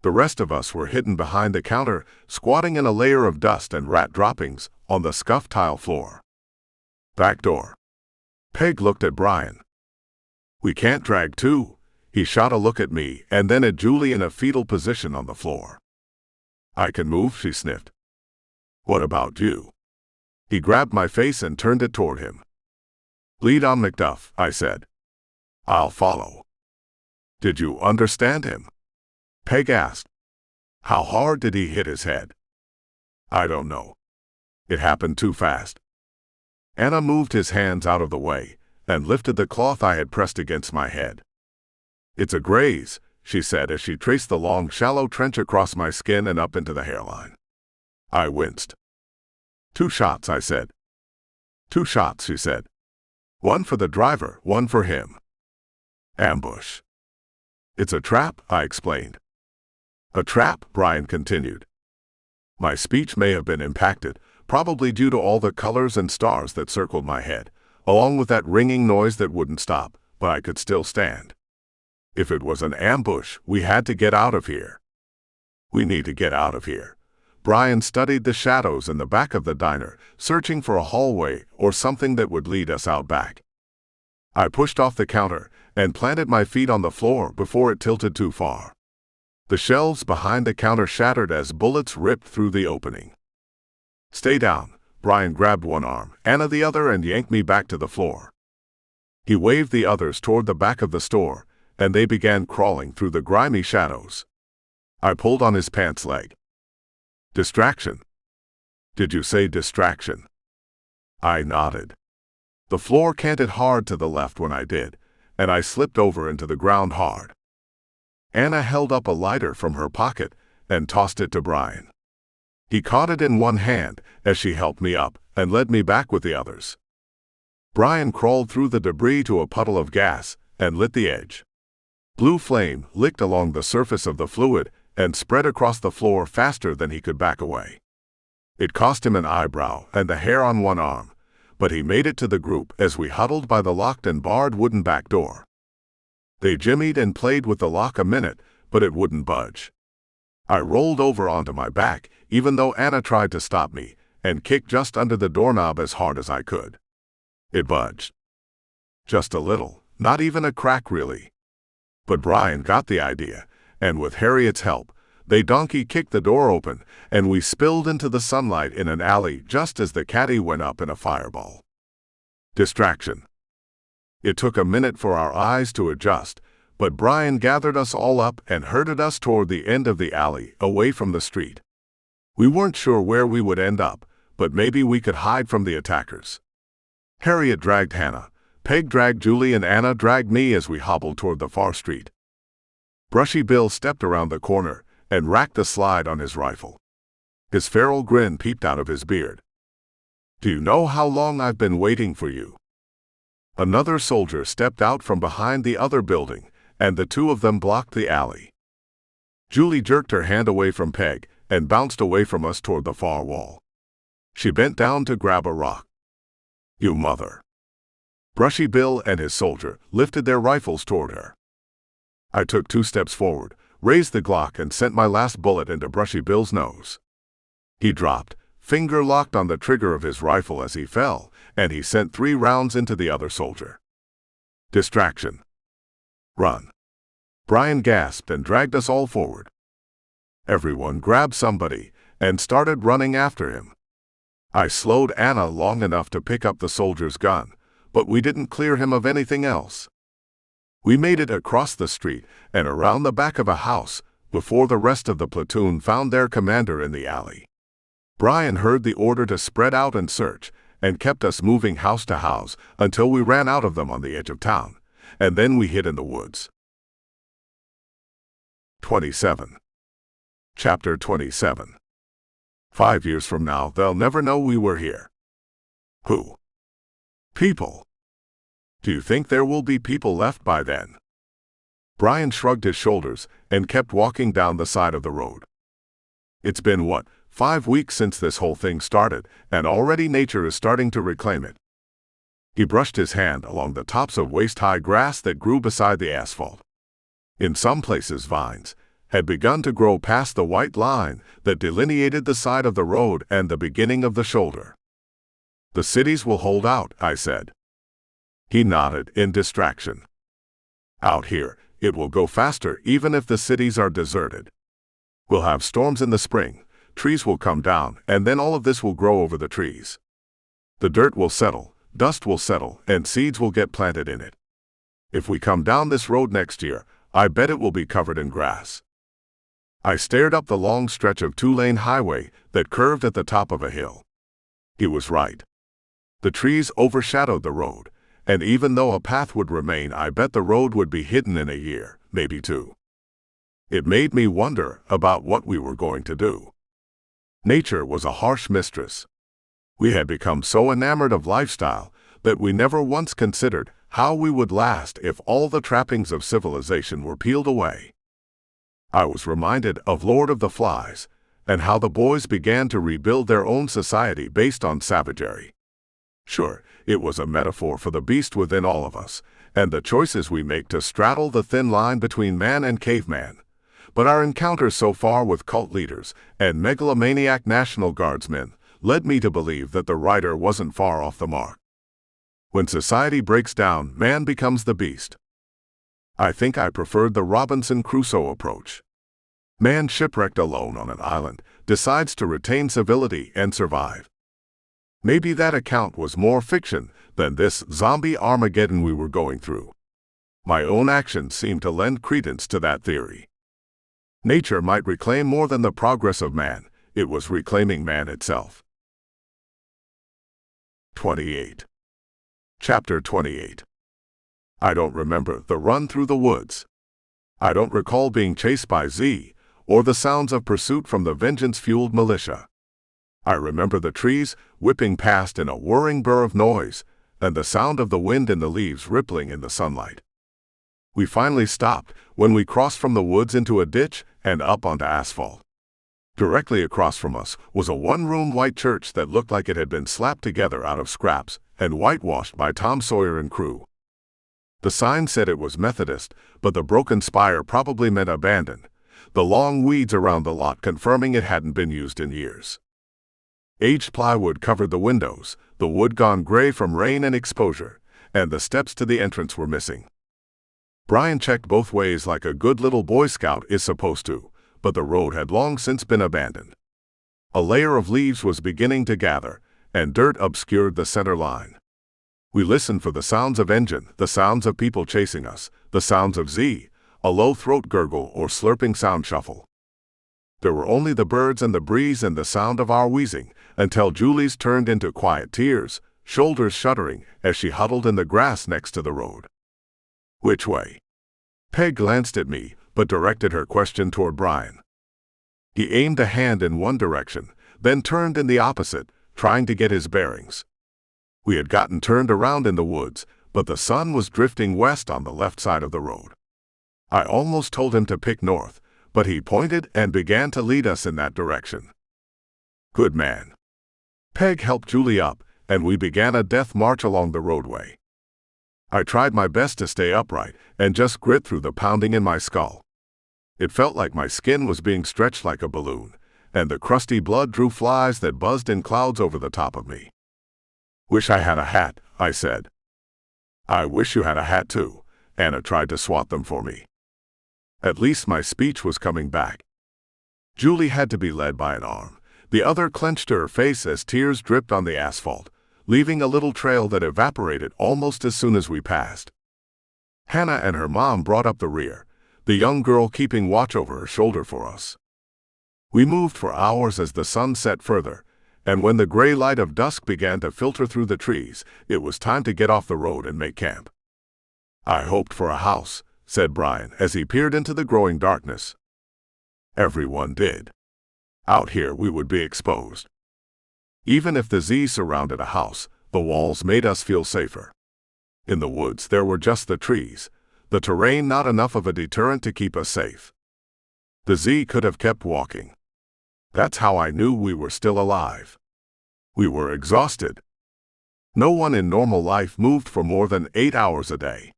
The rest of us were hidden behind the counter, squatting in a layer of dust and rat droppings on the scuffed tile floor. "Back door." Peg looked at Brian. "We can't drag too." He shot a look at me and then at Julie in a fetal position on the floor. "I can move," she sniffed. "What about you?" He grabbed my face and turned it toward him. "Lead on, McDuff," I said. "I'll follow." "Did you understand him?" Peg asked. "How hard did he hit his head?" I don't know. It happened too fast. Anna moved his hands out of the way and lifted the cloth I had pressed against my head. It's a graze, she said as she traced the long, shallow trench across my skin and up into the hairline. I winced. 2 shots, I said. 2 shots, she said. 1 for the driver, 1 for him. Ambush. It's a trap, I explained. A trap, Brian continued. My speech may have been impacted, probably due to all the colors and stars that circled my head, along with that ringing noise that wouldn't stop, but I could still stand. If it was an ambush, we had to get out of here. We need to get out of here. Brian studied the shadows in the back of the diner, searching for a hallway or something that would lead us out back. I pushed off the counter and planted my feet on the floor before it tilted too far. The shelves behind the counter shattered as bullets ripped through the opening. Stay down. Brian grabbed one arm, Anna the other, and yanked me back to the floor. He waved the others toward the back of the store, and they began crawling through the grimy shadows. I pulled on his pants leg. Distraction. Did you say distraction? I nodded. The floor canted hard to the left when I did, and I slipped over into the ground hard. Anna held up a lighter from her pocket and tossed it to Brian. He caught it in one hand as she helped me up and led me back with the others. Brian crawled through the debris to a puddle of gas and lit the edge. Blue flame licked along the surface of the fluid and spread across the floor faster than he could back away. It cost him an eyebrow and the hair on one arm, but he made it to the group as we huddled by the locked and barred wooden back door. They jimmied and played with the lock a minute, but it wouldn't budge. I rolled over onto my back, even though Anna tried to stop me, and kicked just under the doorknob as hard as I could. It budged. Just a little, not even a crack really. But Brian got the idea, and with Harriet's help, they donkey-kicked the door open, and we spilled into the sunlight in an alley just as the caddy went up in a fireball. Distraction. It took a minute for our eyes to adjust, but Brian gathered us all up and herded us toward the end of the alley, away from the street. We weren't sure where we would end up, but maybe we could hide from the attackers. Harriet dragged Hannah, Peg dragged Julie, and Anna dragged me as we hobbled toward the far street. Brushy Bill stepped around the corner and racked the slide on his rifle. His feral grin peeped out of his beard. Do you know how long I've been waiting for you? Another soldier stepped out from behind the other building, and the two of them blocked the alley. Julie jerked her hand away from Peg and bounced away from us toward the far wall. She bent down to grab a rock. You mother. Brushy Bill and his soldier lifted their rifles toward her. I took 2 steps forward, raised the Glock, and sent my last bullet into Brushy Bill's nose. He dropped, finger locked on the trigger of his rifle as he fell, and he sent 3 rounds into the other soldier. Distraction. Run. Brian gasped and dragged us all forward. Everyone grabbed somebody and started running after him. I slowed Anna long enough to pick up the soldier's gun, but we didn't clear him of anything else. We made it across the street and around the back of a house before the rest of the platoon found their commander in the alley. Brian heard the order to spread out and search, and kept us moving house to house until we ran out of them on the edge of town, and then we hid in the woods. 27. Chapter 27. 5 years from now, they'll never know we were here. Who? People. Do you think there will be people left by then? Brian shrugged his shoulders and kept walking down the side of the road. It's been, 5 weeks since this whole thing started, and already nature is starting to reclaim it. He brushed his hand along the tops of waist-high grass that grew beside the asphalt. In some places, vines had begun to grow past the white line that delineated the side of the road and the beginning of the shoulder. The cities will hold out, I said. He nodded in distraction. Out here, it will go faster even if the cities are deserted. We'll have storms in the spring, trees will come down, and then all of this will grow over the trees. The dirt will settle, dust will settle, and seeds will get planted in it. If we come down this road next year, I bet it will be covered in grass. I stared up the long stretch of two-lane highway that curved at the top of a hill. He was right. The trees overshadowed the road, and even though a path would remain, I bet the road would be hidden in a year, maybe two. It made me wonder about what we were going to do. Nature was a harsh mistress. We had become so enamored of lifestyle that we never once considered how we would last if all the trappings of civilization were peeled away. I was reminded of Lord of the Flies and how the boys began to rebuild their own society based on savagery. Sure, it was a metaphor for the beast within all of us and the choices we make to straddle the thin line between man and caveman. But our encounters so far with cult leaders and megalomaniac National Guardsmen led me to believe that the writer wasn't far off the mark. When society breaks down, man becomes the beast. I think I preferred the Robinson Crusoe approach. Man, shipwrecked alone on an island, decides to retain civility and survive. Maybe that account was more fiction than this zombie Armageddon we were going through. My own actions seemed to lend credence to that theory. Nature might reclaim more than the progress of man. It was reclaiming man itself. 28. Chapter 28. I don't remember the run through the woods. I don't recall being chased by Z or the sounds of pursuit from the vengeance-fueled militia. I remember the trees whipping past in a whirring burr of noise and the sound of the wind in the leaves rippling in the sunlight. We finally stopped when we crossed from the woods into a ditch and up onto asphalt. Directly across from us was a one-room white church that looked like it had been slapped together out of scraps and whitewashed by Tom Sawyer and crew. The sign said it was Methodist, but the broken spire probably meant abandoned, the long weeds around the lot confirming it hadn't been used in years. Aged plywood covered the windows, the wood gone gray from rain and exposure, and the steps to the entrance were missing. Brian checked both ways like a good little Boy Scout is supposed to, but the road had long since been abandoned. A layer of leaves was beginning to gather, and dirt obscured the center line. We listened for the sounds of engine, the sounds of people chasing us, the sounds of Z, a low throat gurgle or slurping sound shuffle. There were only the birds and the breeze and the sound of our wheezing, until Julie's turned into quiet tears, shoulders shuddering as she huddled in the grass next to the road. Which way? Peg glanced at me, but directed her question toward Brian. He aimed a hand in one direction, then turned in the opposite, trying to get his bearings. We had gotten turned around in the woods, but the sun was drifting west on the left side of the road. I almost told him to pick north, but he pointed and began to lead us in that direction. Good man. Peg helped Julie up, and we began a death march along the roadway. I tried my best to stay upright and just grit through the pounding in my skull. It felt like my skin was being stretched like a balloon, and the crusty blood drew flies that buzzed in clouds over the top of me. Wish I had a hat, I said. I wish you had a hat too. Anna tried to swat them for me. At least my speech was coming back. Julie had to be led by an arm. The other clenched her face as tears dripped on the asphalt, leaving a little trail that evaporated almost as soon as we passed. Hannah and her mom brought up the rear, the young girl keeping watch over her shoulder for us. We moved for hours as the sun set further, and when the gray light of dusk began to filter through the trees, it was time to get off the road and make camp. I hoped for a house, said Brian as he peered into the growing darkness. Everyone did. Out here we would be exposed. Even if the Z surrounded a house, the walls made us feel safer. In the woods there were just the trees, the terrain not enough of a deterrent to keep us safe. The Z could have kept walking. That's how I knew we were still alive. We were exhausted. No one in normal life moved for more than 8 hours a day.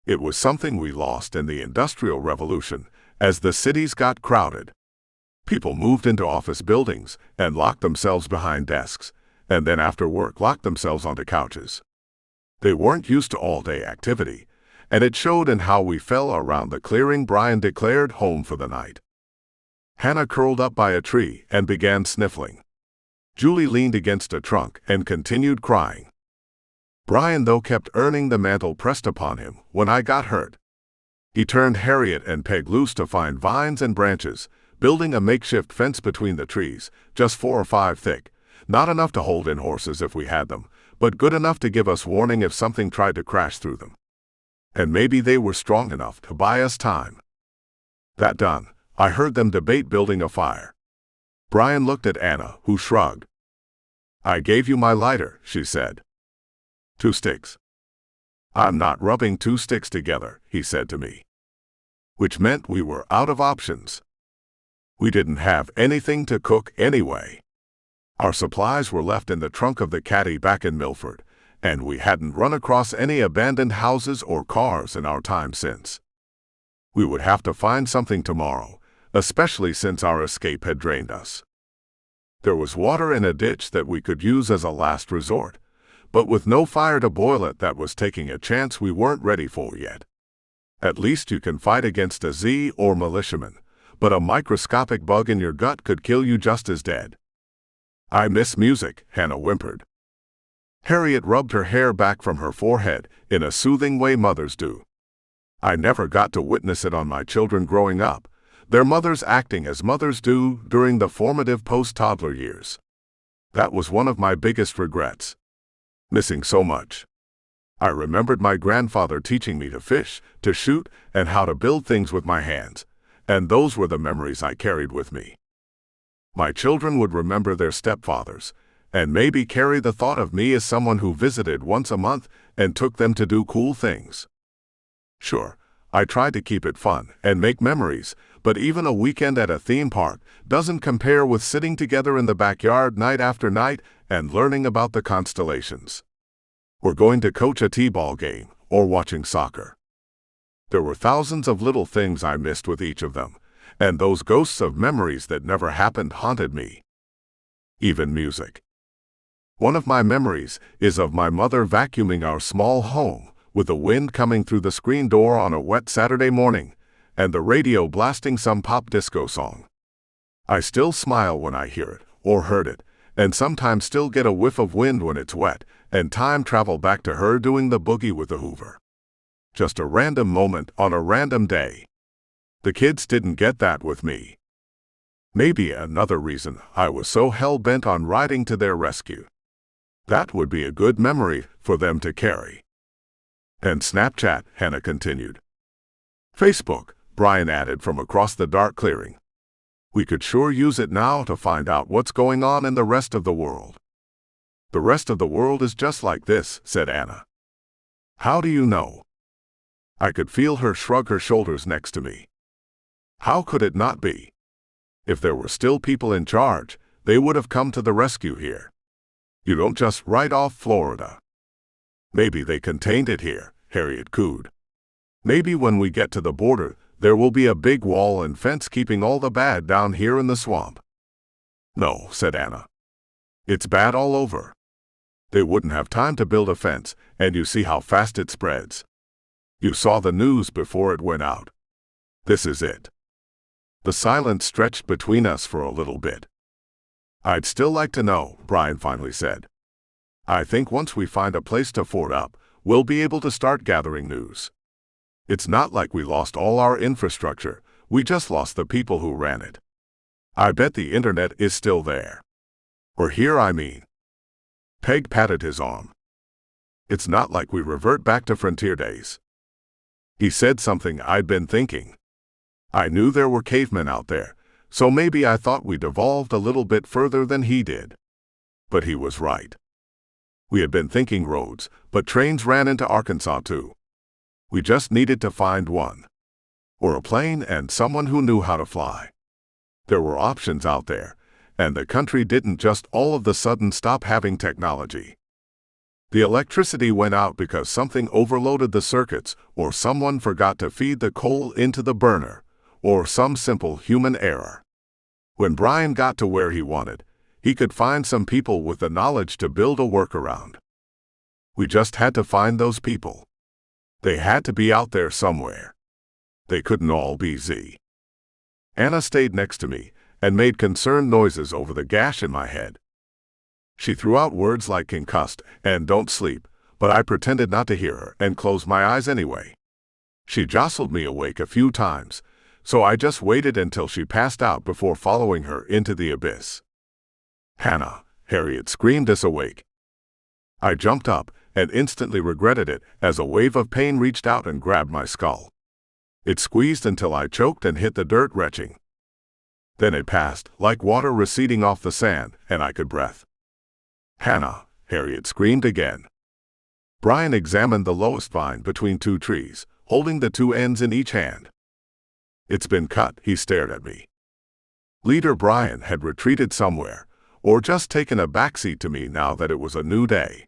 It was something we lost in the Industrial Revolution as the cities got crowded. People moved into office buildings and locked themselves behind desks, and then after work locked themselves onto couches. They weren't used to all-day activity, and it showed in how we fell around the clearing Brian declared home for the night. Hannah curled up by a tree and began sniffling. Julie leaned against a trunk and continued crying. Brian, though, kept earning the mantle pressed upon him when I got hurt. He turned Harriet and Peg loose to find vines and branches, building a makeshift fence between the trees, just 4 or 5 thick, not enough to hold in horses if we had them, but good enough to give us warning if something tried to crash through them. And maybe they were strong enough to buy us time. That done, I heard them debate building a fire. Brian looked at Anna, who shrugged. "I gave you my lighter," she said. "2 sticks." "I'm not rubbing 2 sticks together," he said to me. Which meant we were out of options. We didn't have anything to cook anyway. Our supplies were left in the trunk of the caddy back in Milford, and we hadn't run across any abandoned houses or cars in our time since. We would have to find something tomorrow, especially since our escape had drained us. There was water in a ditch that we could use as a last resort, but with no fire to boil it, that was taking a chance we weren't ready for yet. At least you can fight against a Z or militiaman, but a microscopic bug in your gut could kill you just as dead. "I miss music," Hannah whimpered. Harriet rubbed her hair back from her forehead in a soothing way mothers do. I never got to witness it on my children growing up, their mothers acting as mothers do during the formative post-toddler years. That was one of my biggest regrets. Missing so much. I remembered my grandfather teaching me to fish, to shoot, and how to build things with my hands, and those were the memories I carried with me. My children would remember their stepfathers, and maybe carry the thought of me as someone who visited once a month and took them to do cool things. Sure, I tried to keep it fun and make memories, but even a weekend at a theme park doesn't compare with sitting together in the backyard night after night and learning about the constellations. Or going to coach a t-ball game, or watching soccer. There were thousands of little things I missed with each of them, and those ghosts of memories that never happened haunted me. Even music. One of my memories is of my mother vacuuming our small home, with the wind coming through the screen door on a wet Saturday morning, and the radio blasting some pop disco song. I still smile when I hear it, or heard it, and sometimes still get a whiff of wind when it's wet, and time travel back to her doing the boogie with the Hoover. Just a random moment on a random day. The kids didn't get that with me. Maybe another reason I was so hell-bent on riding to their rescue. That would be a good memory for them to carry. And Snapchat, Hannah continued. Facebook, Brian added from across the dark clearing. We could sure use it now to find out what's going on in the rest of the world. The rest of the world is just like this, said Anna. How do you know? I could feel her shrug her shoulders next to me. How could it not be? If there were still people in charge, they would have come to the rescue here. You don't just write off Florida. Maybe they contained it here, Harriet cooed. Maybe when we get to the border, there will be a big wall and fence keeping all the bad down here in the swamp. No, said Anna. It's bad all over. They wouldn't have time to build a fence, and you see how fast it spreads. You saw the news before it went out. This is it. The silence stretched between us for a little bit. I'd still like to know, Brian finally said. I think once we find a place to fort up, we'll be able to start gathering news. It's not like we lost all our infrastructure, we just lost the people who ran it. I bet the internet is still there. Or here, I mean. Peg patted his arm. It's not like we revert back to frontier days. He said something I'd been thinking. I knew there were cavemen out there, so maybe I thought we'd evolved a little bit further than he did. But he was right. We had been thinking roads, but trains ran into Arkansas too. We just needed to find one. Or a plane and someone who knew how to fly. There were options out there, and the country didn't just all of a sudden stop having technology. The electricity went out because something overloaded the circuits, or someone forgot to feed the coal into the burner, or some simple human error. When Brian got to where he wanted, he could find some people with the knowledge to build a workaround. We just had to find those people. They had to be out there somewhere. They couldn't all be Z. Anna stayed next to me and made concerned noises over the gash in my head. She threw out words like concussed and don't sleep, but I pretended not to hear her and closed my eyes anyway. She jostled me awake a few times, so I just waited until she passed out before following her into the abyss. "Hannah!" Harriet screamed us awake. I jumped up and instantly regretted it as a wave of pain reached out and grabbed my skull. It squeezed until I choked and hit the dirt, retching. Then it passed, like water receding off the sand, and I could breathe. "Hannah!" Harriet screamed again. Brian examined the lowest vine between two trees, holding the two ends in each hand. "It's been cut," he stared at me. Leader Brian had retreated somewhere, or just taken a backseat to me now that it was a new day.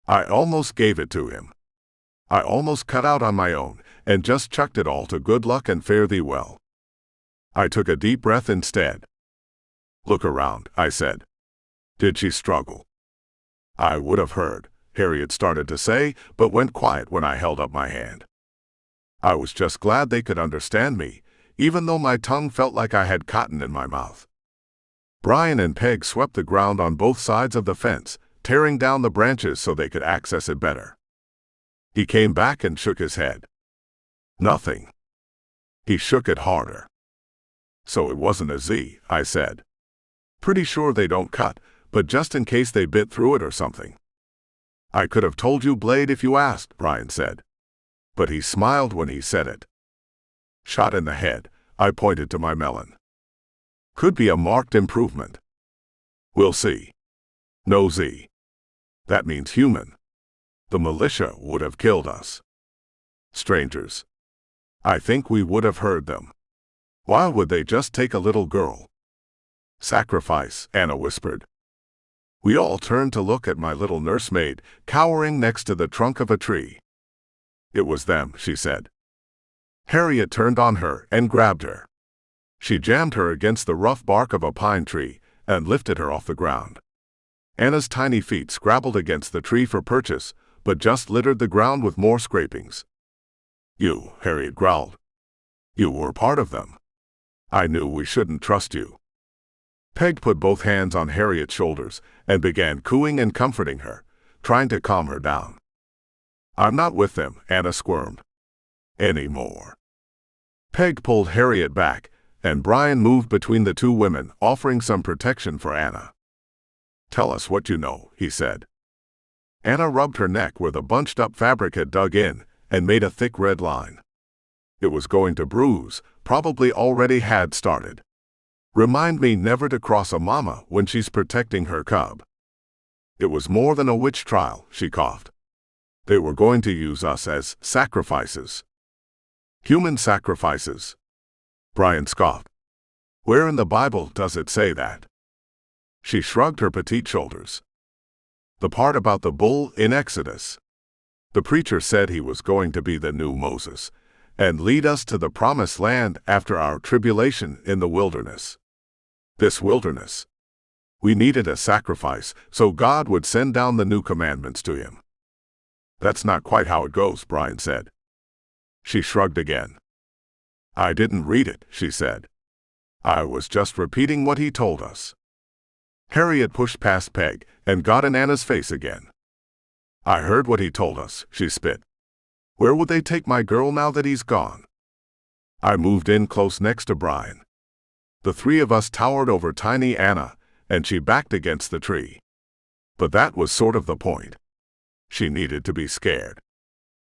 I almost gave it to him. I almost cut out on my own and just chucked it all to good luck and fare thee well. I took a deep breath instead. "Look around," I said. "Did she struggle?" "I would have heard," Harriet started to say, but went quiet when I held up my hand. I was just glad they could understand me, even though my tongue felt like I had cotton in my mouth. Brian and Peg swept the ground on both sides of the fence, tearing down the branches so they could access it better. He came back and shook his head. "Nothing." He shook it harder. "So it wasn't a Z," I said. "Pretty sure they don't cut, but just in case they bit through it or something." "I could have told you, Blade, if you asked," Brian said. But he smiled when he said it. "Shot in the head," I pointed to my melon. "Could be a marked improvement. We'll see." "No Z. That means human. The militia would have killed us. Strangers. I think we would have heard them. Why would they just take a little girl?" "Sacrifice," Anna whispered. We all turned to look at my little nursemaid, cowering next to the trunk of a tree. "It was them," she said. Harriet turned on her and grabbed her. She jammed her against the rough bark of a pine tree and lifted her off the ground. Anna's tiny feet scrabbled against the tree for purchase, but just littered the ground with more scrapings. "You," Harriet growled. "You were part of them. I knew we shouldn't trust you." Peg put both hands on Harriet's shoulders and began cooing and comforting her, trying to calm her down. "I'm not with them," Anna squirmed. "Anymore." Peg pulled Harriet back, and Brian moved between the two women, offering some protection for Anna. "Tell us what you know," he said. Anna rubbed her neck where the bunched-up fabric had dug in and made a thick red line. It was going to bruise, probably already had started. "Remind me never to cross a mama when she's protecting her cub." "It was more than a witch trial," she coughed. "They were going to use us as sacrifices." "Human sacrifices?" Brian scoffed. "Where in the Bible does it say that?" She shrugged her petite shoulders. "The part about the bull in Exodus. The preacher said he was going to be the new Moses and lead us to the promised land after our tribulation in the wilderness. This wilderness. We needed a sacrifice, so God would send down the new commandments to him." "That's not quite how it goes," Brian said. She shrugged again. "I didn't read it," she said. "I was just repeating what he told us." Harriet pushed past Peg and got in Anna's face again. "I heard what he told us," she spit. "Where would they take my girl now that he's gone?" I moved in close next to Brian. The three of us towered over tiny Anna, and she backed against the tree. But that was sort of the point. She needed to be scared.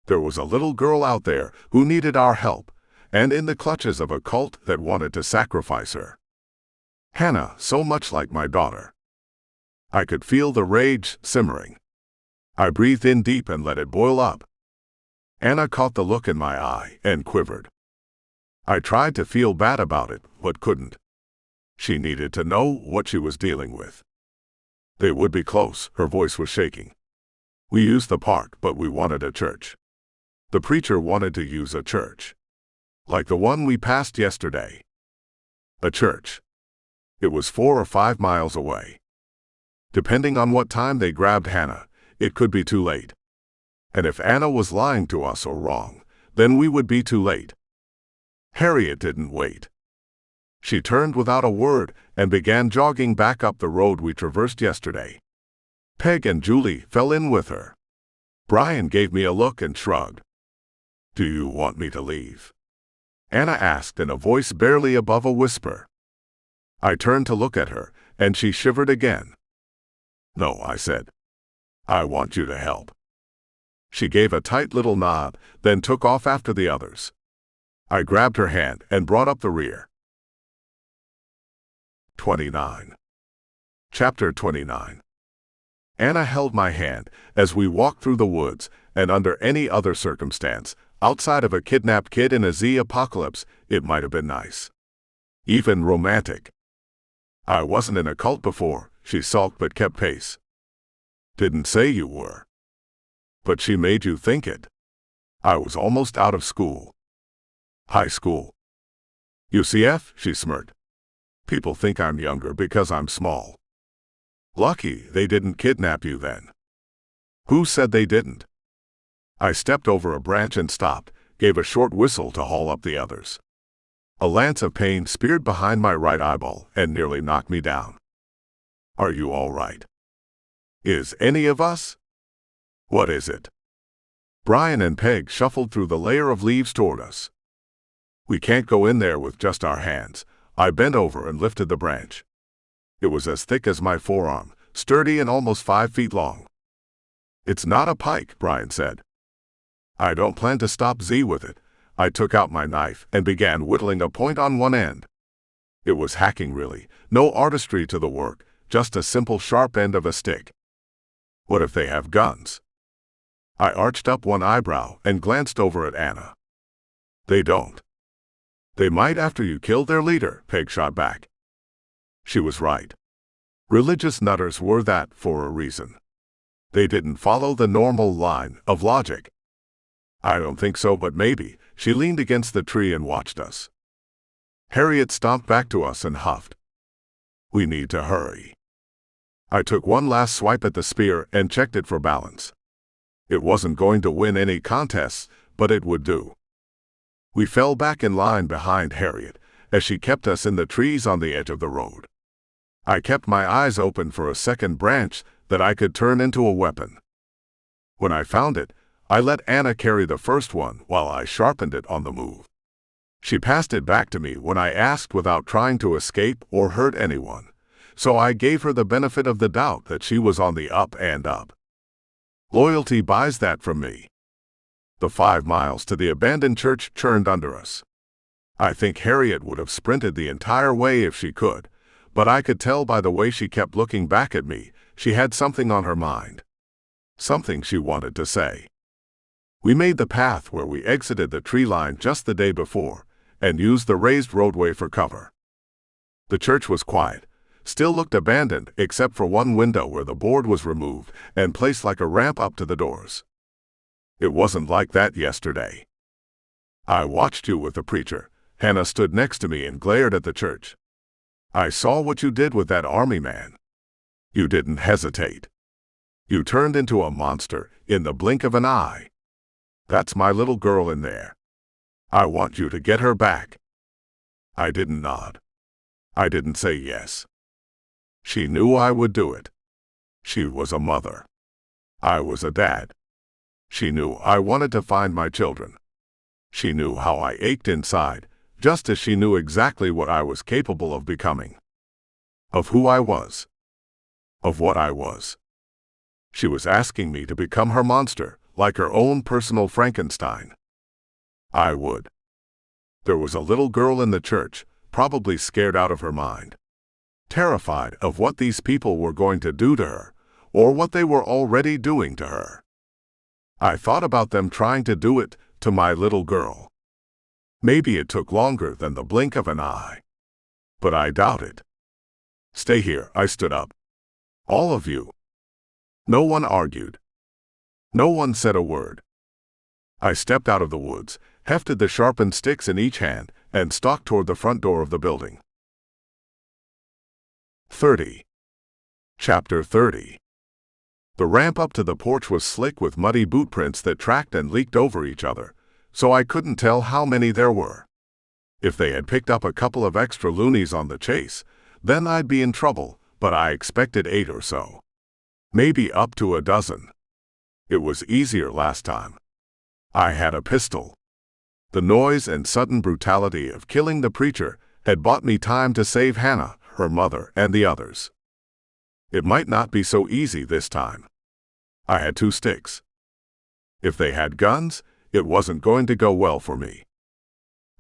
There was a little girl out there who needed our help, and in the clutches of a cult that wanted to sacrifice her. Hannah, so much like my daughter. I could feel the rage simmering. I breathed in deep and let it boil up. Anna caught the look in my eye and quivered. I tried to feel bad about it, but couldn't. She needed to know what she was dealing with. They would be close, her voice was shaking. We used the park, but we wanted a church. The preacher wanted to use a church. Like the one we passed yesterday. A church. It was 4 or 5 miles away. Depending on what time they grabbed Hannah, it could be too late. And if Anna was lying to us or wrong, then we would be too late. Harriet didn't wait. She turned without a word and began jogging back up the road we traversed yesterday. Peg and Julie fell in with her. Brian gave me a look and shrugged. "Do you want me to leave?" Anna asked in a voice barely above a whisper. I turned to look at her, and she shivered again. No, I said. I want you to help. She gave a tight little nod, then took off after the others. I grabbed her hand and brought up the rear. 29. Chapter 29. Anna held my hand as we walked through the woods, and under any other circumstance, outside of a kidnapped kid in a Z apocalypse, it might have been nice. Even romantic. I wasn't in a cult before, she sulked but kept pace. Didn't say you were. But she made you think it. I was almost out of school. High school. UCF, she smirked. People think I'm younger because I'm small. Lucky they didn't kidnap you then. Who said they didn't? I stepped over a branch and stopped, gave a short whistle to haul up the others. A lance of pain speared behind my right eyeball and nearly knocked me down. Are you all right? Is any of us? What is it? Brian and Peg shuffled through the layer of leaves toward us. We can't go in there with just our hands. I bent over and lifted the branch. It was as thick as my forearm, sturdy and almost 5 feet long. It's not a pike, Brian said. I don't plan to stop Z with it. I took out my knife and began whittling a point on one end. It was hacking really, no artistry to the work, just a simple sharp end of a stick. What if they have guns? I arched up one eyebrow and glanced over at Anna. They don't. They might after you killed their leader, Peg shot back. She was right. Religious nutters were that for a reason. They didn't follow the normal line of logic. I don't think so, but maybe. She leaned against the tree and watched us. Harriet stomped back to us and huffed. We need to hurry. I took one last swipe at the spear and checked it for balance. It wasn't going to win any contests, but it would do. We fell back in line behind Harriet, as she kept us in the trees on the edge of the road. I kept my eyes open for a second branch that I could turn into a weapon. When I found it, I let Anna carry the first one while I sharpened it on the move. She passed it back to me when I asked without trying to escape or hurt anyone, so I gave her the benefit of the doubt that she was on the up and up. Loyalty buys that from me. The 5 miles to the abandoned church churned under us. I think Harriet would have sprinted the entire way if she could, but I could tell by the way she kept looking back at me, she had something on her mind. Something she wanted to say. We made the path where we exited the tree line just the day before, and used the raised roadway for cover. The church was quiet, still looked abandoned except for one window where the board was removed and placed like a ramp up to the doors. It wasn't like that yesterday. I watched you with the preacher. Hannah stood next to me and glared at the church. I saw what you did with that army man. You didn't hesitate. You turned into a monster in the blink of an eye. That's my little girl in there. I want you to get her back. I didn't nod. I didn't say yes. She knew I would do it. She was a mother. I was a dad. She knew I wanted to find my children. She knew how I ached inside, just as she knew exactly what I was capable of becoming. Of who I was. Of what I was. She was asking me to become her monster, like her own personal Frankenstein. I would. There was a little girl in the church, probably scared out of her mind. Terrified of what these people were going to do to her, or what they were already doing to her. I thought about them trying to do it to my little girl. Maybe it took longer than the blink of an eye. But I doubt it. Stay here, I stood up. All of you. No one argued. No one said a word. I stepped out of the woods, hefted the sharpened sticks in each hand, and stalked toward the front door of the building. 30. Chapter 30. The ramp up to the porch was slick with muddy boot prints that tracked and leaked over each other, so I couldn't tell how many there were. If they had picked up a couple of extra loonies on the chase, then I'd be in trouble, but I expected 8 or so. Maybe up to a dozen. It was easier last time. I had a pistol. The noise and sudden brutality of killing the preacher had bought me time to save Hannah, her mother, and the others. It might not be so easy this time. I had 2 sticks. If they had guns, it wasn't going to go well for me.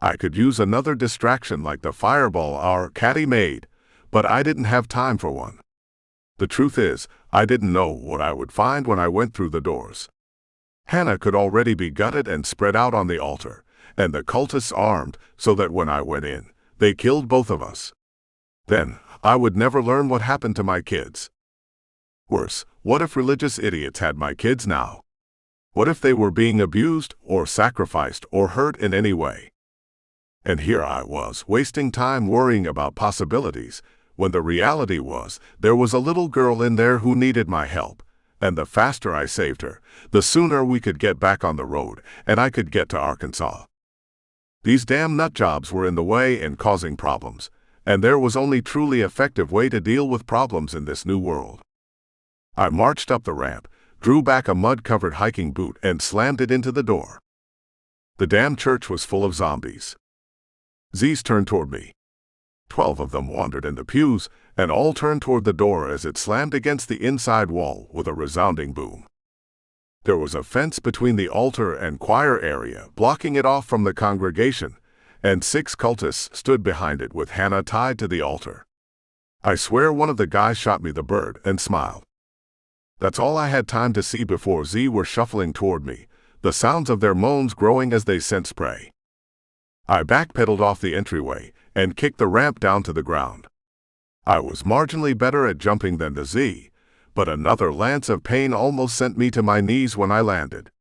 I could use another distraction like the fireball our caddy made, but I didn't have time for one. The truth is, I didn't know what I would find when I went through the doors. Hannah could already be gutted and spread out on the altar, and the cultists armed so that when I went in, they killed both of us. Then, I would never learn what happened to my kids. Worse, what if religious idiots had my kids now? What if they were being abused, or sacrificed, or hurt in any way? And here I was, wasting time worrying about possibilities, when the reality was, there was a little girl in there who needed my help, and the faster I saved her, the sooner we could get back on the road, and I could get to Arkansas. These damn nutjobs were in the way and causing problems, and there was only truly effective way to deal with problems in this new world. I marched up the ramp, drew back a mud-covered hiking boot, and slammed it into the door. The damn church was full of zombies. Z's turned toward me. 12 of them wandered in the pews, and all turned toward the door as it slammed against the inside wall with a resounding boom. There was a fence between the altar and choir area, blocking it off from the congregation, and 6 cultists stood behind it with Hannah tied to the altar. I swear one of the guys shot me the bird and smiled. That's all I had time to see before Z were shuffling toward me, the sounds of their moans growing as they sensed prey. I backpedaled off the entryway and kicked the ramp down to the ground. I was marginally better at jumping than the Z, but another lance of pain almost sent me to my knees when I landed.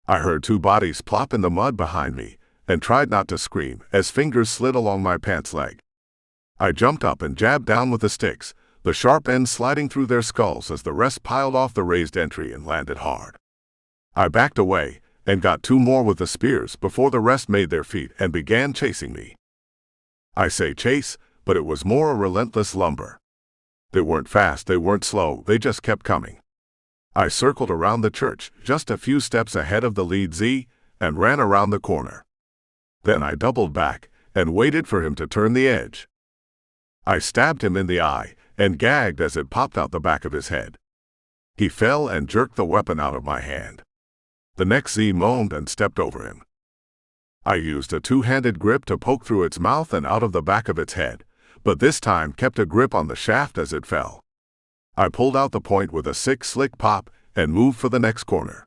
I heard 2 bodies plop in the mud behind me and tried not to scream as fingers slid along my pants leg. I jumped up and jabbed down with the sticks, the sharp ends sliding through their skulls as the rest piled off the raised entry and landed hard. I backed away and got 2 more with the spears before the rest made their feet and began chasing me. I say chase, but it was more a relentless lumber. They weren't fast, they weren't slow, they just kept coming. I circled around the church, just a few steps ahead of the lead Z, and ran around the corner. Then I doubled back and waited for him to turn the edge. I stabbed him in the eye and gagged as it popped out the back of his head. He fell and jerked the weapon out of my hand. The next Z moaned and stepped over him. I used a 2-handed grip to poke through its mouth and out of the back of its head, but this time kept a grip on the shaft as it fell. I pulled out the point with a 6 slick pop and moved for the next corner.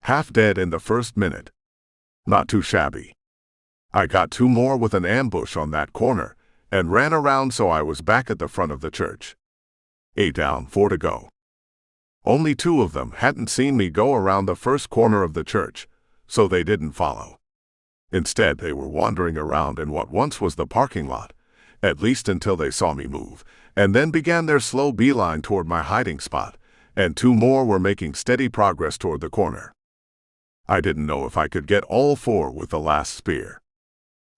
Half dead in the first minute. Not too shabby. I got 2 more with an ambush on that corner and ran around so I was back at the front of the church. 8 down, 4 to go. Only 2 of them hadn't seen me go around the first corner of the church, so they didn't follow. Instead, they were wandering around in what once was the parking lot, at least until they saw me move, and then began their slow beeline toward my hiding spot, and 2 more were making steady progress toward the corner. I didn't know if I could get all 4 with the last spear.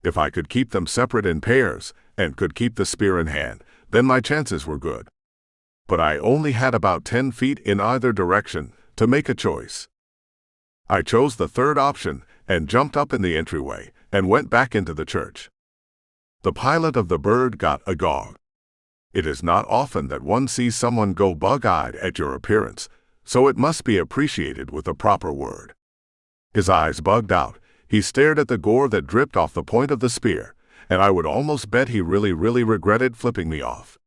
If I could keep them separate in pairs, and could keep the spear in hand, then my chances were good. But I only had about 10 feet in either direction to make a choice. I chose the third option and jumped up in the entryway and went back into the church. The pilot of the bird got agog. It is not often that one sees someone go bug-eyed at your appearance, so it must be appreciated with a proper word. His eyes bugged out. He stared at the gore that dripped off the point of the spear, and I would almost bet he really regretted flipping me off.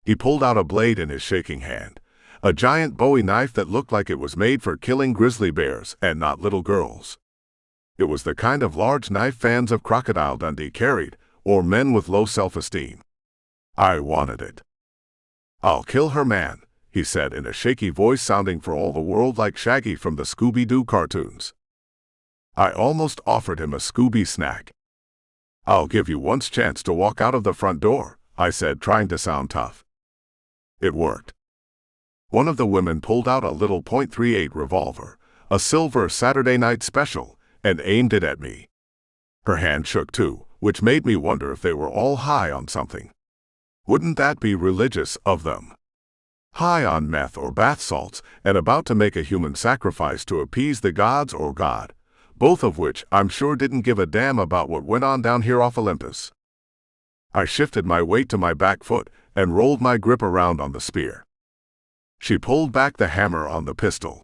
He pulled out a blade in his shaking hand, a giant Bowie knife that looked like it was made for killing grizzly bears and not little girls. It was the kind of large knife fans of Crocodile Dundee carried, or men with low self-esteem. I wanted it. "I'll kill her, man," he said in a shaky voice sounding for all the world like Shaggy from the Scooby-Doo cartoons. I almost offered him a Scooby snack. "I'll give you one chance to walk out of the front door," I said, trying to sound tough. It worked. One of the women pulled out a little .38 revolver, a silver Saturday night special, and aimed it at me. Her hand shook too, which made me wonder if they were all high on something. Wouldn't that be religious of them? High on meth or bath salts and about to make a human sacrifice to appease the gods or God, both of which I'm sure didn't give a damn about what went on down here off Olympus. I shifted my weight to my back foot and rolled my grip around on the spear. She pulled back the hammer on the pistol.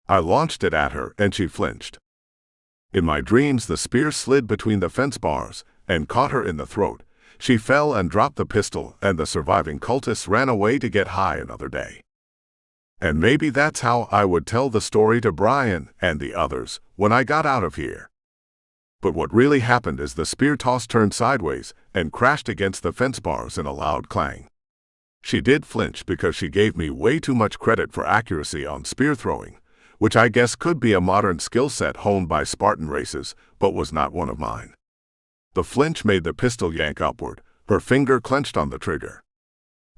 I launched it at her and she flinched. In my dreams, the spear slid between the fence bars and caught her in the throat. She fell and dropped the pistol, and the surviving cultists ran away to get high another day. And maybe that's how I would tell the story to Brian and the others when I got out of here. But what really happened is the spear toss turned sideways and crashed against the fence bars in a loud clang. She did flinch because she gave me way too much credit for accuracy on spear throwing, which I guess could be a modern skill set honed by Spartan races, but was not one of mine. The flinch made the pistol yank upward, her finger clenched on the trigger.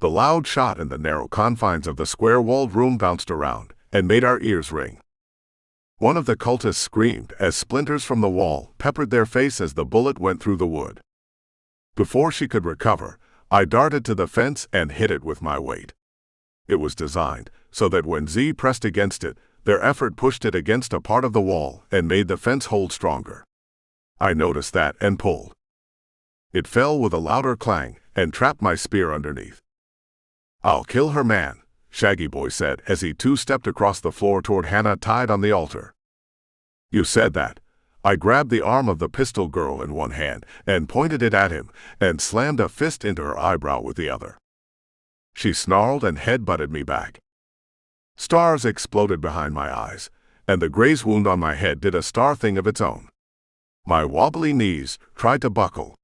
The loud shot in the narrow confines of the square-walled room bounced around and made our ears ring. One of the cultists screamed as splinters from the wall peppered their face as the bullet went through the wood. Before she could recover, I darted to the fence and hit it with my weight. It was designed so that when Z pressed against it, their effort pushed it against a part of the wall and made the fence hold stronger. I noticed that and pulled. It fell with a louder clang and trapped my spear underneath. "I'll kill her, man," Shaggy Boy said as he two-stepped across the floor toward Hannah tied on the altar. "You said that." I grabbed the arm of the pistol girl in one hand and pointed it at him and slammed a fist into her eyebrow with the other. She snarled and head-butted me back. Stars exploded behind my eyes, and the graze wound on my head did a star thing of its own. My wobbly knees tried to buckle.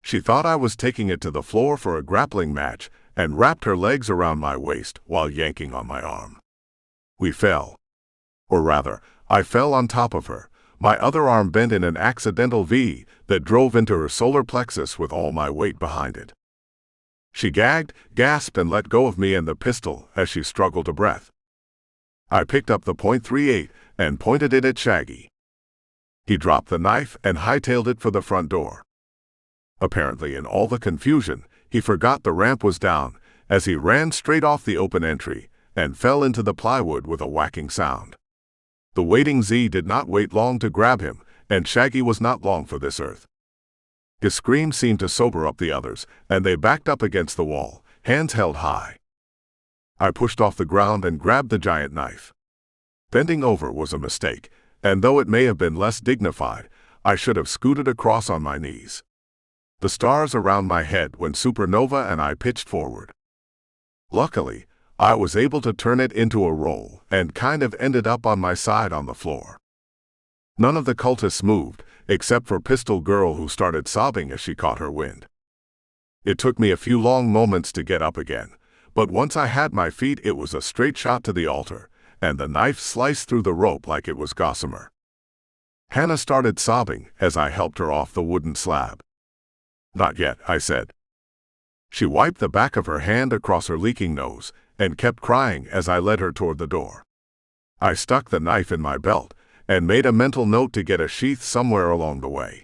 She thought I was taking it to the floor for a grappling match and wrapped her legs around my waist while yanking on my arm. We fell. Or rather, I fell on top of her, my other arm bent in an accidental V that drove into her solar plexus with all my weight behind it. She gagged, gasped, and let go of me and the pistol as she struggled to breath. I picked up the .38 and pointed it at Shaggy. He dropped the knife and hightailed it for the front door. Apparently, in all the confusion, he forgot the ramp was down as he ran straight off the open entry and fell into the plywood with a whacking sound. The waiting Z did not wait long to grab him, and Shaggy was not long for this earth. His scream seemed to sober up the others, and they backed up against the wall, hands held high. I pushed off the ground and grabbed the giant knife. Bending over was a mistake, and though it may have been less dignified, I should have scooted across on my knees. The stars around my head went supernova and I pitched forward. Luckily, I was able to turn it into a roll and kind of ended up on my side on the floor. None of the cultists moved, except for Pistol Girl, who started sobbing as she caught her wind. It took me a few long moments to get up again, but once I had my feet it was a straight shot to the altar, and the knife sliced through the rope like it was gossamer. Hannah started sobbing as I helped her off the wooden slab. "Not yet," I said. She wiped the back of her hand across her leaking nose and kept crying as I led her toward the door. I stuck the knife in my belt and made a mental note to get a sheath somewhere along the way.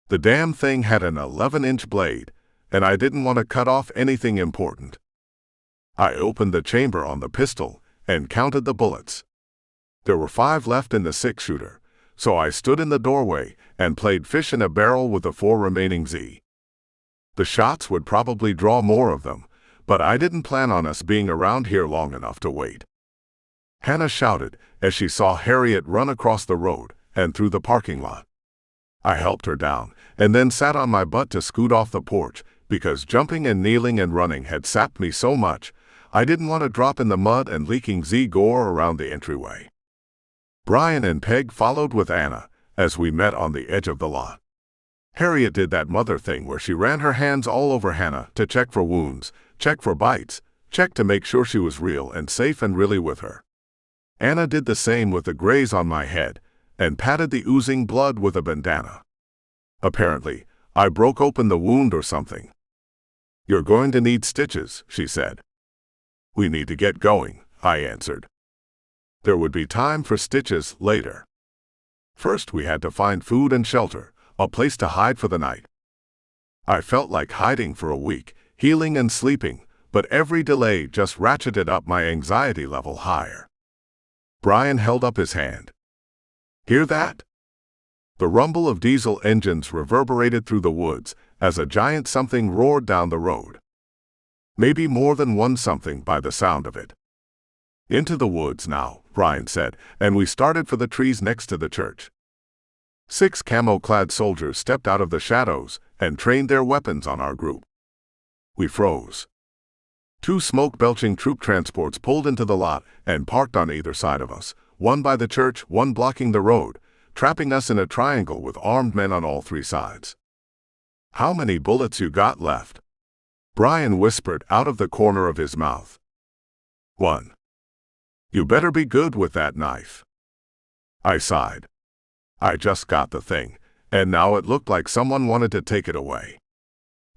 The damn thing had an 11-inch blade, and I didn't want to cut off anything important. I opened the chamber on the pistol and counted the bullets. There were 5 left in the 6-shooter, so I stood in the doorway and played fish in a barrel with the 4 remaining Z. The shots would probably draw more of them, but I didn't plan on us being around here long enough to wait. Hannah shouted as she saw Harriet run across the road and through the parking lot. I helped her down and then sat on my butt to scoot off the porch because jumping and kneeling and running had sapped me so much I didn't want to drop in the mud and leaking Z gore around the entryway. Brian and Peg followed with Anna as we met on the edge of the lot. Harriet did that mother thing where she ran her hands all over Hannah to check for wounds, check for bites, check to make sure she was real and safe and really with her. Anna did the same with the graze on my head and patted the oozing blood with a bandana. Apparently, I broke open the wound or something. "You're going to need stitches," she said. "We need to get going," I answered. There would be time for stitches later. First, we had to find food and shelter, a place to hide for the night. I felt like hiding for a week, healing and sleeping, but every delay just ratcheted up my anxiety level higher. Brian held up his hand. Hear that? The rumble of diesel engines reverberated through the woods as a giant something roared down the road. Maybe more than one something by the sound of it. Into the woods now, Brian said, and we started for the trees next to the church. 6 camo-clad soldiers stepped out of the shadows and trained their weapons on our group. We froze. 2 smoke-belching troop transports pulled into the lot and parked on either side of us, one by the church, one blocking the road, trapping us in a triangle with armed men on all 3 sides. "How many bullets you got left?" Brian whispered out of the corner of his mouth. "1. You better be good with that knife." I sighed. I just got the thing, and now it looked like someone wanted to take it away.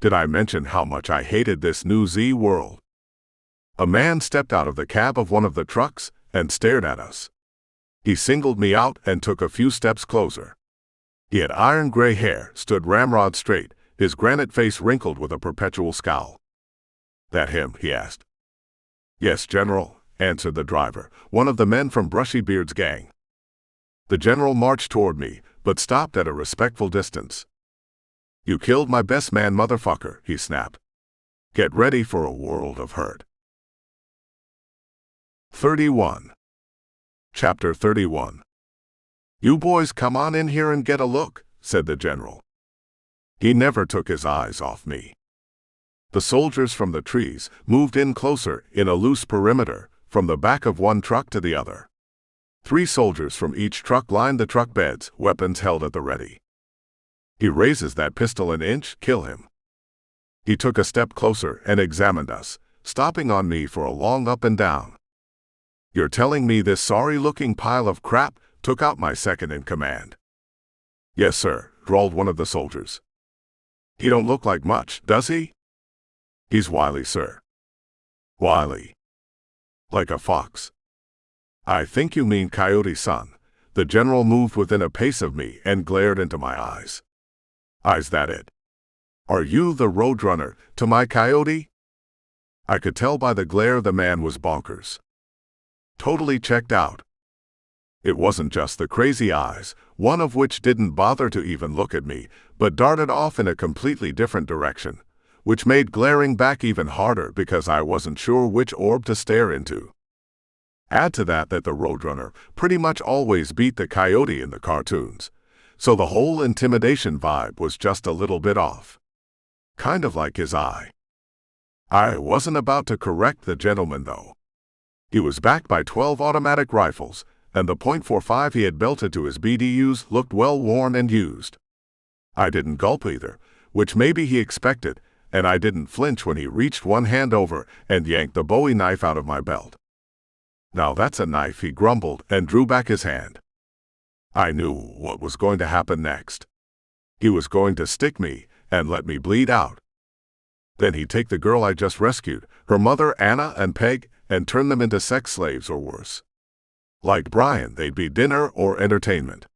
Did I mention how much I hated this new Z world? A man stepped out of the cab of one of the trucks and stared at us. He singled me out and took a few steps closer. He had iron gray hair, stood ramrod straight, his granite face wrinkled with a perpetual scowl. "That him?" he asked. "Yes, General," answered the driver, one of the men from Brushybeard's gang. The general marched toward me, but stopped at a respectful distance. "You killed my best man, motherfucker," he snapped. "Get ready for a world of hurt." 31. Chapter 31. "You boys come on in here and get a look," said the general. He never took his eyes off me. The soldiers from the trees moved in closer in a loose perimeter, from the back of one truck to the other. 3 soldiers from each truck lined the truck beds, weapons held at the ready. "He raises that pistol an inch, kill him." He took a step closer and examined us, stopping on me for a long up and down. "You're telling me this sorry-looking pile of crap took out my second in command?" "Yes, sir," drawled one of the soldiers. "He don't look like much, does he?" "He's wily, sir." "Wily? Like a fox?" "I think you mean Coyote-san." The general moved within a pace of me and glared into my eyes. "Is that it? Are you the roadrunner to my Coyote?" I could tell by the glare the man was bonkers. Totally checked out. It wasn't just the crazy eyes, one of which didn't bother to even look at me, but darted off in a completely different direction, which made glaring back even harder because I wasn't sure which orb to stare into. Add to that the Roadrunner pretty much always beat the Coyote in the cartoons, so the whole intimidation vibe was just a little bit off. Kind of like his eye. I wasn't about to correct the gentleman, though. He was backed by 12 automatic rifles, and the .45 he had belted to his BDUs looked well worn and used. I didn't gulp either, which maybe he expected, and I didn't flinch when he reached one hand over and yanked the Bowie knife out of my belt. "Now that's a knife," he grumbled and drew back his hand. I knew what was going to happen next. He was going to stick me and let me bleed out. Then he'd take the girl I just rescued, her mother Anna and Peg, and turn them into sex slaves or worse. Like Brian, they'd be dinner or entertainment.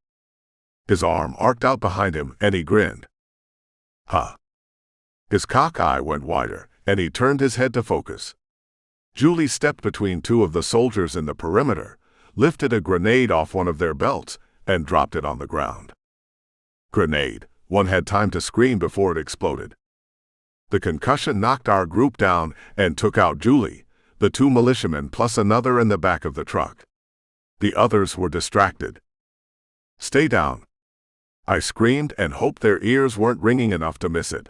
His arm arced out behind him and he grinned. Huh. His cock eye went wider and he turned his head to focus. Julie stepped between 2 of the soldiers in the perimeter, lifted a grenade off one of their belts, and dropped it on the ground. Grenade. One had time to scream before it exploded. The concussion knocked our group down and took out Julie, the 2 militiamen plus another in the back of the truck. The others were distracted. "Stay down," I screamed and hoped their ears weren't ringing enough to miss it.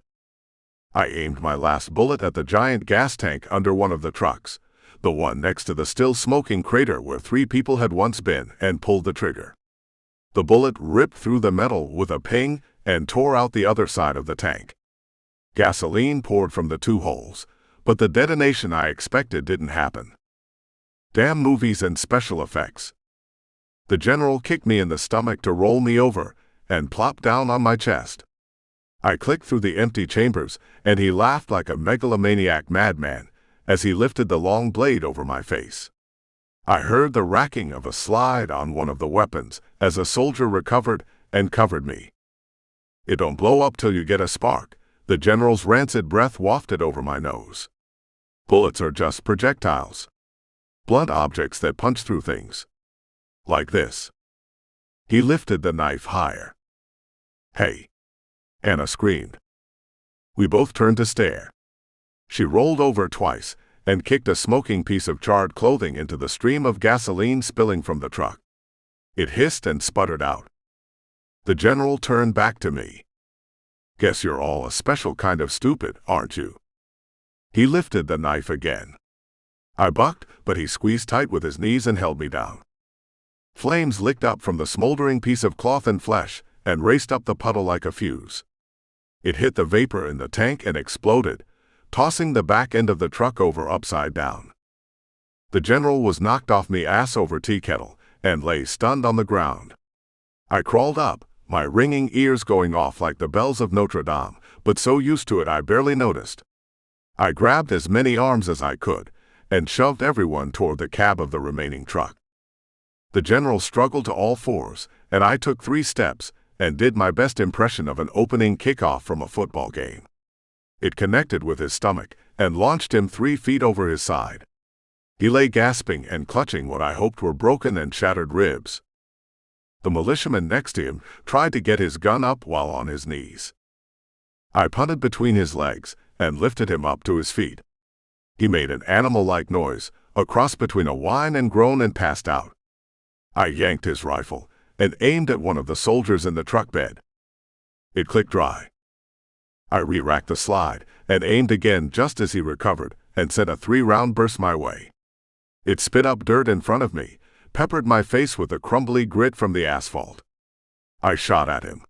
I aimed my last bullet at the giant gas tank under one of the trucks, the one next to the still smoking crater where 3 people had once been, and pulled the trigger. The bullet ripped through the metal with a ping and tore out the other side of the tank. Gasoline poured from the 2 holes, but the detonation I expected didn't happen. Damn movies and special effects. The general kicked me in the stomach to roll me over and plopped down on my chest. I clicked through the empty chambers, and he laughed like a megalomaniac madman as he lifted the long blade over my face. I heard the racking of a slide on one of the weapons as a soldier recovered and covered me. "It don't blow up till you get a spark," the general's rancid breath wafted over my nose. "Bullets are just projectiles. Blunt objects that punch through things. Like this." He lifted the knife higher. "Hey!" Anna screamed. We both turned to stare. She rolled over twice and kicked a smoking piece of charred clothing into the stream of gasoline spilling from the truck. It hissed and sputtered out. The general turned back to me. "Guess you're all a special kind of stupid, aren't you?" He lifted the knife again. I bucked, but he squeezed tight with his knees and held me down. Flames licked up from the smoldering piece of cloth and flesh and raced up the puddle like a fuse. It hit the vapor in the tank and exploded, tossing the back end of the truck over upside down. The general was knocked off me ass over tea kettle and lay stunned on the ground. I crawled up, my ringing ears going off like the bells of Notre Dame, but so used to it I barely noticed. I grabbed as many arms as I could and shoved everyone toward the cab of the remaining truck. The general struggled to all fours, and I took 3 steps and did my best impression of an opening kickoff from a football game. It connected with his stomach and launched him 3 feet over his side. He lay gasping and clutching what I hoped were broken and shattered ribs. The militiaman next to him tried to get his gun up while on his knees. I punted between his legs and lifted him up to his feet. He made an animal-like noise, a cross between a whine and groan, and passed out. I yanked his rifle and aimed at one of the soldiers in the truck bed. It clicked dry. I re-racked the slide and aimed again just as he recovered and sent a 3-round burst my way. It spit up dirt in front of me, peppered my face with the crumbly grit from the asphalt. I shot at him.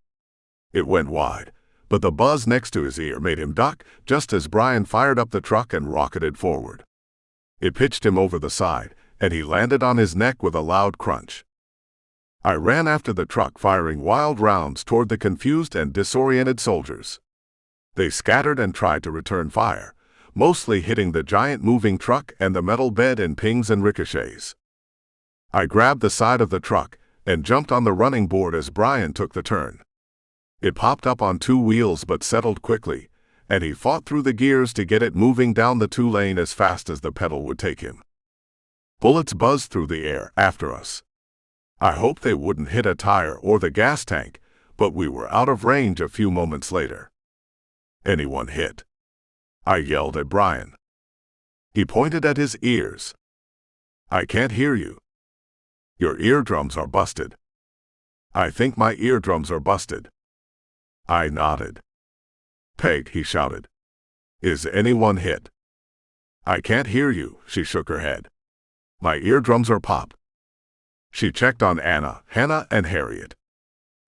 It went wide, but the buzz next to his ear made him duck just as Brian fired up the truck and rocketed forward. It pitched him over the side, and he landed on his neck with a loud crunch. I ran after the truck, firing wild rounds toward the confused and disoriented soldiers. They scattered and tried to return fire, mostly hitting the giant moving truck and the metal bed in pings and ricochets. I grabbed the side of the truck and jumped on the running board as Brian took the turn. It popped up on 2 wheels but settled quickly, and he fought through the gears to get it moving down the 2-lane as fast as the pedal would take him. Bullets buzzed through the air after us. I hoped they wouldn't hit a tire or the gas tank, but we were out of range a few moments later. "Anyone hit?" I yelled at Brian. He pointed at his ears. "I can't hear you." "Your eardrums are busted." "I think my eardrums are busted." I nodded. "Peg," he shouted. "Is anyone hit?" "I can't hear you," she shook her head. "My eardrums are popped." She checked on Anna, Hannah, and Harriet.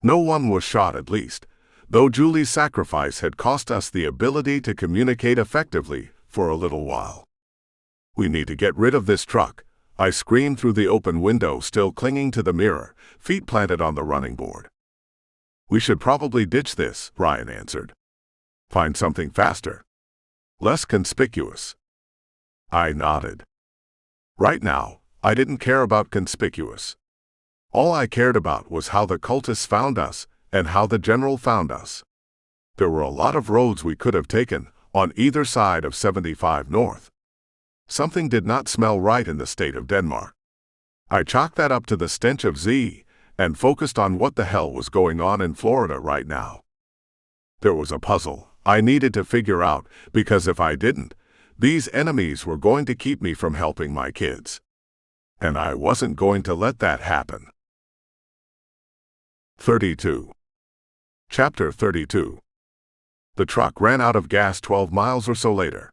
No one was shot, at least, though Julie's sacrifice had cost us the ability to communicate effectively for a little while. "We need to get rid of this truck," I screamed through the open window, still clinging to the mirror, feet planted on the running board. "We should probably ditch this," Brian answered. "Find something faster. Less conspicuous." I nodded. Right now, I didn't care about conspicuous. All I cared about was how the cultists found us and how the general found us. There were a lot of roads we could have taken on either side of 75 North. Something did not smell right in the state of Denmark. I chalked that up to the stench of Z and focused on what the hell was going on in Florida right now. There was a puzzle I needed to figure out, because if I didn't, these enemies were going to keep me from helping my kids. And I wasn't going to let that happen. 32. Chapter 32. The truck ran out of gas 12 miles or so later.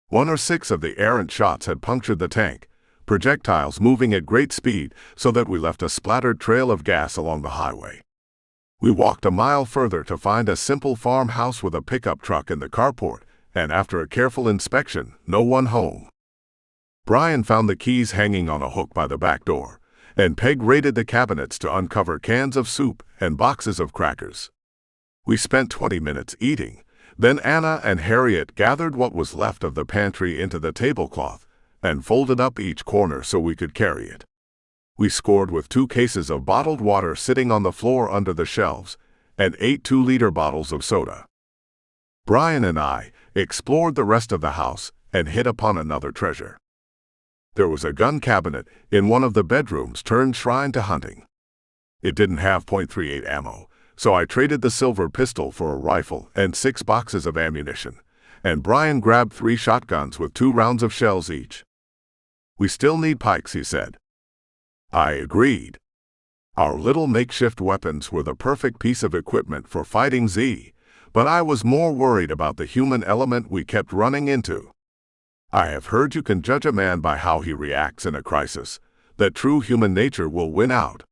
1 or 6 of the errant shots had punctured the tank, projectiles moving at great speed so that we left a splattered trail of gas along the highway. We walked a mile further to find a simple farmhouse with a pickup truck in the carport, and after a careful inspection, no one home. Brian found the keys hanging on a hook by the back door, and Peg raided the cabinets to uncover cans of soup and boxes of crackers. We spent 20 minutes eating. Then Anna and Harriet gathered what was left of the pantry into the tablecloth and folded up each corner so we could carry it. We scored with 2 cases of bottled water sitting on the floor under the shelves and 8 2-liter bottles of soda. Brian and I explored the rest of the house and hit upon another treasure. There was a gun cabinet in one of the bedrooms turned shrine to hunting. It didn't have .38 ammo, so I traded the silver pistol for a rifle and 6 boxes of ammunition, and Brian grabbed 3 shotguns with 2 rounds of shells each. "We still need pikes," he said. I agreed. Our little makeshift weapons were the perfect piece of equipment for fighting Z, but I was more worried about the human element we kept running into. I have heard you can judge a man by how he reacts in a crisis, that true human nature will win out.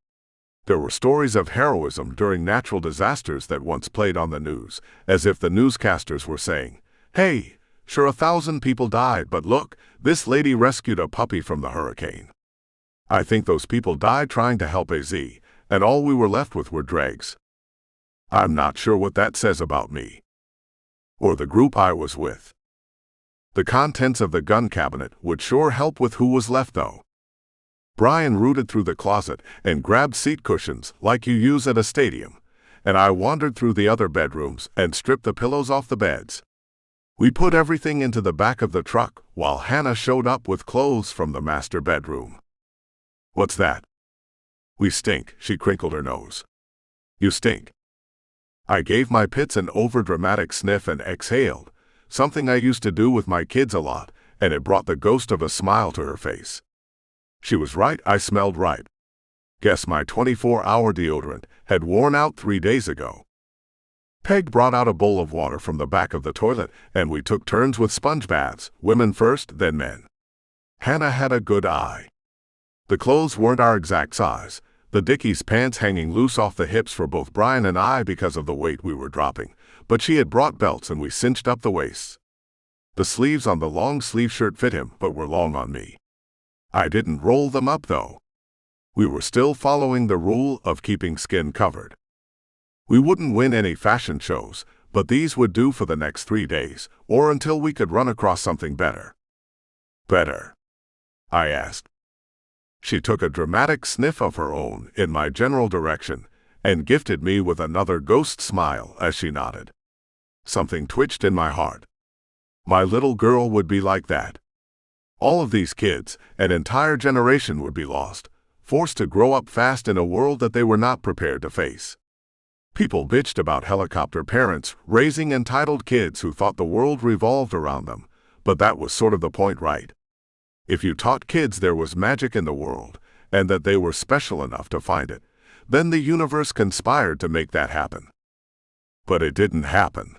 There were stories of heroism during natural disasters that once played on the news, as if the newscasters were saying, "Hey, sure 1,000 people died, but look, this lady rescued a puppy from the hurricane." I think those people died trying to help AZ, and all we were left with were dregs. I'm not sure what that says about me. Or the group I was with. The contents of the gun cabinet would sure help with who was left though. Brian rooted through the closet and grabbed seat cushions like you use at a stadium, and I wandered through the other bedrooms and stripped the pillows off the beds. We put everything into the back of the truck while Hannah showed up with clothes from the master bedroom. "What's that?" "We stink," she crinkled her nose. "You stink." I gave my pits an overdramatic sniff and exhaled, something I used to do with my kids a lot, and it brought the ghost of a smile to her face. She was right, I smelled ripe. Guess my 24-hour deodorant had worn out 3 days ago. Peg brought out a bowl of water from the back of the toilet, and we took turns with sponge baths, women first, then men. Hannah had a good eye. The clothes weren't our exact size, the Dickies pants hanging loose off the hips for both Brian and I because of the weight we were dropping, but she had brought belts and we cinched up the waists. The sleeves on the long sleeve shirt fit him but were long on me. I didn't roll them up though. We were still following the rule of keeping skin covered. We wouldn't win any fashion shows, but these would do for the next 3 days, or until we could run across something better. "Better?" I asked. She took a dramatic sniff of her own in my general direction and gifted me with another ghost smile as she nodded. Something twitched in my heart. My little girl would be like that. All of these kids, an entire generation would be lost, forced to grow up fast in a world that they were not prepared to face. People bitched about helicopter parents raising entitled kids who thought the world revolved around them, but that was sort of the point, right? If you taught kids there was magic in the world, and that they were special enough to find it, then the universe conspired to make that happen. But it didn't happen.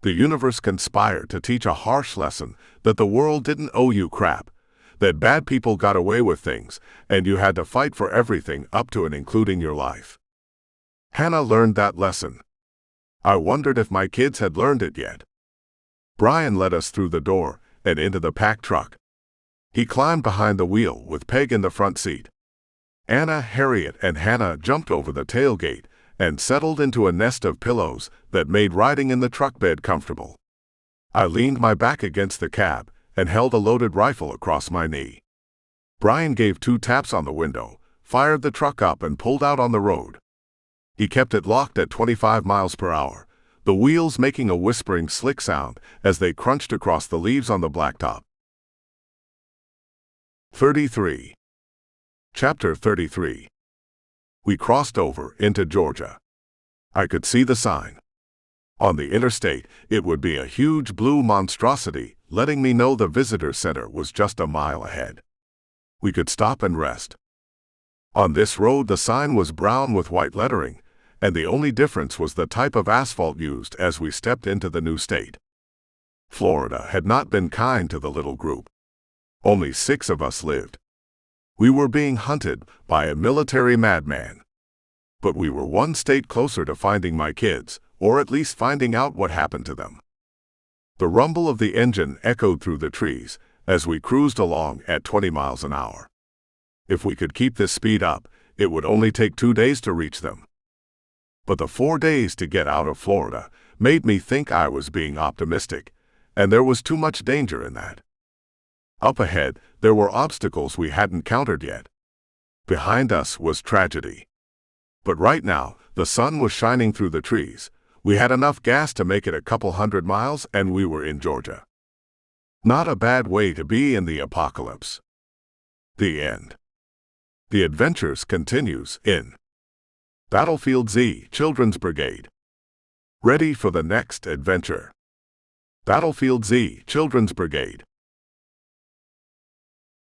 The universe conspired to teach a harsh lesson that the world didn't owe you crap, that bad people got away with things, and you had to fight for everything up to and including your life. Hannah learned that lesson. I wondered if my kids had learned it yet. Brian led us through the door and into the packed truck. He climbed behind the wheel with Peg in the front seat. Anna, Harriet, and Hannah jumped over the tailgate and settled into a nest of pillows that made riding in the truck bed comfortable. I leaned my back against the cab and held a loaded rifle across my knee. Brian gave 2 taps on the window, fired the truck up and pulled out on the road. He kept it locked at 25 miles per hour, the wheels making a whispering slick sound as they crunched across the leaves on the blacktop. 33. Chapter 33. We crossed over into Georgia. I could see the sign. On the interstate, it would be a huge blue monstrosity, letting me know the visitor center was just a mile ahead. We could stop and rest. On this road, the sign was brown with white lettering, and the only difference was the type of asphalt used as we stepped into the new state. Florida had not been kind to the little group. Only 6 of us lived. We were being hunted by a military madman. But we were one state closer to finding my kids, or at least finding out what happened to them. The rumble of the engine echoed through the trees as we cruised along at 20 miles an hour. If we could keep this speed up, it would only take 2 days to reach them. But the 4 days to get out of Florida made me think I was being optimistic, and there was too much danger in that. Up ahead, there were obstacles we hadn't countered yet. Behind us was tragedy. But right now, the sun was shining through the trees. We had enough gas to make it a couple 100 miles, and we were in Georgia. Not a bad way to be in the apocalypse. The end. The adventures continues in Battlefield Z Children's Brigade. Ready for the next adventure. Battlefield Z Children's Brigade.